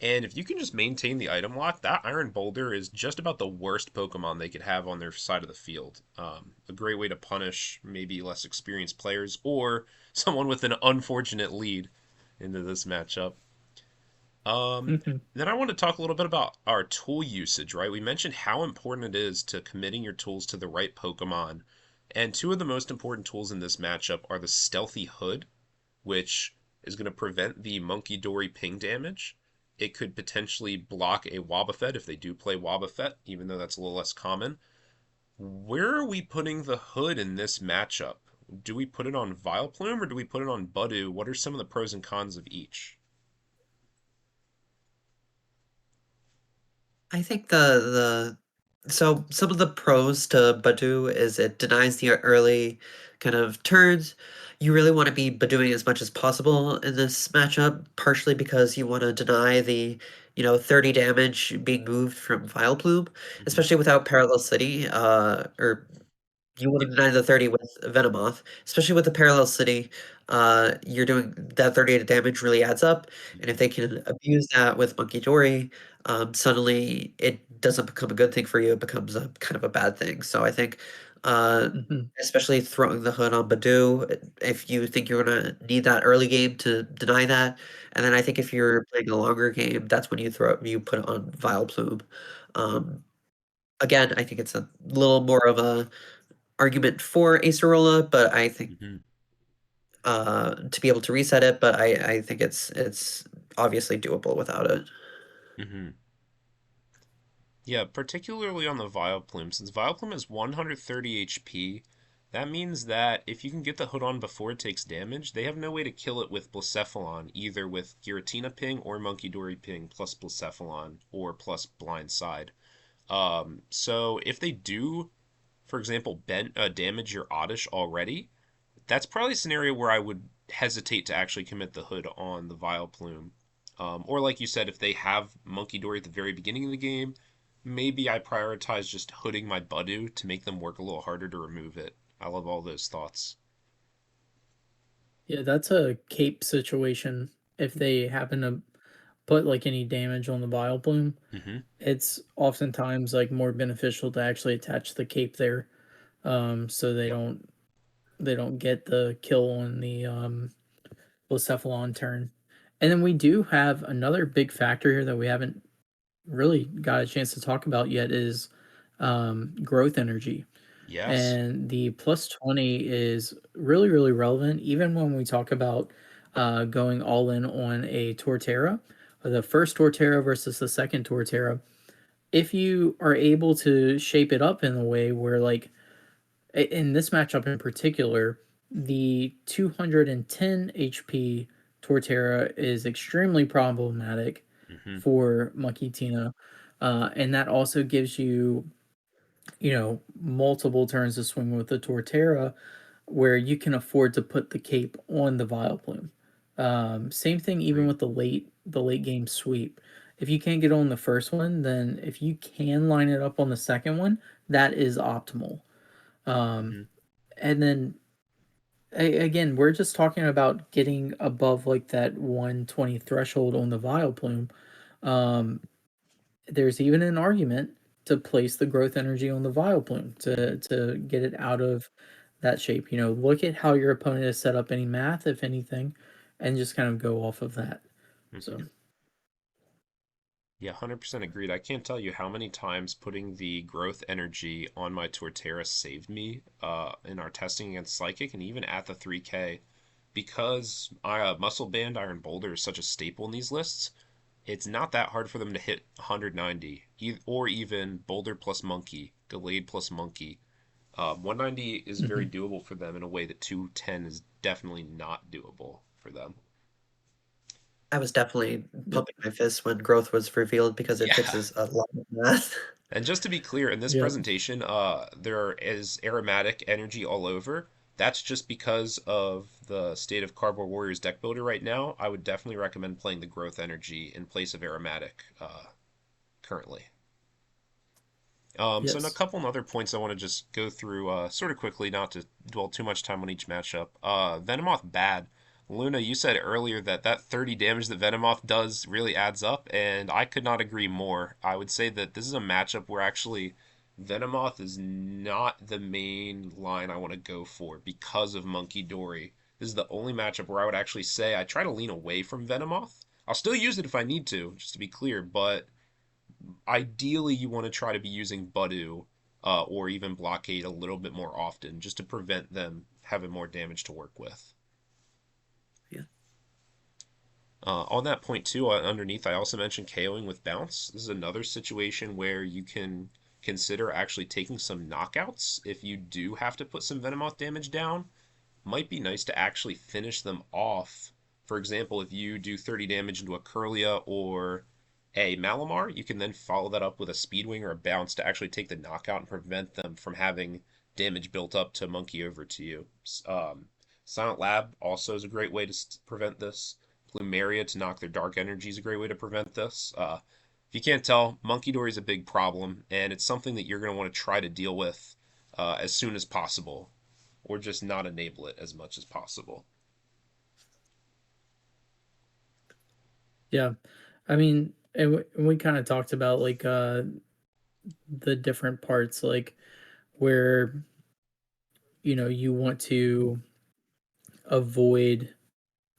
And if you can just maintain the item lock, that Iron Boulder is just about the worst Pokemon they could have on their side of the field. A great way to punish maybe less experienced players or someone with an unfortunate lead into this matchup. Um, Mhm. then I want to talk a little bit about our tool usage, right? We mentioned how important it is to committing your tools to the right Pokemon. And two of the most important tools in this matchup are the Stealthy Hood, which is going to prevent the Munkidori ping damage. It could potentially block a Wobbuffet if they do play Wobbuffet, even though that's a little less common. Where are we putting the Hood in this matchup? Do we put it on Vileplume or do we put it on Budu? What are some of the pros and cons of each? I think so some of the pros to Badoo is it denies the early kind of turns. You really want to be Badooing as much as possible in this matchup, partially because you want to deny the 30 damage being moved from Vileplume, Mm-hmm. especially without Parallel City, or you want to deny the 30 with Venomoth, especially with the Parallel City. You're doing that 30 damage really adds up, and if Mm-hmm. they can abuse that with Munkidori, suddenly it doesn't become a good thing for you. It becomes a kind of a bad thing. So I think, uh, Mhm. especially throwing the hood on Badoo, if you think you're gonna need that early game to deny that, and then I think if you're playing a longer game, that's when you put it on Vileplume. Um, Again, I think it's a little more of a argument for Acerola, but I think Mm-hmm. to be able to reset it, but I think it's obviously doable without it. Mm-hmm. Yeah, particularly on the Vileplume. Since Vileplume is 130 HP, that means that if you can get the hood on before it takes damage, they have no way to kill it with Blacephalon, either with Giratina ping or Munkidori ping plus Blacephalon or plus Blind Side. So if they do, for example, damage your Oddish already, that's probably a scenario where I would hesitate to actually commit the hood on the Vileplume. Or like you said, if they have Munkidori at the very beginning of the game, maybe I prioritize just hooding my Budu to make them work a little harder to remove it. I love all those thoughts. Yeah, that's a cape situation. If they happen to put like any damage on the bile plume, Mm-hmm. it's oftentimes like more beneficial to actually attach the cape there, so Yep. they don't get the kill on the Blacephalon turn. And then we do have another big factor here that we haven't really got a chance to talk about yet is growth energy. Yes. And the plus 20 is really, really relevant, even when we talk about going all in on a Torterra, the first Torterra versus the second Torterra. If you are able to shape it up in a way where, like, in this matchup in particular, the 210 HP Torterra is extremely problematic Mm-hmm. for Monkey Tina. And that also gives you, multiple turns to swing with the Torterra where you can afford to put the cape on the Vileplume. Same thing even Agreed. with the late game sweep. If you can't get on the first one, then if you can line it up on the second one, that is optimal. Um, Mm-hmm. and then again, we're just talking about getting above like that 120 threshold on the Vileplume. Um, there's even an argument to place the growth energy on the Vileplume Mm-hmm. to get it out of that shape. Look at how your opponent has set up any math, if anything, and just kind of go off of that. Mm-hmm. So Yeah, 100% agreed. I can't tell you how many times putting the growth energy on my Torterra saved me in our testing against Psychic and even at the 3K. Because Muscle Band Iron Boulder is such a staple in these lists, it's not that hard for them to hit 190 or even Boulder plus Monkey, Gallade plus Monkey. 190 is very mhm. doable for them in a way that 210 is definitely not doable for them. I was definitely Yep. pumping my fist when growth was revealed because it Yeah. fixes a lot of math. And just to be clear, in this Yep. presentation, there is aromatic energy all over. That's just because of the state of Cardboard Warriors deck builder right now. I would definitely recommend playing the growth energy in place of aromatic currently. So, a Yes. couple other points I want to just go through sort of quickly, not to dwell too much time on each matchup. Venomoth bad. Luna, you said earlier that that 30 damage that Venomoth does really adds up, and I could not agree more. I would say that this is a matchup where actually Venomoth is not the main line I want to go for because of Munkidori. This is the only matchup where I would actually say I try to lean away from Venomoth. I'll still use it if I need to, just to be clear, but ideally you want to try to be using Budu or even Blockade a little bit more often just to prevent them having more damage to work with. Yeah. On that point too, underneath, I also mentioned KOing with bounce. This is another situation where you can consider actually taking some knockouts if you do have to put some Venomoth damage down. Might be nice to actually finish them off. For example, if you do 30 damage into a Curlia or a Malamar, you can then follow that up with a Speedwing or a Bounce to actually take the knockout and prevent them from having damage built up to monkey over to you. Silent Lab also is a great way to prevent this. Plumeria to knock their dark energy is a great way to prevent this. If you can't tell, Munkidori is a big problem, and it's something that you're going to want to try to deal with as soon as possible or just not enable it as much as possible. Yeah. I mean, and we kind of talked about like the different parts, like where you want to avoid,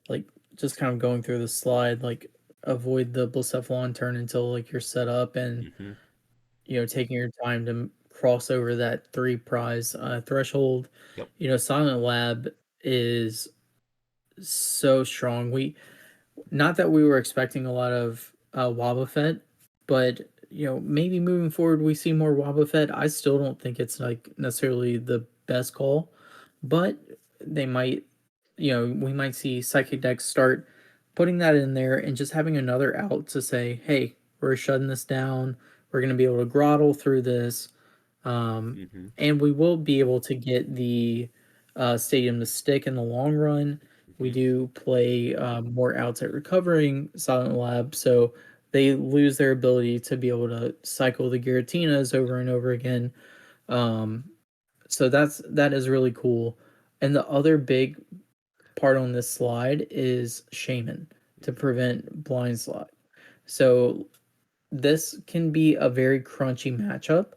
like, just kind of going through the slide, like avoid the Blacephalon turn until like you're set up, and Mm-hmm. taking your time to cross over that three prize threshold. Yep. Silent Lab is so strong. Not that we were expecting a lot of Wobbuffet, but maybe moving forward we see more Wobbuffet. I still don't think it's like necessarily the best call, but they might, we might see Psychic decks start putting that in there and just having another out to say, hey, we're shutting this down. We're going to be able to grottle through this, um, Mm-hmm. and we will be able to get the stadium to stick in the long run. We Mm-hmm. do play more outs at recovering Silent Lab, so they lose their ability to be able to cycle the Giratinas over and over again. Um, so that is really cool. And the other big part on this slide is Shaman to Mm-hmm. prevent blind slide. So this can be a very crunchy matchup,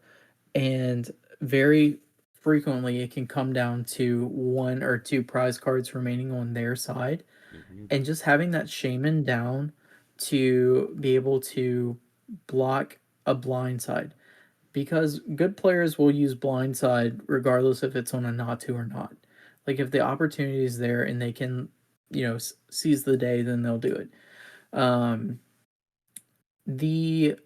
and very frequently it can come down to one or two prize cards remaining on their side, Mm-hmm. and just having that shaman down to be able to block a blind side. because good players will use blindside regardless if it's on a not to or not. Like if the opportunity is there and they can, seize the day, then they'll do it. Um, the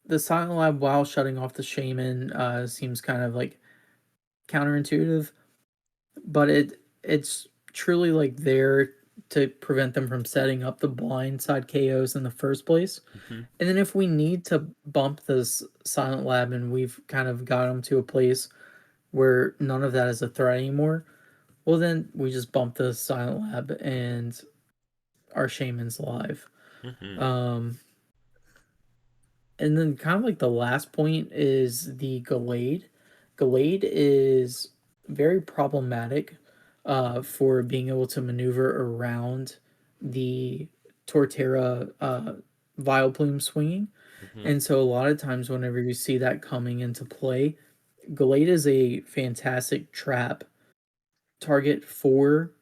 the silent lab while shutting off the shaman seems kind of like counterintuitive, but it's truly like there to prevent them from setting up the blindside KOs in the first place. Hmm. And then if we need to bump this silent lab and we've kind of got them to a place where none of that is a threat anymore, well then we just bump the silent lab and our shaman's live. Hmm. Um, and then kind of like the last point is the Gallade. Gallade is very problematic for being able to maneuver around the Torterra Vileplume swinging. Hmm. And so a lot of times whenever you see that coming into play, Gallade is a fantastic trap target for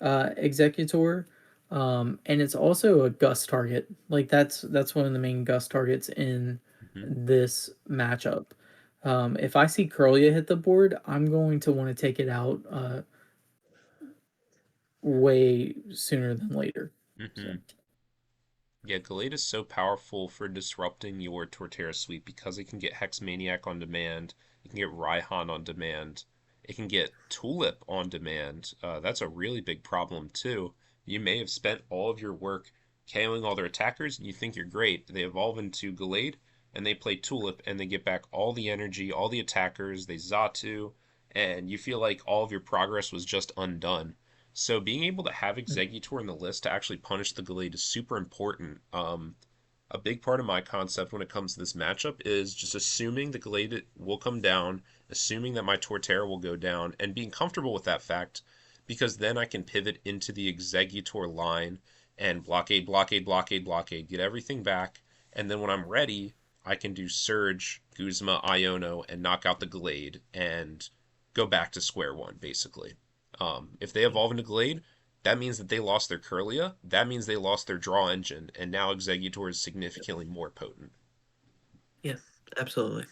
Executor. And it's also a gust target. Like that's one of the main gust targets in Hmm. this matchup. If I see Curlia hit the board, I'm going to want to take it out way sooner than later. So Hmm. Yeah, Gallade is so powerful for disrupting your Torterra sweep because it can get Hex Maniac on demand, it can get Raihan on demand, it can get Tulip on demand. That's a really big problem too. You may have spent all of your work KOing all their attackers and you think you're great. They evolve into Gallade and they play Tulip and they get back all the energy, all the attackers, they Zatu, and you feel like all of your progress was just undone. So being able to have Executor in the list to actually punish the Gallade is super important. A big part of my concept when it comes to this matchup is just assuming the Gallade will come down, assuming that my Torterra will go down, and being comfortable with that fact, because then I can pivot into the Executor line and blockade, blockade, blockade, blockade, get everything back, and then when I'm ready, I can do Surge, Guzma, Iono, and knock out the Gallade and go back to square one, basically. If they evolve into Glade, that means that they lost their Curlia. That means they lost their draw engine, and now Executor is significantly more potent. Yeah, absolutely.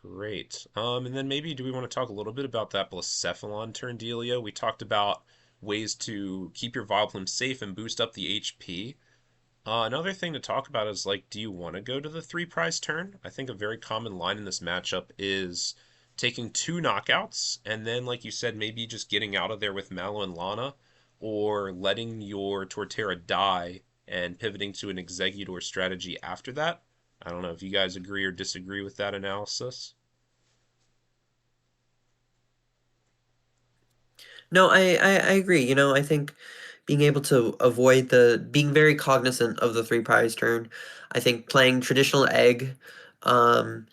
Great. And then maybe do we want to talk a little bit about that Blacephalon turn dealio? We talked about ways to keep your Vileplume safe and boost up the HP. Another thing to talk about is like, do you want to go to the three prize turn? I think a very common line in this matchup is taking two knockouts and then, like you said, maybe just getting out of there with Mallow and Lana, or letting your Torterra die and pivoting to an Executor strategy after that. I don't know if you guys agree or disagree with that analysis. No, I agree. I think being able to avoid being very cognizant of the three prize turn. I think playing traditional egg, um,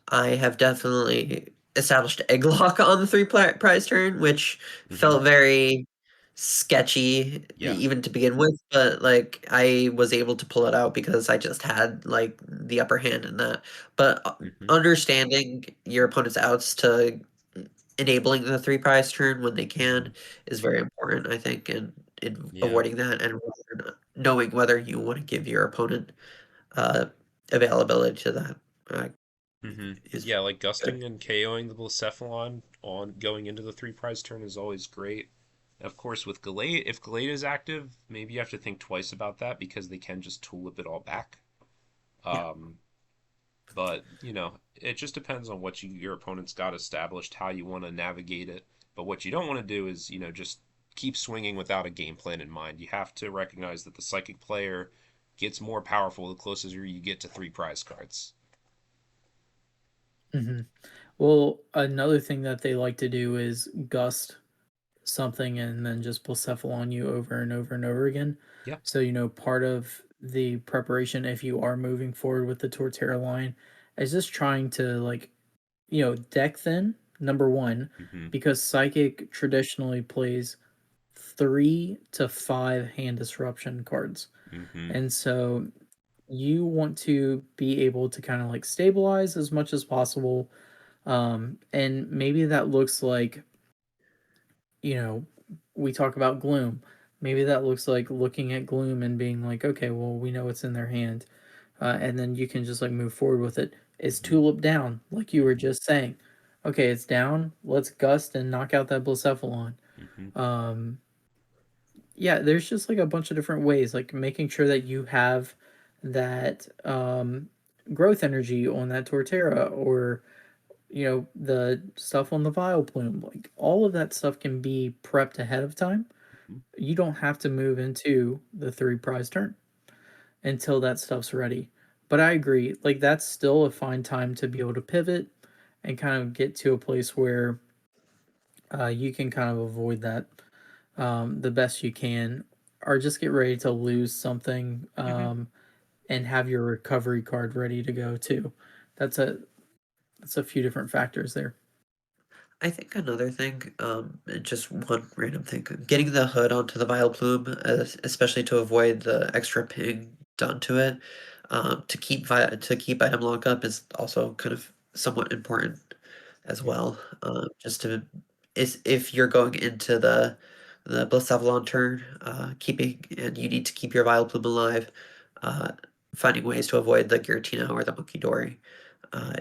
I have definitely established egg lock on the prize turn, which Mm-hmm. felt very sketchy Yeah. even to begin with, but like I was able to pull it out because I just had like the upper hand in that. But Mm-hmm. understanding your opponent's outs to enabling the three prize turn when they Mm-hmm. can is very important, I think, and in Yeah. avoiding that and knowing whether you want to give your opponent uh, availability to that uh, Mm-hmm. is Yeah, like good. gusting and KOing the Blacephalon on going into the three prize turn is always great. Of course, with Gallade, if Gallade is active, maybe you have to think twice about that because they can just tulip it all back. Yeah. Um, but it just depends on what your opponent's got established, how you want to navigate it. But what you don't want to do is just keep swinging without a game plan in mind. You have to recognize that the psychic player gets more powerful the closer you get to three prize cards. hmm well, another thing that they like to do is gust something and then just Bullcephal on you over and over and over again. Yeah. So, part of the preparation, if you are moving forward with the Torterra line, is just trying to, like, deck thin, number one, Mm-hmm. because Psychic traditionally plays 3 to 5 hand disruption cards. Mm-hmm. And so you want to be able to kind of like stabilize as much as possible. And maybe that looks like, you know, we talk about gloom. Maybe that looks like looking at gloom and being like, okay, well, we know what's in their hand. and then you can just like move forward with it. Is Hmm. Tulip down, like you were just saying? Okay, it's down. Let's gust and knock out that Blacephalon. Hmm. Um, yeah, there's just like a bunch of different ways, like making sure that you have that growth energy on that Torterra, or the stuff on the Vileplume. Like all of that stuff can be prepped ahead of time. Hmm. You don't have to move into the 3 prize turn until that stuff's ready. But I agree, like that's still a fine time to be able to pivot and kind of get to a place where you can kind of avoid that the best you can, or just get ready to lose something Hmm. and have your recovery card ready to go too. That's a that's a few different factors there. I think another thing, just one random thing, getting the hood onto the Vileplume, especially to avoid the extra ping done to it, to keep item lockup is also kind of somewhat important as Yeah. well. Just to is if you're going into the Blacephalon turn, keeping and you need to keep your Vileplume alive, uh, finding ways to avoid the Giratina or the Munkidori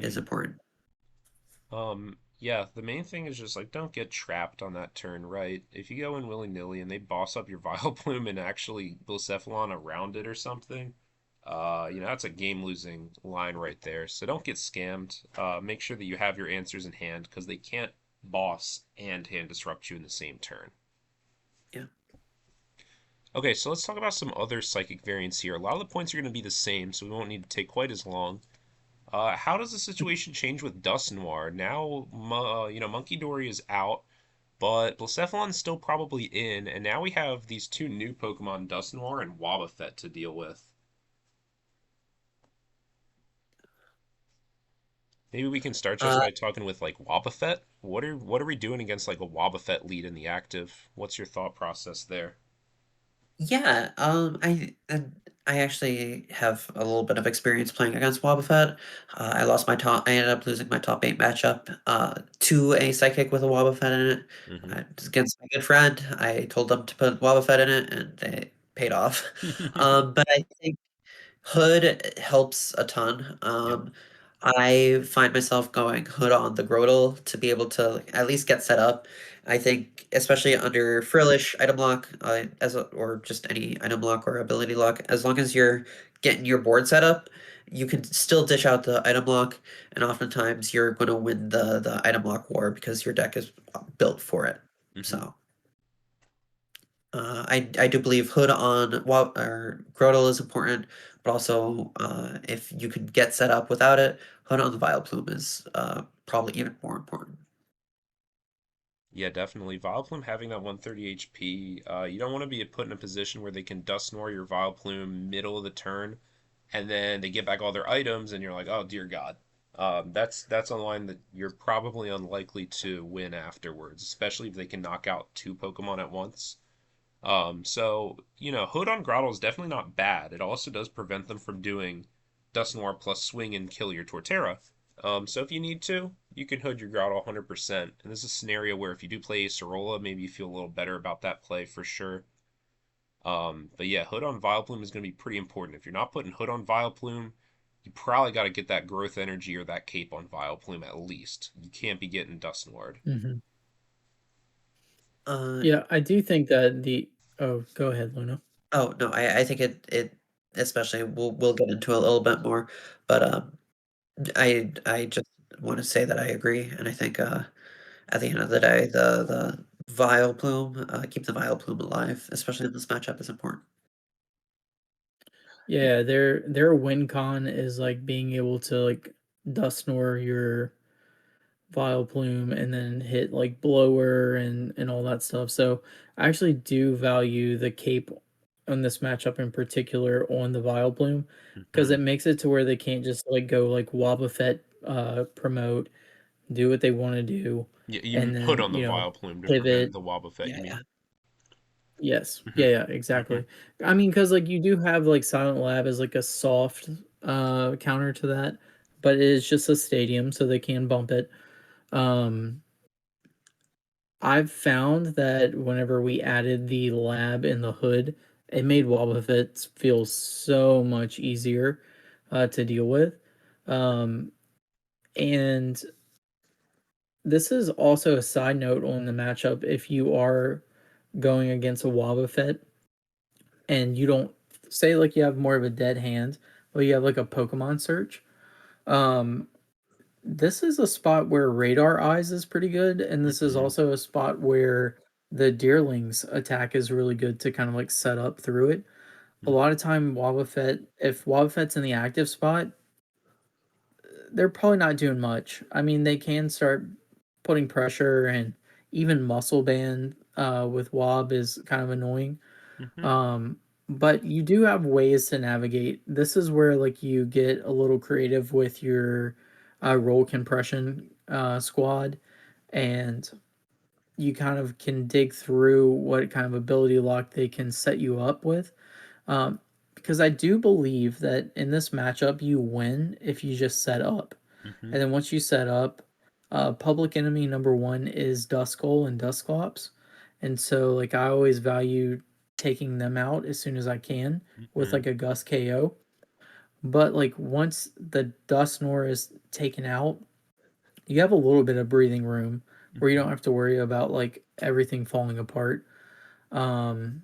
is Hmm. important. Yeah, the main thing is just like don't get trapped on that turn, right? If you go in willy-nilly and they boss up your Vileplume and actually Blacephalon around it or something, that's a game-losing line right there. So don't get scammed. Make sure that you have your answers in hand because they can't boss and hand disrupt you in the same turn. Yeah. Okay, so let's talk about some other psychic variants here. A lot of the points are going to be the same, so we won't need to take quite as long. How does the situation change with Dust Noir? Now, Munkidori is out, but Blacephalon's still probably in, and now we have these two new Pokemon, Dust Noir and Wobbuffet, to deal with. Maybe we can start just Uh, by talking with like Wobbuffet. What are we doing against like a Wobbuffet lead in the active? What's your thought process there? Yeah, I actually have a little bit of experience playing against Wobbuffet. I lost my top. I ended up losing my top 8 matchup to a psychic with a Wobbuffet in it. Mm-hmm. It was against my good friend. I told them to put Wobbuffet in it, and they paid off. But I think Hood helps a ton. Yep. I find myself going Hood on the Grotle to be able to like, at least get set up. I think, especially under Frillish item lock, or just any item lock or ability lock, as long as you're getting your board set up, you can still dish out the item lock, and oftentimes you're going to win the item lock war because your deck is built for it. Mm-hmm. So. I do believe Hood on or Grotle is important, but also if you can get set up without it, Hood on the Vileplume is probably even more important. Yeah, definitely. Vileplume having that 130 HP, you don't want to be put in a position where they can Dust Snore your Vileplume middle of the turn, and then they get back all their items, and you're like, oh dear God. That's a line that you're probably unlikely to win afterwards, especially if they can knock out two Pokemon at once. Hood on Grottle is definitely not bad. It also does prevent them from doing Dusknoir plus swing and kill your Torterra. So if you need to, you can Hood your Grottle 100%. And this is a scenario where if you do play Sorola, maybe you feel a little better about that play for sure. But yeah, Hood on Vileplume is going to be pretty important. If you're not putting Hood on Vileplume, you probably got to get that growth energy or that cape on Vileplume at least. You can't be getting Dusknoir. Hmm. Uh, Yeah, I do think that the oh, go ahead, Luna. oh no, I think it especially we'll get into a little bit more, but I just want to say that I agree, and I think at the end of the day, the Vileplume, keep the Vileplume alive, especially in this matchup, is important. Yeah, their win con is like being able to like dust snore your Vileplume and then hit like blower and all that stuff. So I actually do value the cape on this matchup in particular on the Vileplume because Mm-hmm. it makes it to where they can't just like go like Wobbuffet promote, do what they want to do, You and Hood then on the Vileplume to prevent pivot. the Wobbuffet, you Yeah, mean? yeah. Yes. Mm-hmm. Yeah, yeah, Mm-hmm. exactly. I mean, because like you do have like Silent Lab as like a soft counter to that, but it is just a stadium, so they can bump it. Um I've found that whenever we added the lab in the hood, it made Wobbuffet feel so much easier. to deal with. Um, and this is also a side note on the matchup. If you are going against a Wobbuffet and you don't say like you have more of a dead hand, but you have like a Pokemon search, um, this is a spot where Radar Eyes is pretty good, and this is Mm-hmm. also a spot where the Deerling's attack is really good to kind of like set up through it. A lot of time, Wobbuffet, if Wobbuffet's in the active spot, they're probably not doing much. I mean, they can start putting pressure, and even muscle band with Wob is kind of annoying. Mm-hmm. Um, but you do have ways to navigate. This is where like you get a little creative with your roll compression squad, and you kind of can dig through what kind of ability lock they can set you up with. Um, because I do believe that in this matchup, you win if you just set up. Mm-hmm. And then once you set up, public enemy number one is Duskull and Dusclops. And so, like, I always value taking them out as soon as I can with Mm-hmm. like a Gus KO. But like once the Dusknor is taken out, you have a little bit of breathing room where you Mm-hmm. don't have to worry about like everything falling apart. Um,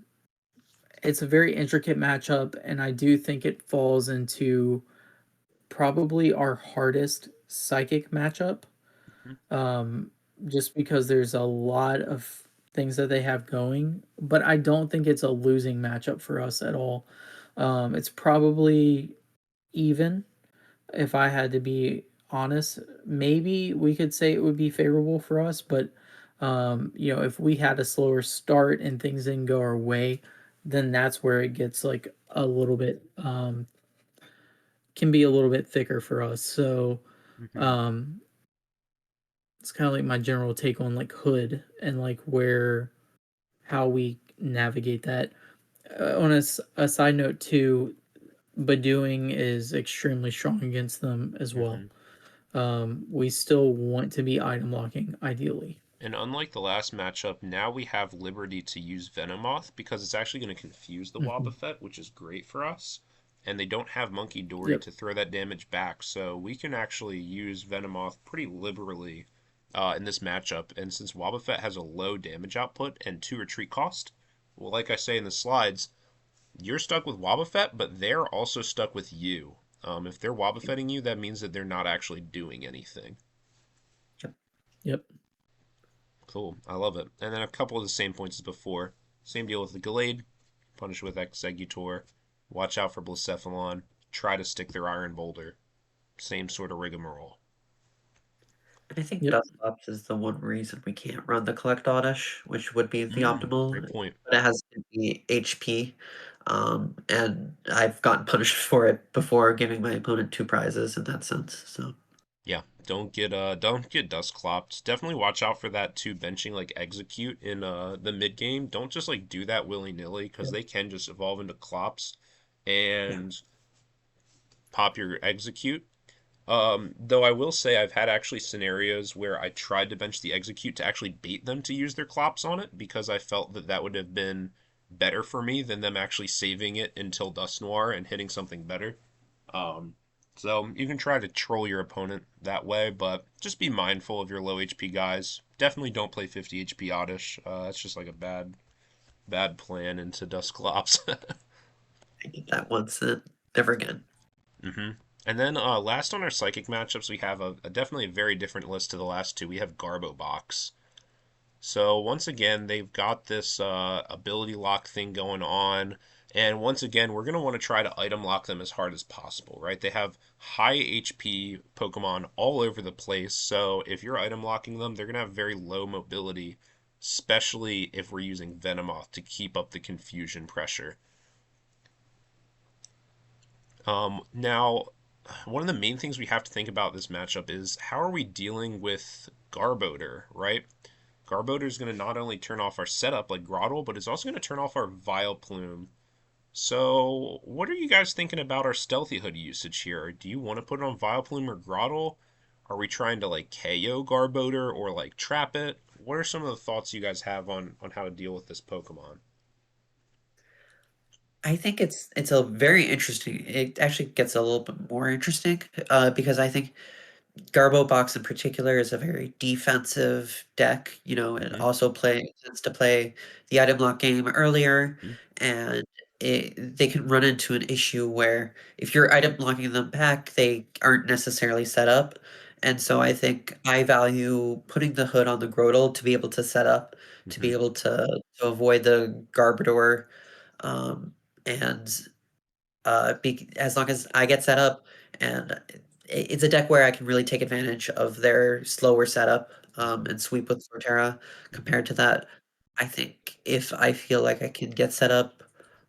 it's a very intricate matchup, and I do think it falls into probably our hardest psychic matchup. Um, just because there's a lot of things that they have going, but I don't think it's a losing matchup for us at all. It's probably even if I had to be honest. Maybe we could say it would be favorable for us, but if we had a slower start and things didn't go our way, then that's where it gets like a little bit can be a little bit thicker for us. So Mm-hmm. um it's kind of like my general take on like Hood and like where how we navigate that. On a side note too, Badooing is extremely strong against them as well. Mm-hmm. We still want to be item locking ideally. And unlike the last matchup, now we have liberty to use Venomoth because it's actually going to confuse the Hmm. Wobbuffet, which is great for us. And they don't have Munkidori Yep. to throw that damage back, so we can actually use Venomoth pretty liberally in this matchup. And since Wobbuffet has a low damage output and 2 retreat cost, well, like I say in the slides, you're stuck with Wobbuffet, but they're also stuck with you. If they're Wobbuffetting you, that means that they're not actually doing anything. Yep. Yep. Cool. I love it. And then a couple of the same points as before. Same deal with the Gallade. Punish with Exeggutor. Watch out for Blacephalon. Try to stick their Iron Boulder. Same sort of rigmarole. And I think Yep. Dusclops is the one reason we can't run the Collect Oddish, which would be the optimal, Great point. but it has to be HP. And I've gotten punished for it before, giving my opponent 2 prizes in that sense. So Yeah, don't get dust clopped. Definitely watch out for that too. Benching like execute in the mid game. Don't just like do that willy nilly because Yep. they can just evolve into clops yeah, and pop your execute. Though I will say I've had actually scenarios where I tried to bench the execute to actually bait them to use their clops on it because I felt that that would have been better for me than them actually saving it until Dust Noir and hitting something better. Um, so you can try to troll your opponent that way, but just be mindful of your low HP guys. Definitely don't play 50 HP Oddish. That's just like a bad plan into Dusclops. I did that once and never again. hmm And then last on our psychic matchups, we have a definitely a very different list to the last two. We have Garbo Box. So once again, they've got this ability lock thing going on. And once again, we're going to want to try to item lock them as hard as possible, right? They have high HP Pokemon all over the place. So if you're item locking them, they're going to have very low mobility, especially if we're using Venomoth to keep up the confusion pressure. Now, one of the main things we have to think about this matchup is how are we dealing with Garbodor, right? Garbodor is going to not only turn off our setup like Grotle, but it's also going to turn off our Vileplume. So, what are you guys thinking about our Stealthy Hood usage here? Do you want to put it on Vileplume or Grotle? Are we trying to like KO Garbodor or like trap it? What are some of the thoughts you guys have on how to deal with this Pokemon? I think it's a very interesting. It actually gets a little bit more interesting because I think Garbo Box in particular is a very defensive deck. You know, it Hmm. also tends to play the item lock game earlier, Hmm. and they can run into an issue where if you're item locking them back, they aren't necessarily set up. And so I think I value putting the hood on the Grodel to be able to set up, to Hmm. be able to avoid the Garbodor, um, and as long as I get set up, and it's a deck where I can really take advantage of their slower setup Hmm. and sweep with Forterra. Hmm. Compared to that, I think if I feel like I can get set up,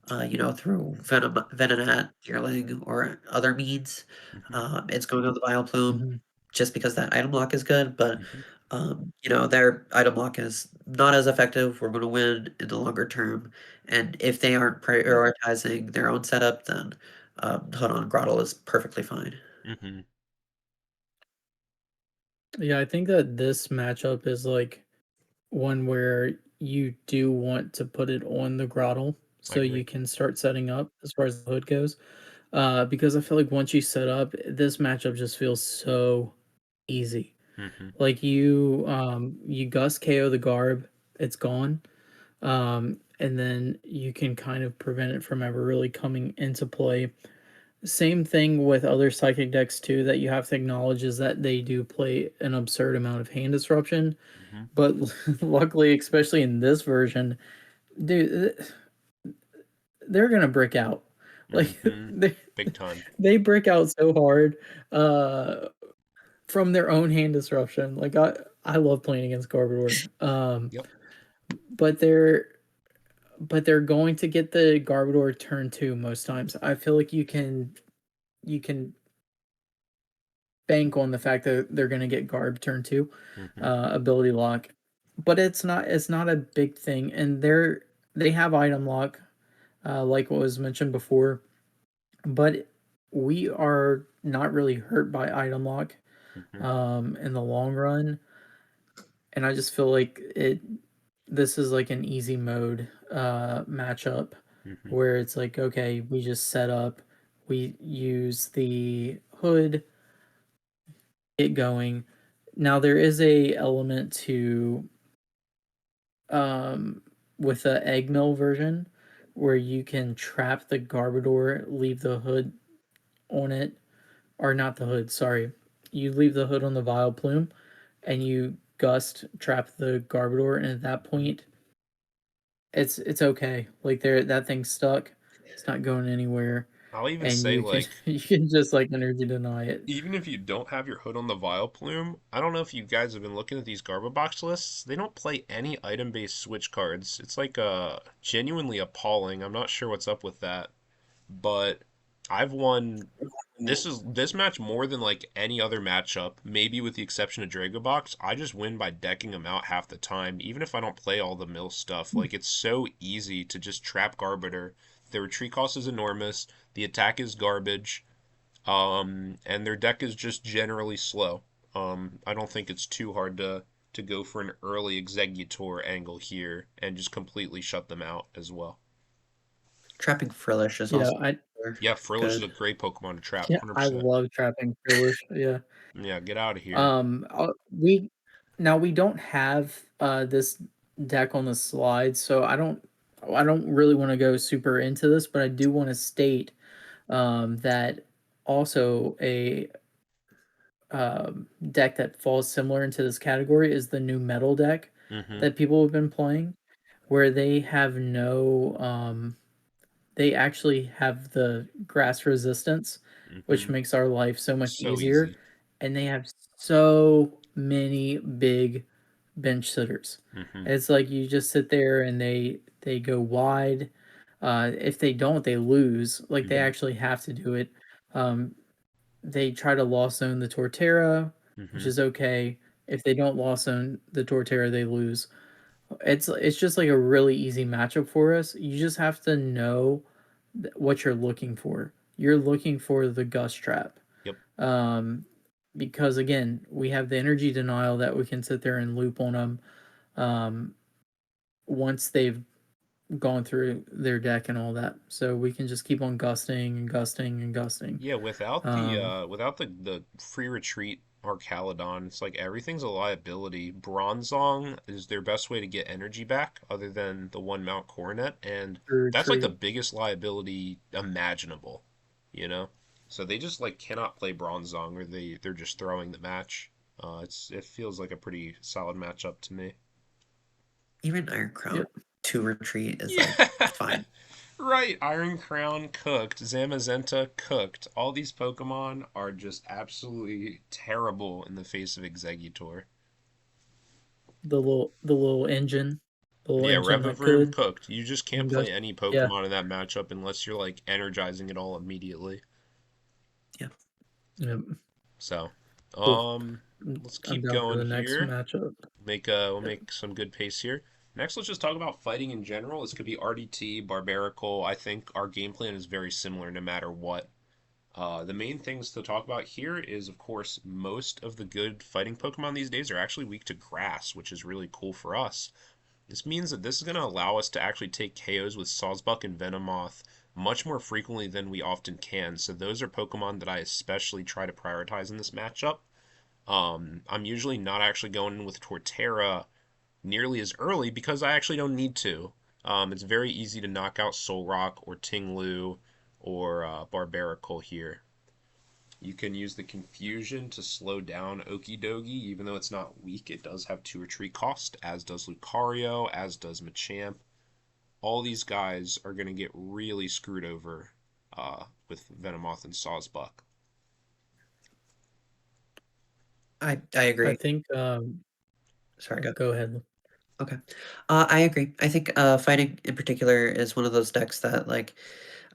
through Venonat, Deerling, or other means, Hmm. it's going on the Vileplume Mhm. just because that item block is good. But Hmm. their item block is not as effective. We're going to win in the longer term, and if they aren't prioritizing their own setup, then Hood on Grottle is perfectly fine. Hmm. Yeah, I think that this matchup is like one where you do want to put it on the Grottle I so you agree. can start setting up as far as the hood goes. Because I feel like once you set up, this matchup just feels so easy. Hmm. Like you Gus KO the Garb, it's gone. And then you can kind of prevent it from ever really coming into play. Same thing with other psychic decks too that you have to acknowledge is that they do play an absurd amount of hand disruption. Hmm. But luckily, especially in this version, dude, they're gonna brick out. Like Hmm. they Big time. they brick out so hard uh from their own hand disruption. Like I love playing against Garbodor. Yep. But they're going to get the Garbodor turn 2 most times. I feel like you can bank on the fact that they're gonna get Garb turn 2, Hmm. ability lock. But it's not a big thing, and they have item lock, like what was mentioned before, but we are not really hurt by item lock, Hmm. in the long run, and I just feel like this is like an easy mode, matchup Hmm. where it's like, okay, we just set up, we use the hood, get going. Now there is a element to um with the eggmill version where you can trap the Garbodor, leave the hood on it, or not the hood, sorry. You leave the hood on the Vileplume and you gust trap the Garbodor, and at that point it's okay. Like there that thing's stuck. It's not going anywhere, I'll even and say, you can like, you can just like energy deny it. even if you don't have your hood on the Vileplume, I don't know if you guys have been looking at these Garbo Box lists. They don't play any item-based switch cards. It's like genuinely appalling. I'm not sure what's up with that, but I've won this match more than like any other matchup, maybe with the exception of Drago Box. I just win by decking them out half the time, even if I don't play all the mill stuff. Like it's so easy to just trap Garbiter. The retreat cost is enormous. The attack is garbage. And their deck is just generally slow. I don't think it's too hard to go for an early Executor angle here and just completely shut them out as well. Trapping Frillish is Yeah, also I Yeah, Frillish is good. a great Pokemon to trap, yeah, I 100%. love trapping Krillish. Yeah. Yeah, get out of here. We now we don't have this deck on the slide, so I don't really want to go super into this, but I do want to state that also a deck that falls similar into this category is the new metal deck Mm-hmm. that people have been playing, where they have no they actually have the grass resistance, which Mm-hmm. makes our life so much So easier, easy. and they have so many big bench sitters. Mm-hmm. It's like you just sit there and they go wide. If they don't, they lose. Like they Mm-hmm. actually have to do it. Um, they try to lost zone the Torterra, which Mm-hmm. is okay. If they don't lost zone the Torterra, they lose. It's just like a really easy matchup for us. You just have to know what you're looking for. You're looking for the Gust Trap. Yep. Um, because again, we have the energy denial that we can sit there and loop on them. Um, once going through their deck and all that. So we can just keep on gusting and gusting and gusting. Yeah, Um, without the free retreat Archaludon, it's like everything's a liability. Bronzong is their best way to get energy back, other than the one Mount Coronet, and through that's like the retreat. biggest liability imaginable, you know? So they just like cannot play Bronzong, or they're just throwing the match. It feels like a pretty solid matchup to me. Even Iron Crown Yep. 2 retreat is like Yeah, fine. right. Iron Crown cooked, Zamazenta cooked. All these Pokemon are just absolutely terrible in the face of Exeggutor. The little Yeah, engine that Revivroom could cooked. You just can't and play goes. any Yeah. Pokemon in that matchup unless you're like energizing it all immediately. Yeah. Yep. So, Cool. um, let's I'm keep down for going the next here. matchup. We'll make some good pace here. Next, let's just talk about fighting in general. This could be RDT, Barbarical. I think our game plan is very similar no matter what. The main things to talk about here is, of course, most of the good fighting Pokemon these days are actually weak to grass, which is really cool for us. This means that this is going to allow us to actually take KOs with Sawsbuck and Venomoth much more frequently than we often can. So those are Pokemon that I especially try to prioritize in this matchup. I'm usually not actually going in with Torterra nearly as early because I actually don't need to. It's very easy to knock out Solrock or Tinglu or Barbaracle here. You can use the Confusion to slow down Okidogi, even though it's not weak, it does have 2 retreat cost, as does Lucario, as does Machamp. All these guys are going to get really screwed over with Venomoth and Sawsbuck. I I agree. think. Sorry, go. Go ahead. Okay. I agree. I think fighting in particular is one of those decks that like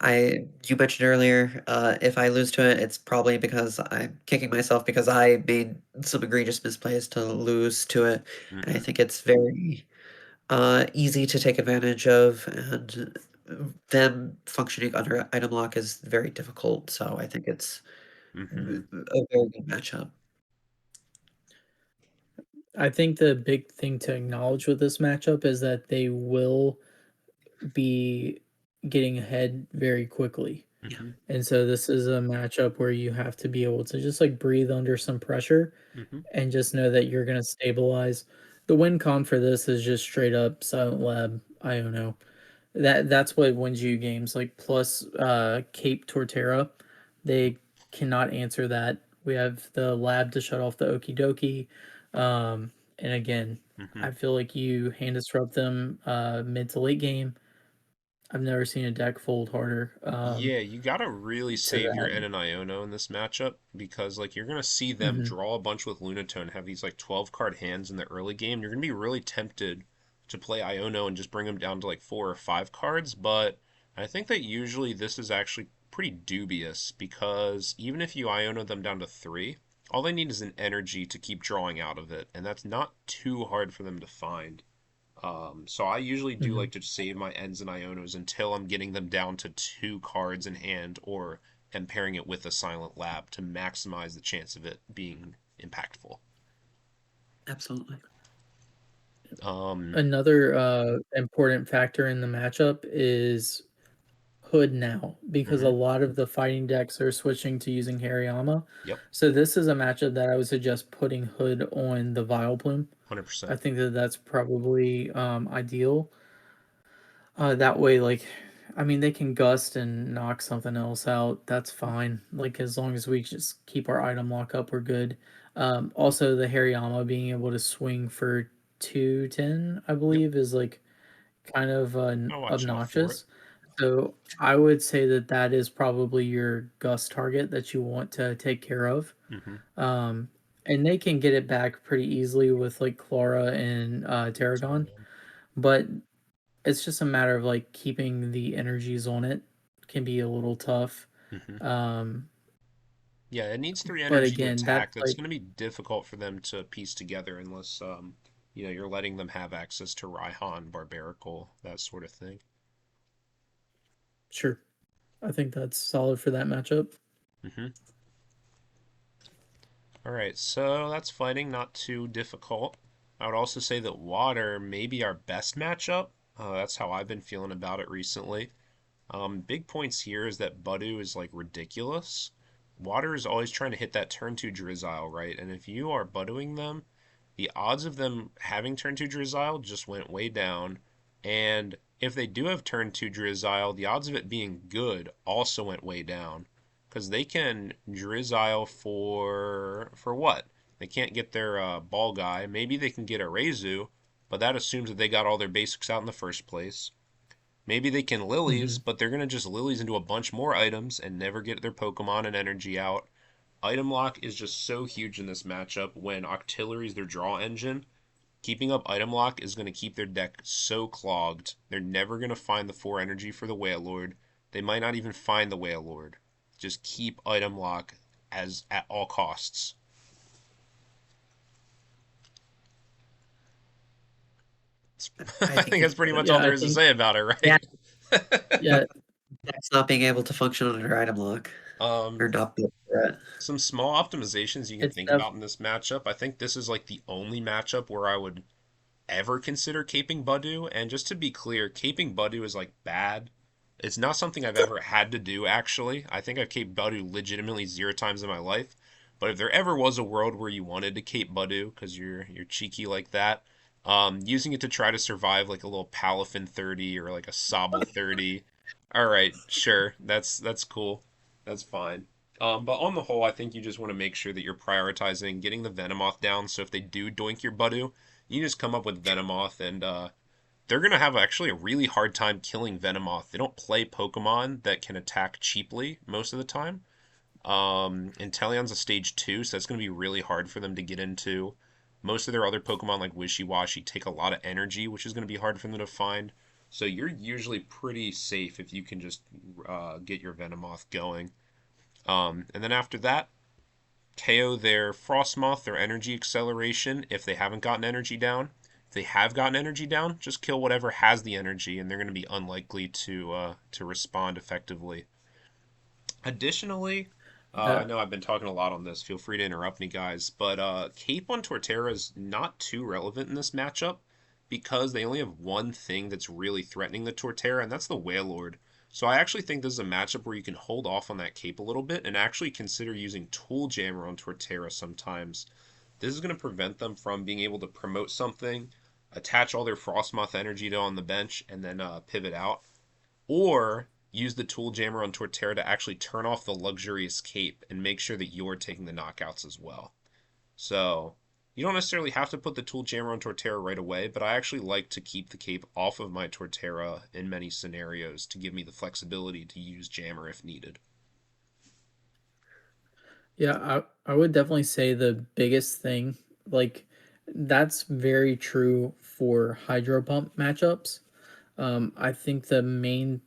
you mentioned earlier, if I lose to it, it's probably because I'm kicking myself because I made some egregious misplays to lose to it. And I Mm-hmm. think it's very easy to take advantage of, and them functioning under item lock is very difficult. So I think it's Mm-hmm. a very good matchup. I think the big thing to acknowledge with this matchup is that they will be getting ahead very quickly. Yeah. Mm-hmm. And so this is a matchup where you have to be able to just like breathe under some pressure Mm-hmm. and just know that you're going to stabilize. The win con for this is just straight up Silent Lab. I don't know. That's what wins you games. Like plus Cape Torterra, they cannot answer that. We have the lab to shut off the Okie dokie. And again, Mm-hmm. I feel like you hand disrupt them mid to late game. I've never seen a deck fold harder Yeah, you gotta really to save your that. N and Iono in this matchup because like you're gonna see them Hmm. draw a bunch with Lunatone, have these like 12 card hands in the early game. You're gonna be really tempted to play Iono and just bring them down to like 4 or 5 cards, but I think that usually this is actually pretty dubious because even if you Iono them down to 3, all they need is an energy to keep drawing out of it, and that's not too hard for them to find. So I usually do Hmm. like to save my ends and ionos until I'm getting them down to 2 cards in hand or am pairing it with a silent lab to maximize the chance of it being impactful. Absolutely. Um, Another important factor in the matchup is Hood now because a mhm. lot of the fighting decks are switching to using Hariyama. Yep, So this is a matchup that I would suggest putting Hood on the Vileplume. I 100%. think that that's probably ideal. That way, like, I mean, they can gust and knock something else out. That's fine. Like, as long as we just keep our item lock up, we're good. Also, the Hariyama being able to swing for 210, I Yep, believe, is like kind of I'll watch out for it. obnoxious. So I would say that that is probably your gust target that you want to take care of. Hmm. Um, and they can get it back pretty easily with like Clara and Tarragon, but it's just a matter of like keeping the energies on it can be a little tough. Hmm. Um, Yeah, it needs 3 but energy to again, that's attack. That's like going to be difficult for them to piece together unless, you're letting them have access to Raihan, Barbaracle, that sort of thing. sure. I think that's solid for that matchup. Hmm. All right, so that's fighting, not too difficult. I would also say that water may be our best matchup. That's how I've been feeling about it recently. Big points here is that Budu is like ridiculous. Water is always trying to hit that turn 2 Drizzile, right? And if you are Buduing them, the odds of them having turn 2 Drizzile just went way down. And if they do have turn 2 Drizzile, the odds of it being good also went way down. Because they can Drizzile for what? They can't get their ball guy. Maybe they can get a Reizu, but that assumes that they got all their basics out in the first place. Maybe they can Lilies, Hmm. but they're going to just Lilies into a bunch more items and never get their Pokemon and energy out. Item lock is just so huge in this matchup when Octillery is their draw engine. Keeping up item lock is going to keep their deck so clogged. They're never going to find the 4 energy for the Wailord. They might not even find the Wailord. Just keep item lock as at all costs. I I think think it's that's pretty much all Yeah, there I is to think say about it, yeah, right? yeah, that's not being able to function under item lock um, or not built for it. some small optimizations you can it's think def about in this matchup. I think this is like the only matchup where I would ever consider caping Budu. And just to be clear, caping Budu is like bad. It's not something I've ever had to do, actually. I think I've caped Budu legitimately 0 times in my life. But if there ever was a world where you wanted to cape Budu because you're cheeky like that, using it to try to survive like a little Palafin 30 or like a Sobble 30, all right, sure, that's cool, that's fine. But on the whole, I think you just want to make sure that you're prioritizing getting the Venomoth down. So if they do doink your Budu, you just come up with Venomoth, and they're gonna have actually a really hard time killing Venomoth. They don't play Pokemon that can attack cheaply most of the time. Inteleon's a stage 2, so that's gonna be really hard for them to get into. Most of their other Pokemon, like Wishy-Washy, take a lot of energy, which is gonna be hard for them to find. So you're usually pretty safe if you can just get your Venomoth going. And then after that, KO their Frostmoth, their energy acceleration, if they haven't gotten energy down. If they have gotten energy down, just kill whatever has the energy, and they're going to be unlikely to respond effectively. Additionally, I yeah, know I've been talking a lot on this. Feel free to interrupt me, guys. But Cape on Torterra is not too relevant in this matchup because they only have one thing that's really threatening the Torterra, and that's the Wailord. So I actually think this is a matchup where you can hold off on that Cape a little bit and actually consider using Tool Jammer on Torterra sometimes. This is going to prevent them from being able to promote something, attach all their Frostmoth energy to on the bench, and then pivot out, or use the tool jammer on Torterra to actually turn off the luxurious cape and make sure that you're taking the knockouts as well. So you don't necessarily have to put the tool jammer on Torterra right away, but I actually like to keep the cape off of my Torterra in many scenarios to give me the flexibility to use jammer if needed. yeah. I would definitely say the biggest thing, like, that's very true for Hydro Pump matchups. I think the main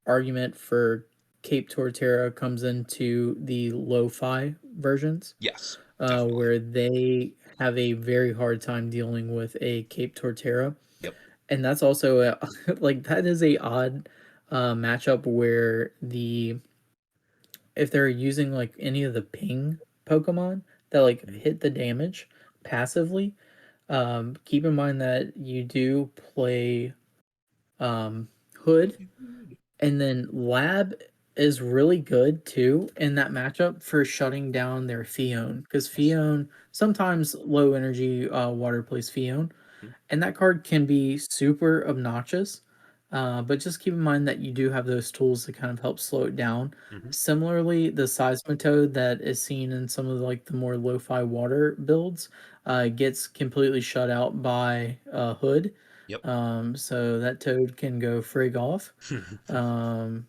argument for Cape Torterra comes into the lo-fi versions, Yes, definitely. where they have a very hard time dealing with a Cape Torterra, Yep. and that's also like that is a odd matchup where the if they're using like any of the ping Pokemon that like hit the damage passively, keep in mind that you do play um, Hood, and then Lab is really good too in that matchup for shutting down their Fione because Yes. Fione sometimes low energy water plays Fione, Mm-hmm. and that card can be super obnoxious. But just keep in mind that you do have those tools to kind of help slow it down. Mm-hmm. Similarly, the Seismitoad that is seen in some of like the more lo-fi water builds gets completely shut out by Hood. Yep. So that toad can go frig off. Um,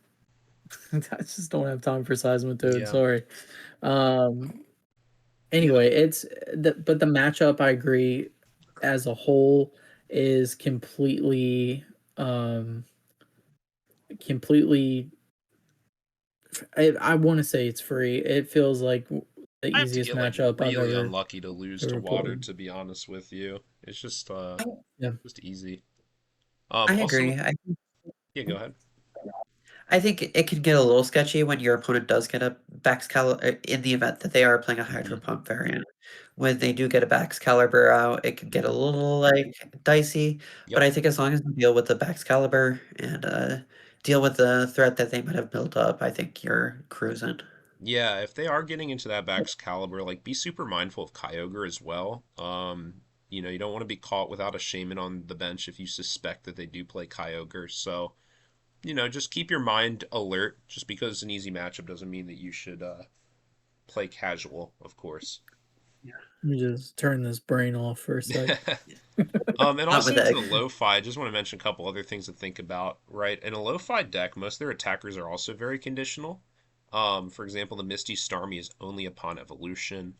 I just don't have time for Seismitoad. Yeah. Sorry. Um, Yeah. anyway, but the matchup I agree as a whole is um completely I want to say it's free. It feels like the I have to easiest get like matchup I've really unlucky to lose to ever water, played. to be honest with you. It's Yeah. just easy. I Also, agree. I think yeah, go ahead. I think it can get a little sketchy when your opponent does get a Bax Caliber in the event that they are playing a Hydro Hmm. Pump variant. When they do get a Bax Caliber out, it can get a Hmm. little like dicey. But Yep. I think as long as you deal with the Bax Caliber and deal with the threat that they might have built up, I think you're cruising. Yeah, if they are getting into that Bax caliber, like be super mindful of Kyogre as well. You don't want to be caught without a Shaman on the bench if you suspect that they do play Kyogre. So, just keep your mind alert. Just because it's an easy matchup doesn't mean that you should play casual, of course. Let me just turn this brain off for a sec. And Not with also to the egg. lo-fi, I just want to mention a couple other things to think about, right? In a lo-fi deck, most of their attackers are also very conditional. For example, the Misty Starmie is only upon evolution.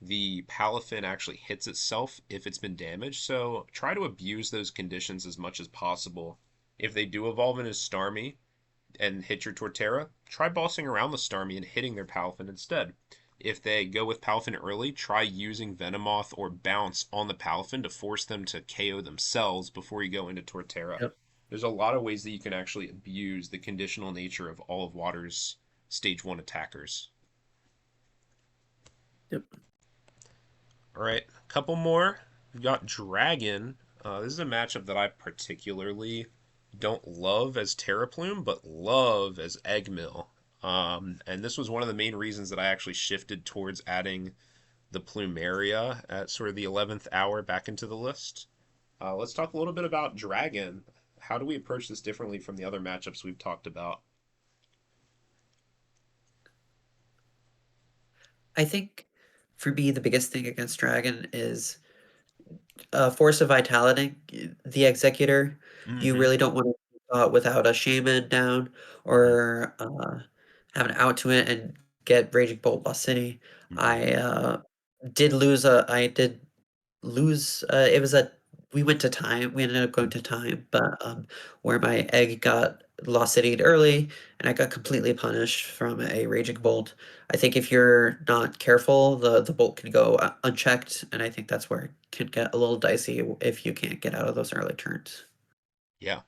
The Palafin actually hits itself if it's been damaged, so try to abuse those conditions as much as possible. If they do evolve into Starmie and hit your Torterra, try bossing around the Starmie and hitting their Palafin instead. If they go with Palafin early, try using Venomoth or Bounce on the Palafin to force them to KO themselves before you go into Torterra. Yep. There's a lot of ways that you can actually abuse the conditional nature of all of Water's Stage 1 attackers. Yep. All right, a couple more. We've got Dragon. This is a matchup that I particularly don't love as TerraPlume, but love as eggmill. And this was one of the main reasons that I actually shifted towards adding the Plumeria at sort of the 11th hour back into the list. Let's talk a little bit about Dragon. How do we approach this differently from the other matchups we've talked about? I think for me the biggest thing against Dragon is Force of Vitality, the Executor. You Mm-hmm. really don't want to without a Shaman down Mm-hmm. or have an out to it and get Raging Bolt Lost City. Mm-hmm. I did lose it was a we went to time. We ended up going to time, but where my egg got Lost City early and I got completely punished from a Raging Bolt. I think if you're not careful, the bolt can go unchecked, and I think that's where it can get a little dicey if you can't get out of those early turns. Yeah.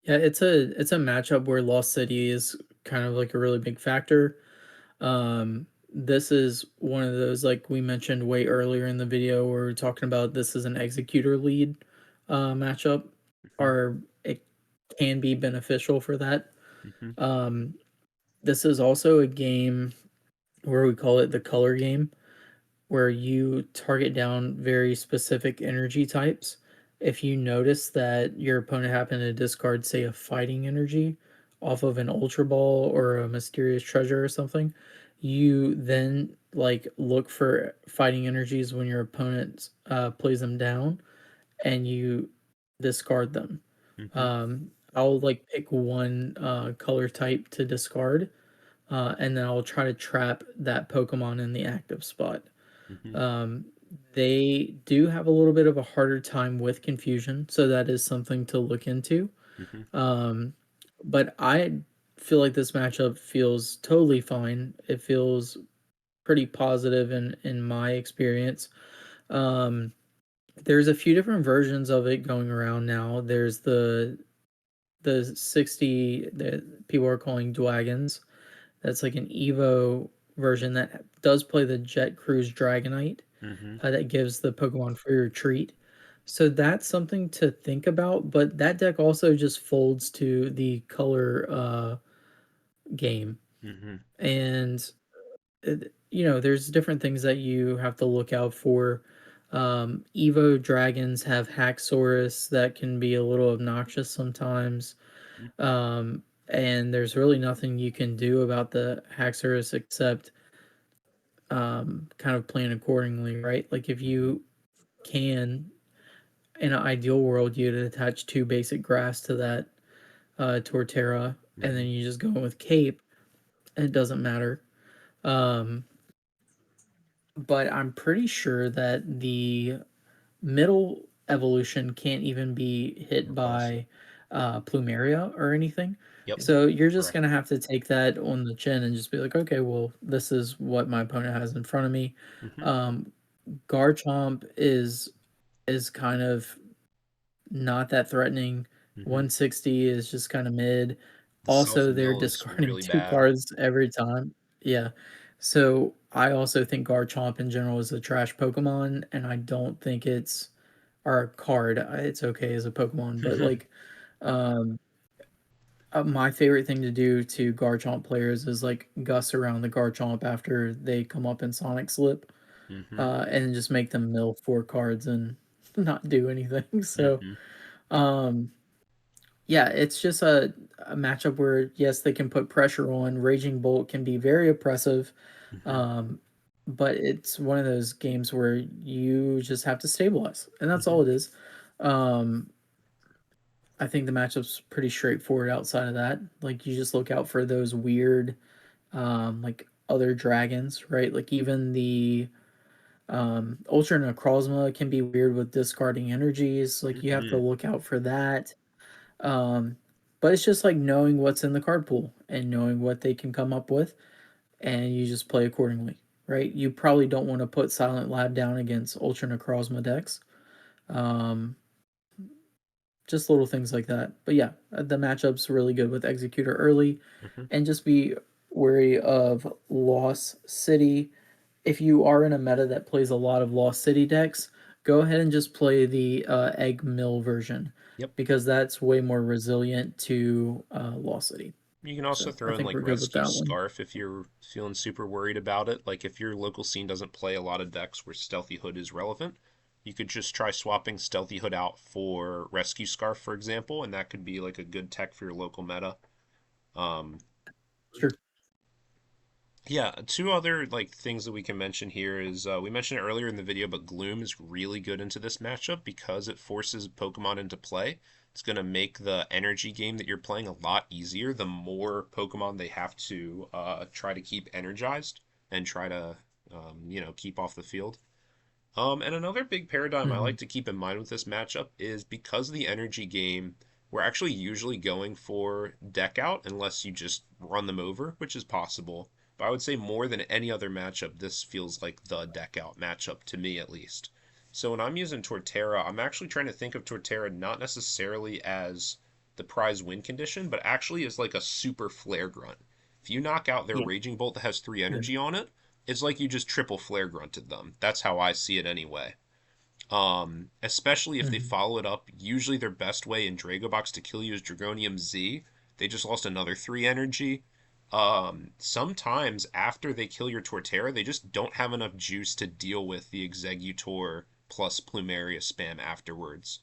Yeah, it's a matchup where Lost City is kind of like a really big factor. This is one of those like we mentioned way earlier in the video where we're talking about this is an executor lead matchup, Mm-hmm. or it can be beneficial for that. Mm-hmm. Um, this is also a game where we call it the color game, where you target down very specific energy types. If you notice that your opponent happened to discard, say, a fighting energy off of an Ultra Ball or a Mysterious Treasure or something, you then like look for fighting energies when your opponent plays them down, and you discard them. Mm-hmm. I'll like pick one color type to discard, and then I'll try to trap that Pokemon in the active spot. Mm-hmm. Um, they do have a little bit of a harder time with confusion, so that is something to look into. Mm-hmm. Um, but I feel like this matchup feels totally fine. It feels pretty positive in my experience. Um, there's a few different versions of it going around now. There's the 60 that people are calling Dwagons. That's like an Evo version that does play the Jet Cruise Dragonite, Mm-hmm. that gives the Pokemon free retreat. So that's something to think about, but that deck also just folds to the color game. Mm-hmm. And there's different things that you have to look out for. Evo dragons have Haxorus that can be a little obnoxious sometimes. And there's really nothing you can do about the Haxorus except kind of plan accordingly, right? Like if Mm-hmm. you can, in an ideal world, you'd attach two basic grass to that Torterra, and Mm-hmm. then you just go with Cape. It doesn't matter. Um, but I'm pretty sure that the middle evolution can't even be hit Repulsive. by Plumeria or anything. Yep. So you're just Correct. gonna have to take that on the chin and just be like, okay, well, this is what my opponent has in front of me. Mm-hmm. Um, Garchomp is kind of not that threatening Hmm. 160 is just kinda mid. The Also, Stealthy they're Mill is discarding really 2 bad. cards every time. Yeah. So, I also think Garchomp in general is a trash Pokemon, and I don't think it's or a card, it's okay as a Pokemon, but, like, um, my favorite thing to do to Garchomp players is, like, Gus around the Garchomp after they come up in Sonic Slip, Hmm. and just make them mill 4 cards and not do anything, so, Hmm. um yeah, it's just a matchup where, yes, they can put pressure on. Raging Bolt can be very oppressive, Hmm. um, but it's one of those games where you just have to stabilize, and that's all Hmm. it is. Um, I think the matchup's pretty straightforward outside of that. Like, you just look out for those weird, like, other dragons, right? Like, even the Ultra Necrozma can be weird with discarding energies. Like, you have to Hmm. look out for that. Um, but it's just like knowing what's in the card pool and knowing what they can come up with, and you just play accordingly, right? You probably don't want to put Silent Lab down against Ultra Necrozma decks. Um, just little things like that. But yeah, the matchup's really good with Executor early, Hmm. and just be wary of Lost City. If you are in a meta that plays a lot of Lost City decks, go ahead and just play the eggmill version Yep. because that's way more resilient to Lost City. You can also So I throw in think like we're good with Rescue that one. Scarf if you're feeling super worried about it. Like if your local scene doesn't play a lot of decks where Stealthy Hood is relevant, you could just try swapping Stealthy Hood out for Rescue Scarf, for example, and that could be like a good tech for your local meta. Um, Sure. yeah, two other like things that we can mention here is we mentioned it earlier in the video, but Gloom is really good into this matchup because it forces Pokemon into play. It's going to make the energy game that you're playing a lot easier the more Pokemon they have to try to keep energized and try to keep off the field. And another big paradigm I Mhm. like to keep in mind with this matchup is because of the energy game, we're actually usually going for deck out unless you just run them over, which is possible. But I would say more than any other matchup, this feels like the deck out matchup to me at least. So when I'm using Torterra, I'm actually trying to think of Torterra not necessarily as the prize win condition, but actually as like a super flare grunt. If you knock out their Yeah. Raging Bolt that has 3 Yeah. energy on it, it's like you just triple flare grunted them. That's how I see it anyway. Especially if they Mhm. follow it up, usually their best way in Dragobox to kill you is Dragonium Z. They just lost another 3 energy. Sometimes after they kill your Torterra, they just don't have enough juice to deal with the Executor plus Plumeria spam afterwards.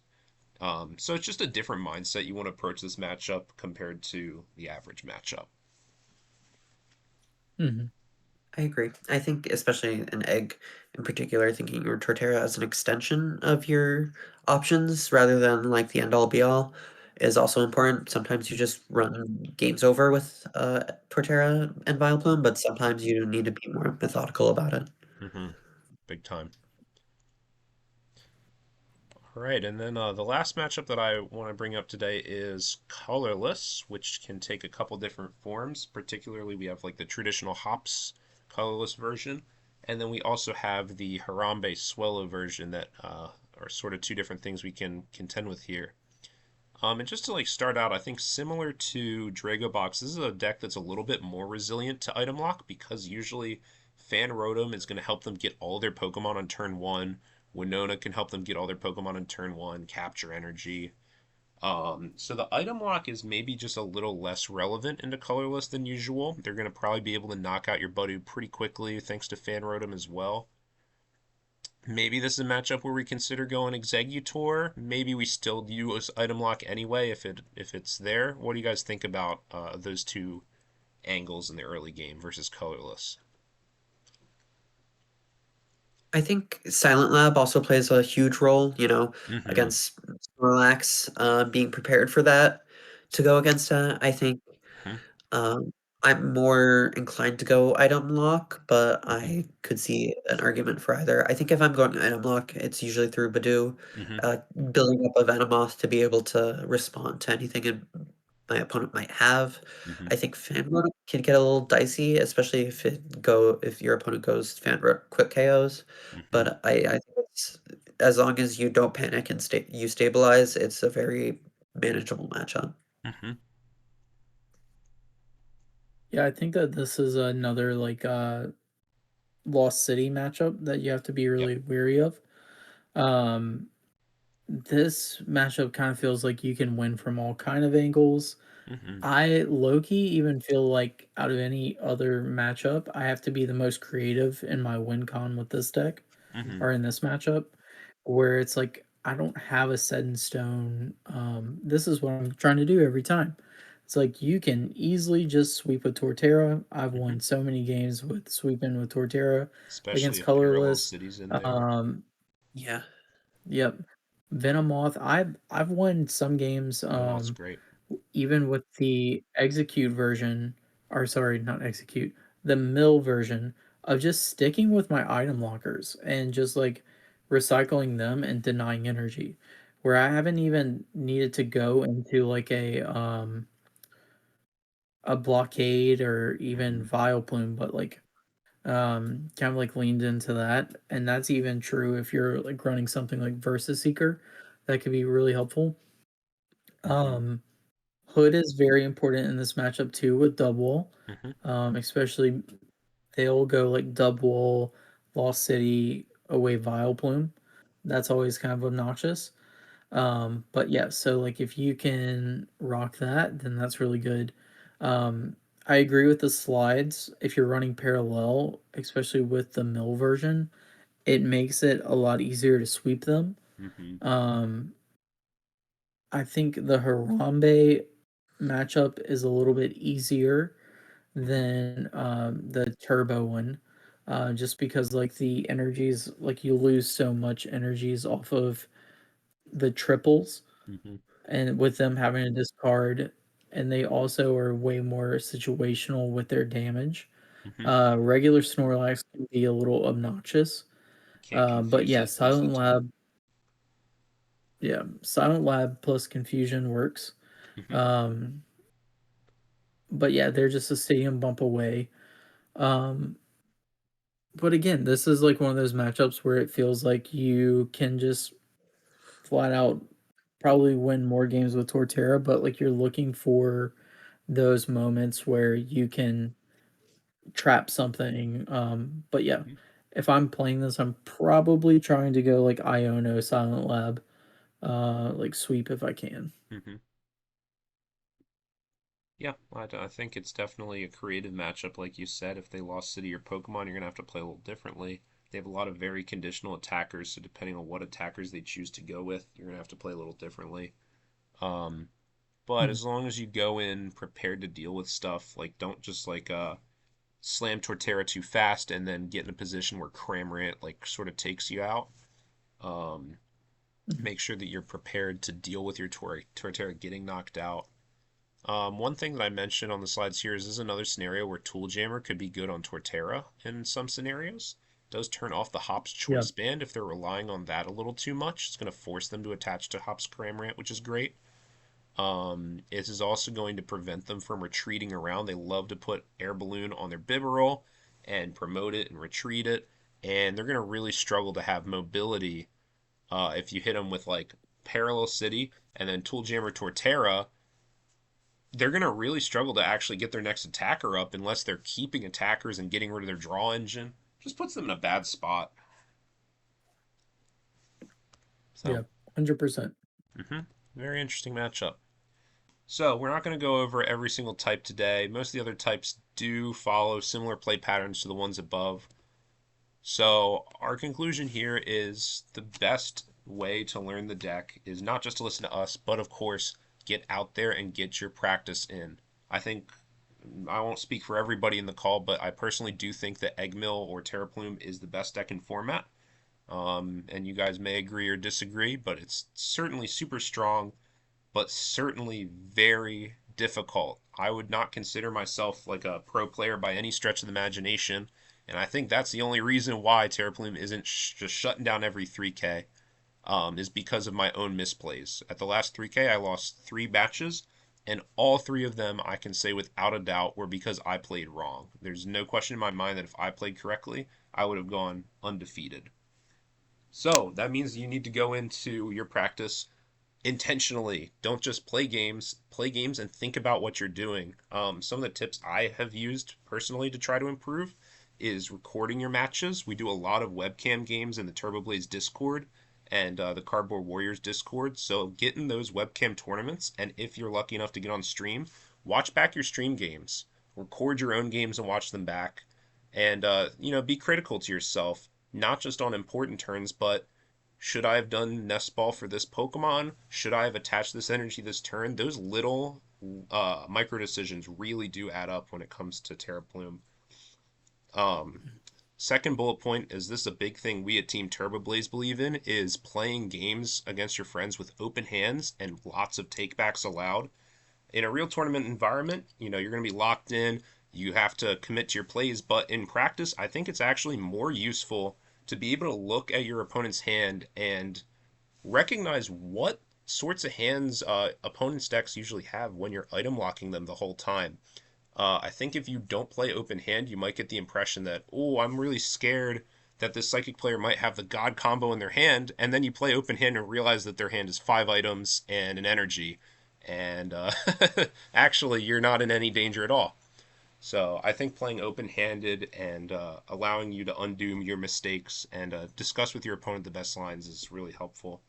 So it's just a different mindset you want to approach this matchup compared to the average matchup. Mhm. I agree. I think especially an egg in particular, thinking your Torterra as an extension of your options rather than like the end all be all is also important. Sometimes you just run games over with Torterra and Vileplume, but sometimes you need to be more methodical about it. Mm-hmm. Big time. All right, and then the last matchup that I want to bring up today is colorless, which can take a couple different forms. Particularly, we have like the traditional hops colorless version, and then we also have the Harambe Swellow version that are sort of two different things we can contend with here. And just to like start out, I think similar to Dragobox, this is a deck that's a little bit more resilient to item lock because usually Fan Rotom is going to help them get all their Pokemon on turn one. Winona can help them get all their Pokemon on turn one, capture energy. So the item lock is maybe just a little less relevant into colorless than usual. They're going to probably be able to knock out your Budew pretty quickly thanks to Fan Rotom as well. Maybe this is a matchup where we consider going Executor. Maybe we still use item lock anyway if it's there. What do you guys think about those two angles in the early game versus colorless? I think Silent Lab also plays a huge role, Mm-hmm. against Snorlax, being prepared for that to go against that. I think Mm-hmm. Um, I'm more inclined to go item lock, but Mm-hmm. I could see an argument for either. I think if I'm going item lock, it's usually through Badoo, Mm-hmm. uh, building up a Venomoth to be able to respond to anything my opponent might have. Mm-hmm. I think Fanroad can get a little dicey, especially if your opponent goes Fanroad quick KOs. Mm-hmm. But I think it's as long as you don't panic and you stabilize, it's a very manageable matchup. Hmm. Yeah, I think that this is another Lost City matchup that you have to be Yep. really wary of. Um, this matchup kind of feels like you can win from all kind of angles. Hmm. I low key even feel like out of any other matchup, I have to be the most creative in my win con with this deck Hmm. or in this matchup, where it's like I don't have a set in stone. This is what I'm trying to do every time. It's like you can easily just sweep with Torterra. I've Hmm. won so many games with sweeping with Torterra Especially against if parallel colorless. cities in there. Um, Yeah. yep, Venomoth. I've won some games. Venomoth's great. Even with the execute version, or sorry, not execute, the mill version of just sticking with my item lockers and just like recycling them and denying energy, where I haven't even needed to go into like a blockade or even Hmm. vile plume, but like kind of like leaned into that. And that's even true if you're like running something like Versus Seeker, that could be really helpful. Hmm. Um Hood is very important in this matchup too with double. Hmm. Especially they'll go like double Lost City away Vile Plume. That's always kind of obnoxious. But yeah, so like if you can rock that, then that's really good. I agree with the slides. If you're running parallel, especially with the mill version, it makes it a lot easier to sweep them. Hmm. Um, I think the Harambe matchup is a little bit easier Hmm. than the turbo one, just because like the energies, like you lose so much energies off of the triples, Hmm. and with them having to discard, and they also are way more situational with their damage. Hmm. Regular Snorlax can be a little obnoxious, Can't but confuse yeah, it most of Silent the time. Lab, yeah, Silent Lab plus Confusion works. Hmm. Um, but yeah, they're just a stadium bump away. Um, But again, this is like one of those matchups where it feels like you can just flat out probably win more games with Torterra, but like you're looking for those moments where you can trap something. But yeah, Hmm. if I'm playing this, I'm probably trying to go like Iono Silent Lab, like sweep if I can. Hmm. Yeah, I think it's definitely a creative matchup, like you said. If they lost City or Pokemon, you're gonna have to play a little differently. They have a lot of very conditional attackers, so depending on what attackers they choose to go with, you're gonna have to play a little differently. Um, but Hmm. as long as you go in prepared to deal with stuff, like don't just slam Torterra too fast and then get in a position where Cramorant like sort of takes you out. Um, Hmm. make sure that you're prepared to deal with your Torterra getting knocked out. One thing that I mentioned on the slides here is this is another scenario where Tool Jammer could be good on Torterra in some scenarios. It does turn off the Hop's Yeah. Choice Band if they're relying on that a little too much. It's going to force them to attach to Hop's Cramorant, which is great. It is also going to prevent them from retreating around. They love to put Air Balloon on their Bibarel and promote it and retreat it, and they're going to really struggle to have mobility if you hit them with like Parallel City and then Tool Jammer Torterra. They're going to really struggle to actually get their next attacker up unless they're keeping attackers and getting rid of their draw engine. Just puts them in a bad spot. Yeah. So, 100%. mm-hmm, very interesting matchup. So, we're not going to go over every single type today. Most of the other types do follow similar play patterns to the ones above. So, our conclusion here is the best way to learn the deck is not just to listen to us, but of course, get out there and get your practice in. I think I won't speak for everybody in the call, but I personally do think that Eggmill or TerraPlume is the best deck in format. And you guys may agree or disagree, but it's certainly super strong, but certainly very difficult. I would not consider myself like a pro player by any stretch of the imagination, and I think that's the only reason why TerraPlume isn't just shutting down every 3K, is because of my own misplays. At the last 3K, I lost 3 matches, and all 3 of them I can say without a doubt were because I played wrong. There's no question in my mind that if I played correctly, I would have gone undefeated. So that means you need to go into your practice intentionally. Don't just play games. Play games and think about what you're doing. Some of the tips I have used personally to try to improve is recording your matches. We do a lot of webcam games in the Turbo Blaze Discord and the Cardboard Warriors Discord. So get in those webcam tournaments, and if you're lucky enough to get on stream, watch back your stream games. Record your own games and watch them back, and be critical to yourself, not just on important turns, but should I have done Nest Ball for this Pokemon? Should I have attached this energy this turn? Those little micro decisions really do add up when it comes to TerraPlume. Um, Second bullet point is this a big thing we at Team Turbo Blaze believe in is playing games against your friends with open hands and lots of takebacks allowed. In a real tournament environment, you're going to be locked in. You have to commit to your plays, but in practice, I think it's actually more useful to be able to look at your opponent's hand and recognize what sorts of hands opponents' decks usually have when you're item locking them the whole time. I think if you don't play open hand, you might get the impression that, oh, I'm really scared that this psychic player might have the god combo in their hand, and then you play open hand and realize that their hand is 5 items and an energy, and actually you're not in any danger at all. So I think playing open-handed and allowing you to undo your mistakes and discuss with your opponent the best lines is really helpful.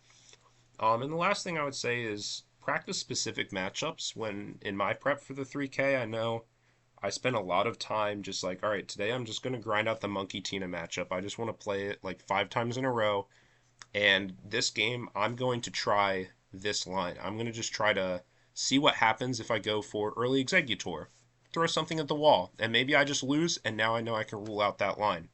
And the last thing I would say is practice specific matchups. When in my prep for the 3K, I know I spent a lot of time just like, all right, today I'm just going to grind out the Monkey Tina matchup. I just want to play it like 5 times in a row. And this game, I'm going to try this line. I'm going to just try to see what happens if I go for early Executor. Throw something at the wall, and maybe I just lose, and now I know I can rule out that line.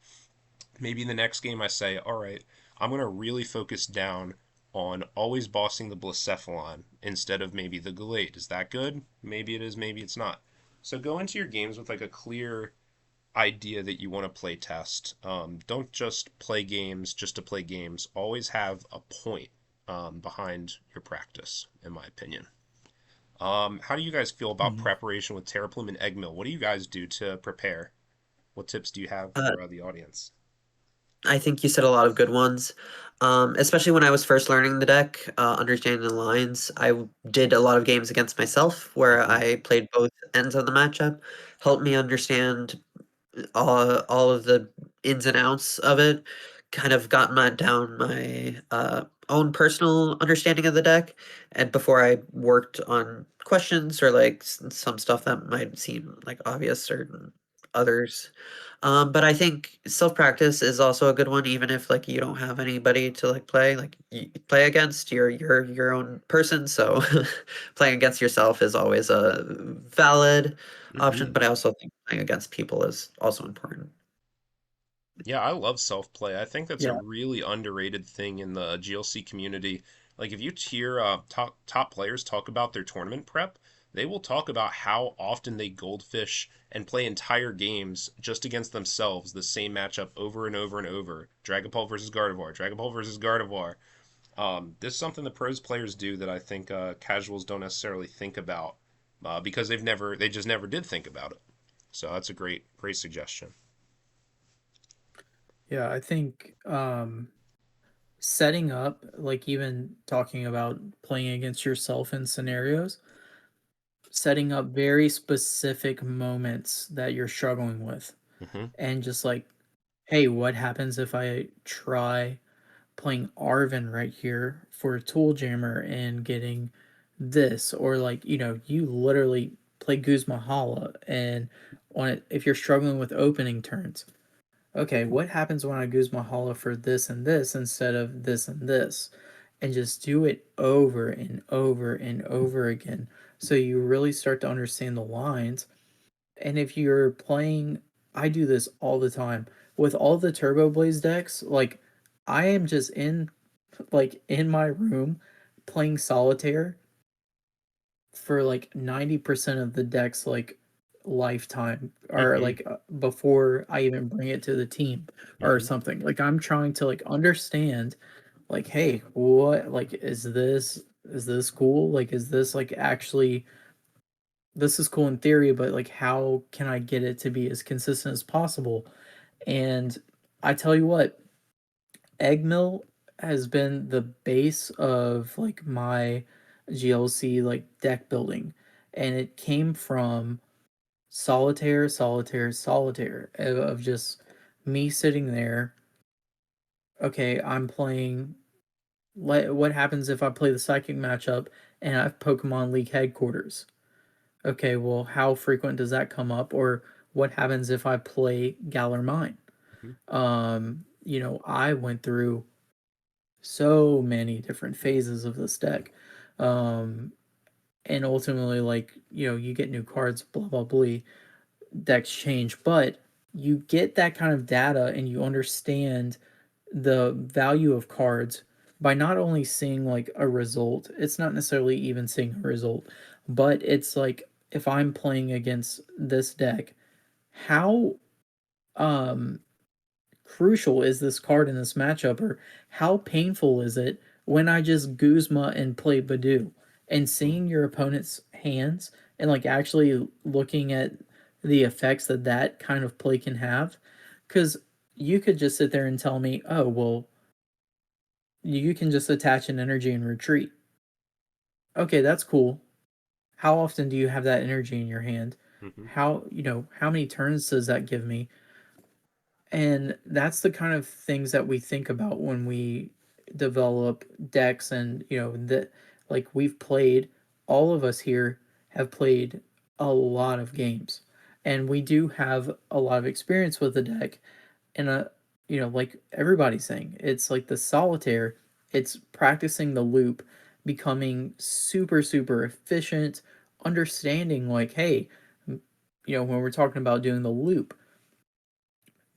Maybe in the next game I say, all right, I'm going to really focus down on always bossing the Blacephalon instead of maybe the Gallade. Is that good? Maybe it is, maybe it's not. So go into your games with like a clear idea that you want to play test. Don't just play games just to play games. Always have a point behind your practice, in my opinion. How do you guys feel about Mhm. preparation with TerraPlume and Eggmill? What do you guys do to prepare? What tips do you have Uh, for the audience? I think you said a lot of good ones. Especially when I was first learning the deck, understanding the lines. Did a lot of games against myself where Mm-hmm. I played both ends of the matchup, helped me understand all of the ins and outs of it, kind of got down my own personal understanding of the deck, and before I worked on questions or like some stuff that might seem like obvious or others. But I think self practice is also a good one, even if like you don't have anybody to like play. Like you play against your own person, so playing against yourself is always a valid option. Mm-hmm. But I also think playing against people is also important. Yeah, I love self-play. I think that's a Yeah. really underrated thing in the GLC community. Like if you hear top players talk about their tournament prep, they will talk about how often they goldfish and play entire games just against themselves, the same matchup over and over and over. Dragapult versus Gardevoir, Dragapult versus Gardevoir. This is something the pros players do that I think casuals don't necessarily think about because they just never did think about it. So that's a great suggestion. Yeah, I think setting up, like even talking about playing against yourself in scenarios, setting up very specific moments that you're struggling with, Hmm. and just like, hey, what happens if I try playing Arvin right here for a tool jammer and getting this? Or like, you literally play Guzma and on it, if you're struggling with opening turns, okay, what happens when I Guzma for this and this instead of this and this? And just do it over and over and over again so you really start to understand the lines. And if you're playing, I do this all the time with all the Turbo Blaze decks. Like, I am just in my room playing solitaire for like 90% of the deck's like lifetime, or Hmm. like before I even bring it to the team or Hmm. something. Like, I'm trying to like understand, like, hey, what, like, is this cool? Like, is this like actually, this is cool in theory, but like how can I get it to be as consistent as possible? And I tell you what, eggmill has been the base of like my GLC like deck building, and it came from solitaire, solitaire, solitaire of just me sitting there. Okay, I'm playing. What happens if I play the psychic matchup and I have Pokemon League headquarters? Okay, well, how frequent does that come up? Or what happens if I play Galar Mine? Mhm. I went through so many different phases of this deck. Um, and ultimately, like, you get new cards, blah, blah, blah, decks change, but you get that kind of data and you understand the value of cards by not only seeing like a result, it's not necessarily even seeing a result, but it's like if I'm playing against this deck, how um crucial is this card in this matchup, or how painful is it when I just Guzma and play Badu, and Mhm. seeing your opponent's hands and like actually looking at the effects that that kind of play can have? Because you could just sit there and tell me, oh, well, you can just attach an energy and retreat. Okay, that's cool. How often do you have that energy in your hand? Mhm. How many turns does that give me? And that's the kind of things that we think about when we develop decks. And that, like, we've played, all of us here have played a lot of games, and we do have a lot of experience with the deck. And like everybody's saying, it's like the solitaire, it's practicing the loop, becoming super super efficient, understanding like, hey, when we're talking about doing the loop,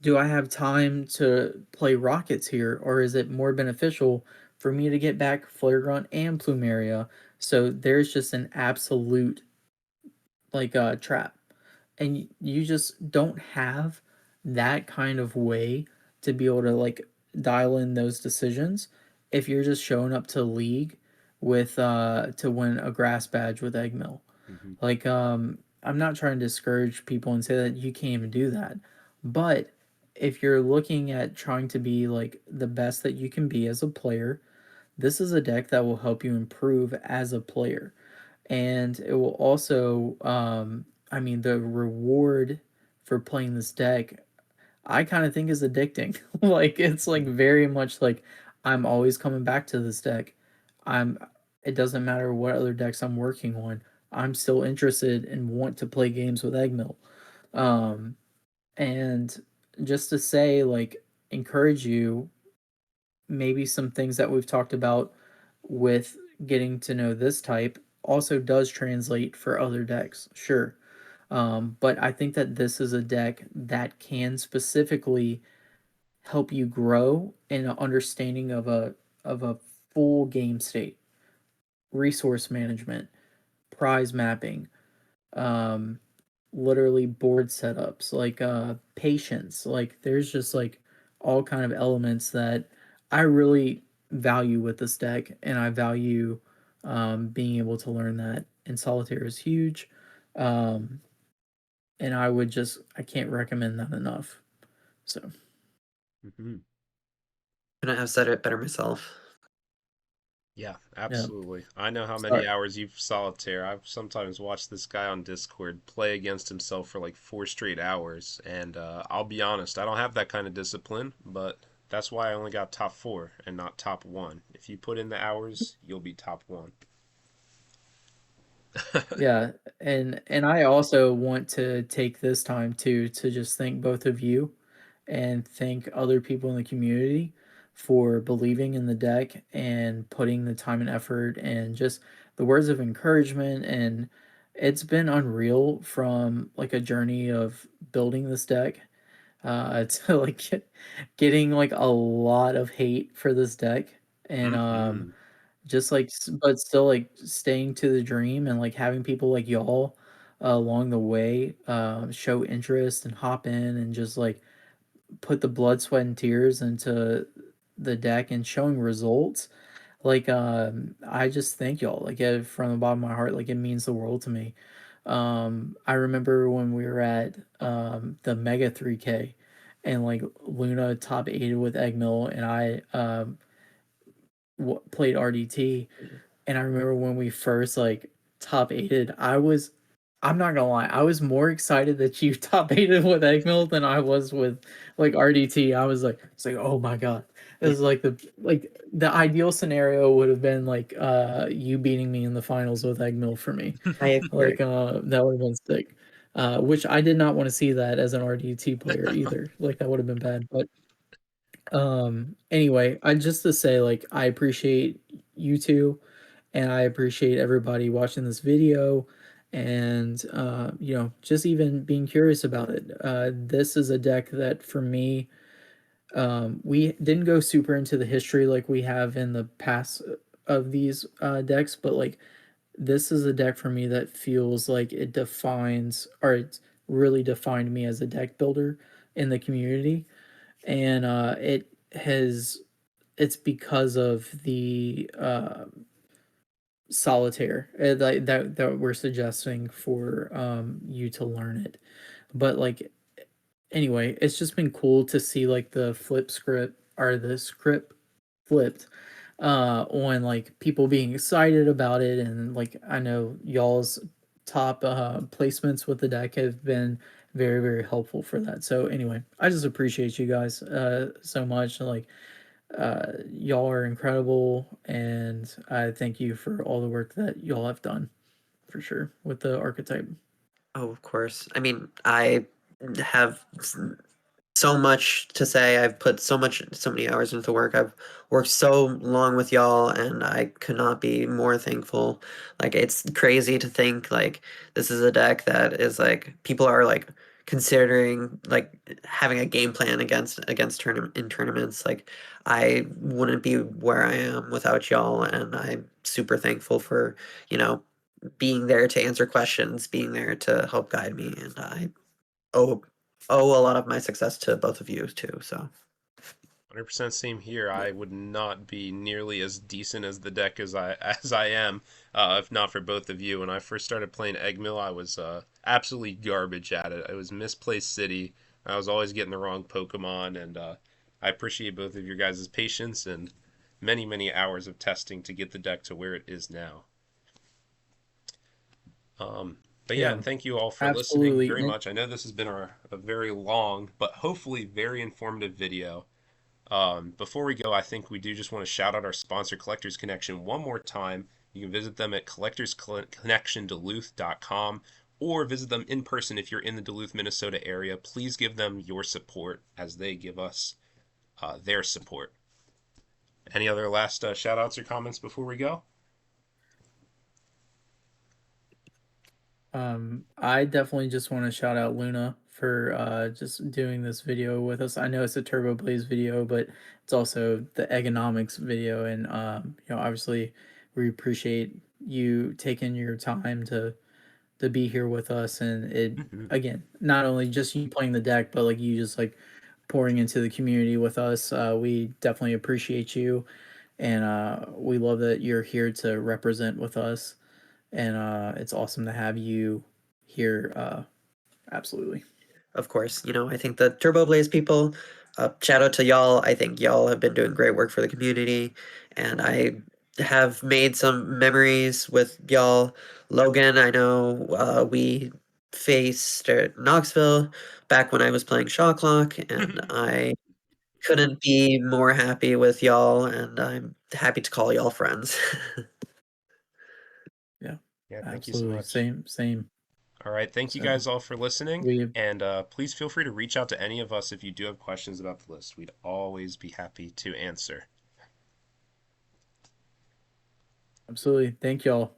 do I have time to play rockets here, or is it more beneficial for me to get back Flare Grunt and Plumeria? So there's just an absolute like trap, and you just don't have that kind of way to be able to like dial in those decisions if you're just showing up to league with to win a grass badge with Eggmill. Mhm. Like, I'm not trying to discourage people and say that you can't even do that. But if you're looking at trying to be like the best that you can be as a player, this is a deck that will help you improve as a player. And it will also, I mean, the reward for playing this deck, I kind of think is addicting. Like, it's like Mhm. very much like I'm always coming back to this deck. I'm, it doesn't matter what other decks I'm working on. I'm still interested and want to play games with Eggmill. Um, and just to say, like, encourage you, maybe some things that we've talked about with getting to know this type also does translate for other decks, sure. But I think that this is a deck that can specifically help you grow in an understanding of a full game state, resource management, prize mapping, um, literally board setups, like patience. Like there's just like all kind of elements that I really value with this deck, and I value being able to learn that. And solitaire is huge. Um, and I can't recommend that enough. So Mhm. Couldn't have said it better myself. Yeah, yeah, absolutely. I know how many sorry. hours you've solitaire. I've sometimes watched this guy on Discord play against himself for like 4 straight hours, and I'll be honest, I don't have that kind of discipline, but that's why I only got top four and not top one. If you put in the hours, you'll be top one. Yeah, and I also want to take this time to just thank both of you and thank other people in the community for believing in the deck and putting the time and effort and just the words of encouragement. And it's been unreal from like a journey of building this deck to like getting like a lot of hate for this deck. And Hmm. just like but still like staying to the dream, and like having people like y'all along the way show interest and hop in and just like put the blood, sweat, and tears into the deck and showing results. Like, I just thank y'all, like, from the bottom of my heart, like, it means the world to me. I remember when we were at, the Mega 3K, and, like, Luna top 8 with Eggmill, and I, played RDT, and I remember when we first like top eighted, I'm not gonna lie, I was more excited that you top eighted with eggmill than I was with like RDT. I was like, it's like, oh my god. It was like the ideal scenario would have been like you beating me in the finals with eggmill for me. I agree. Like that would have been sick. Which I did not want to see that as an RDT player either. Like that would have been bad. But anyway, I just to say like I appreciate you two and I appreciate everybody watching this video and you know, just even being curious about it. This is a deck that for me, we didn't go super into the history like we have in the past of these decks, but like this is a deck for me that feels like it defines or it's really defined me as a deck builder in the community. And it's because of the solitaire that we're suggesting for you to learn it. But like anyway, it's just been cool to see like the flip script or the script flipped on like people being excited about it, and like I know y'all's top placements with the deck have been very helpful for that. So anyway, I just appreciate you guys so much. Like y'all are incredible, and I thank you for all the work that y'all have done for sure with the archetype. Oh, of course. I mean, I have so much to say. I've put so many hours into work. I've worked so long with y'all, and I could not be more thankful. Like, it's crazy to think like this is a deck that is like people are like considering like having a game plan against tournaments. Like, I wouldn't be where I am without y'all, and I'm super thankful for, you know, being there to answer questions, being there to help guide me, and I owe owe a lot of my success to both of you too. So 100% same here. I would not be nearly as decent as the deck as I am if not for both of you. When I first started playing Eggmill, I was absolutely garbage at it. I was misplaced city. I was always getting the wrong Pokemon, and I appreciate both of your guys' patience and many hours of testing to get the deck to where it is now. But yeah, Yeah, and thank you all for listening absolutely. very much. I know this has been a very long, but hopefully very informative video. Before we go, I think we do just want to shout out our sponsor, Collectors Connection, one more time. You can visit them at collectorsconnectionduluth.com or visit them in person if you're in the Duluth, Minnesota area. Please give them your support as they give us their support. Any other last shout outs or comments before we go? I definitely just want to shout out Luna for just doing this video with us. I know it's a Turbo Blaze video, but it's also the Eggonomics video, and you know, obviously, we appreciate you taking your time to be here with us. And it Mhm. again, not only just you playing the deck, but like you just like pouring into the community with us. We definitely appreciate you, and we love that you're here to represent with us, and it's awesome to have you here. Absolutely. of course, you know, I think the Turbo Blaze people, shout out to y'all. I think y'all have been doing great work for the community, and I have made some memories with y'all. Logan, I know we faced at Knoxville back when I was playing Shot Clock, and I couldn't be more happy with y'all, and I'm happy to call y'all friends. Yeah, Yeah, thank you so absolutely. much. Same. All right, thank you So guys all for listening, we and please feel free to reach out to any of us if you do have questions about the list. We'd always be happy to answer. absolutely thank y'all.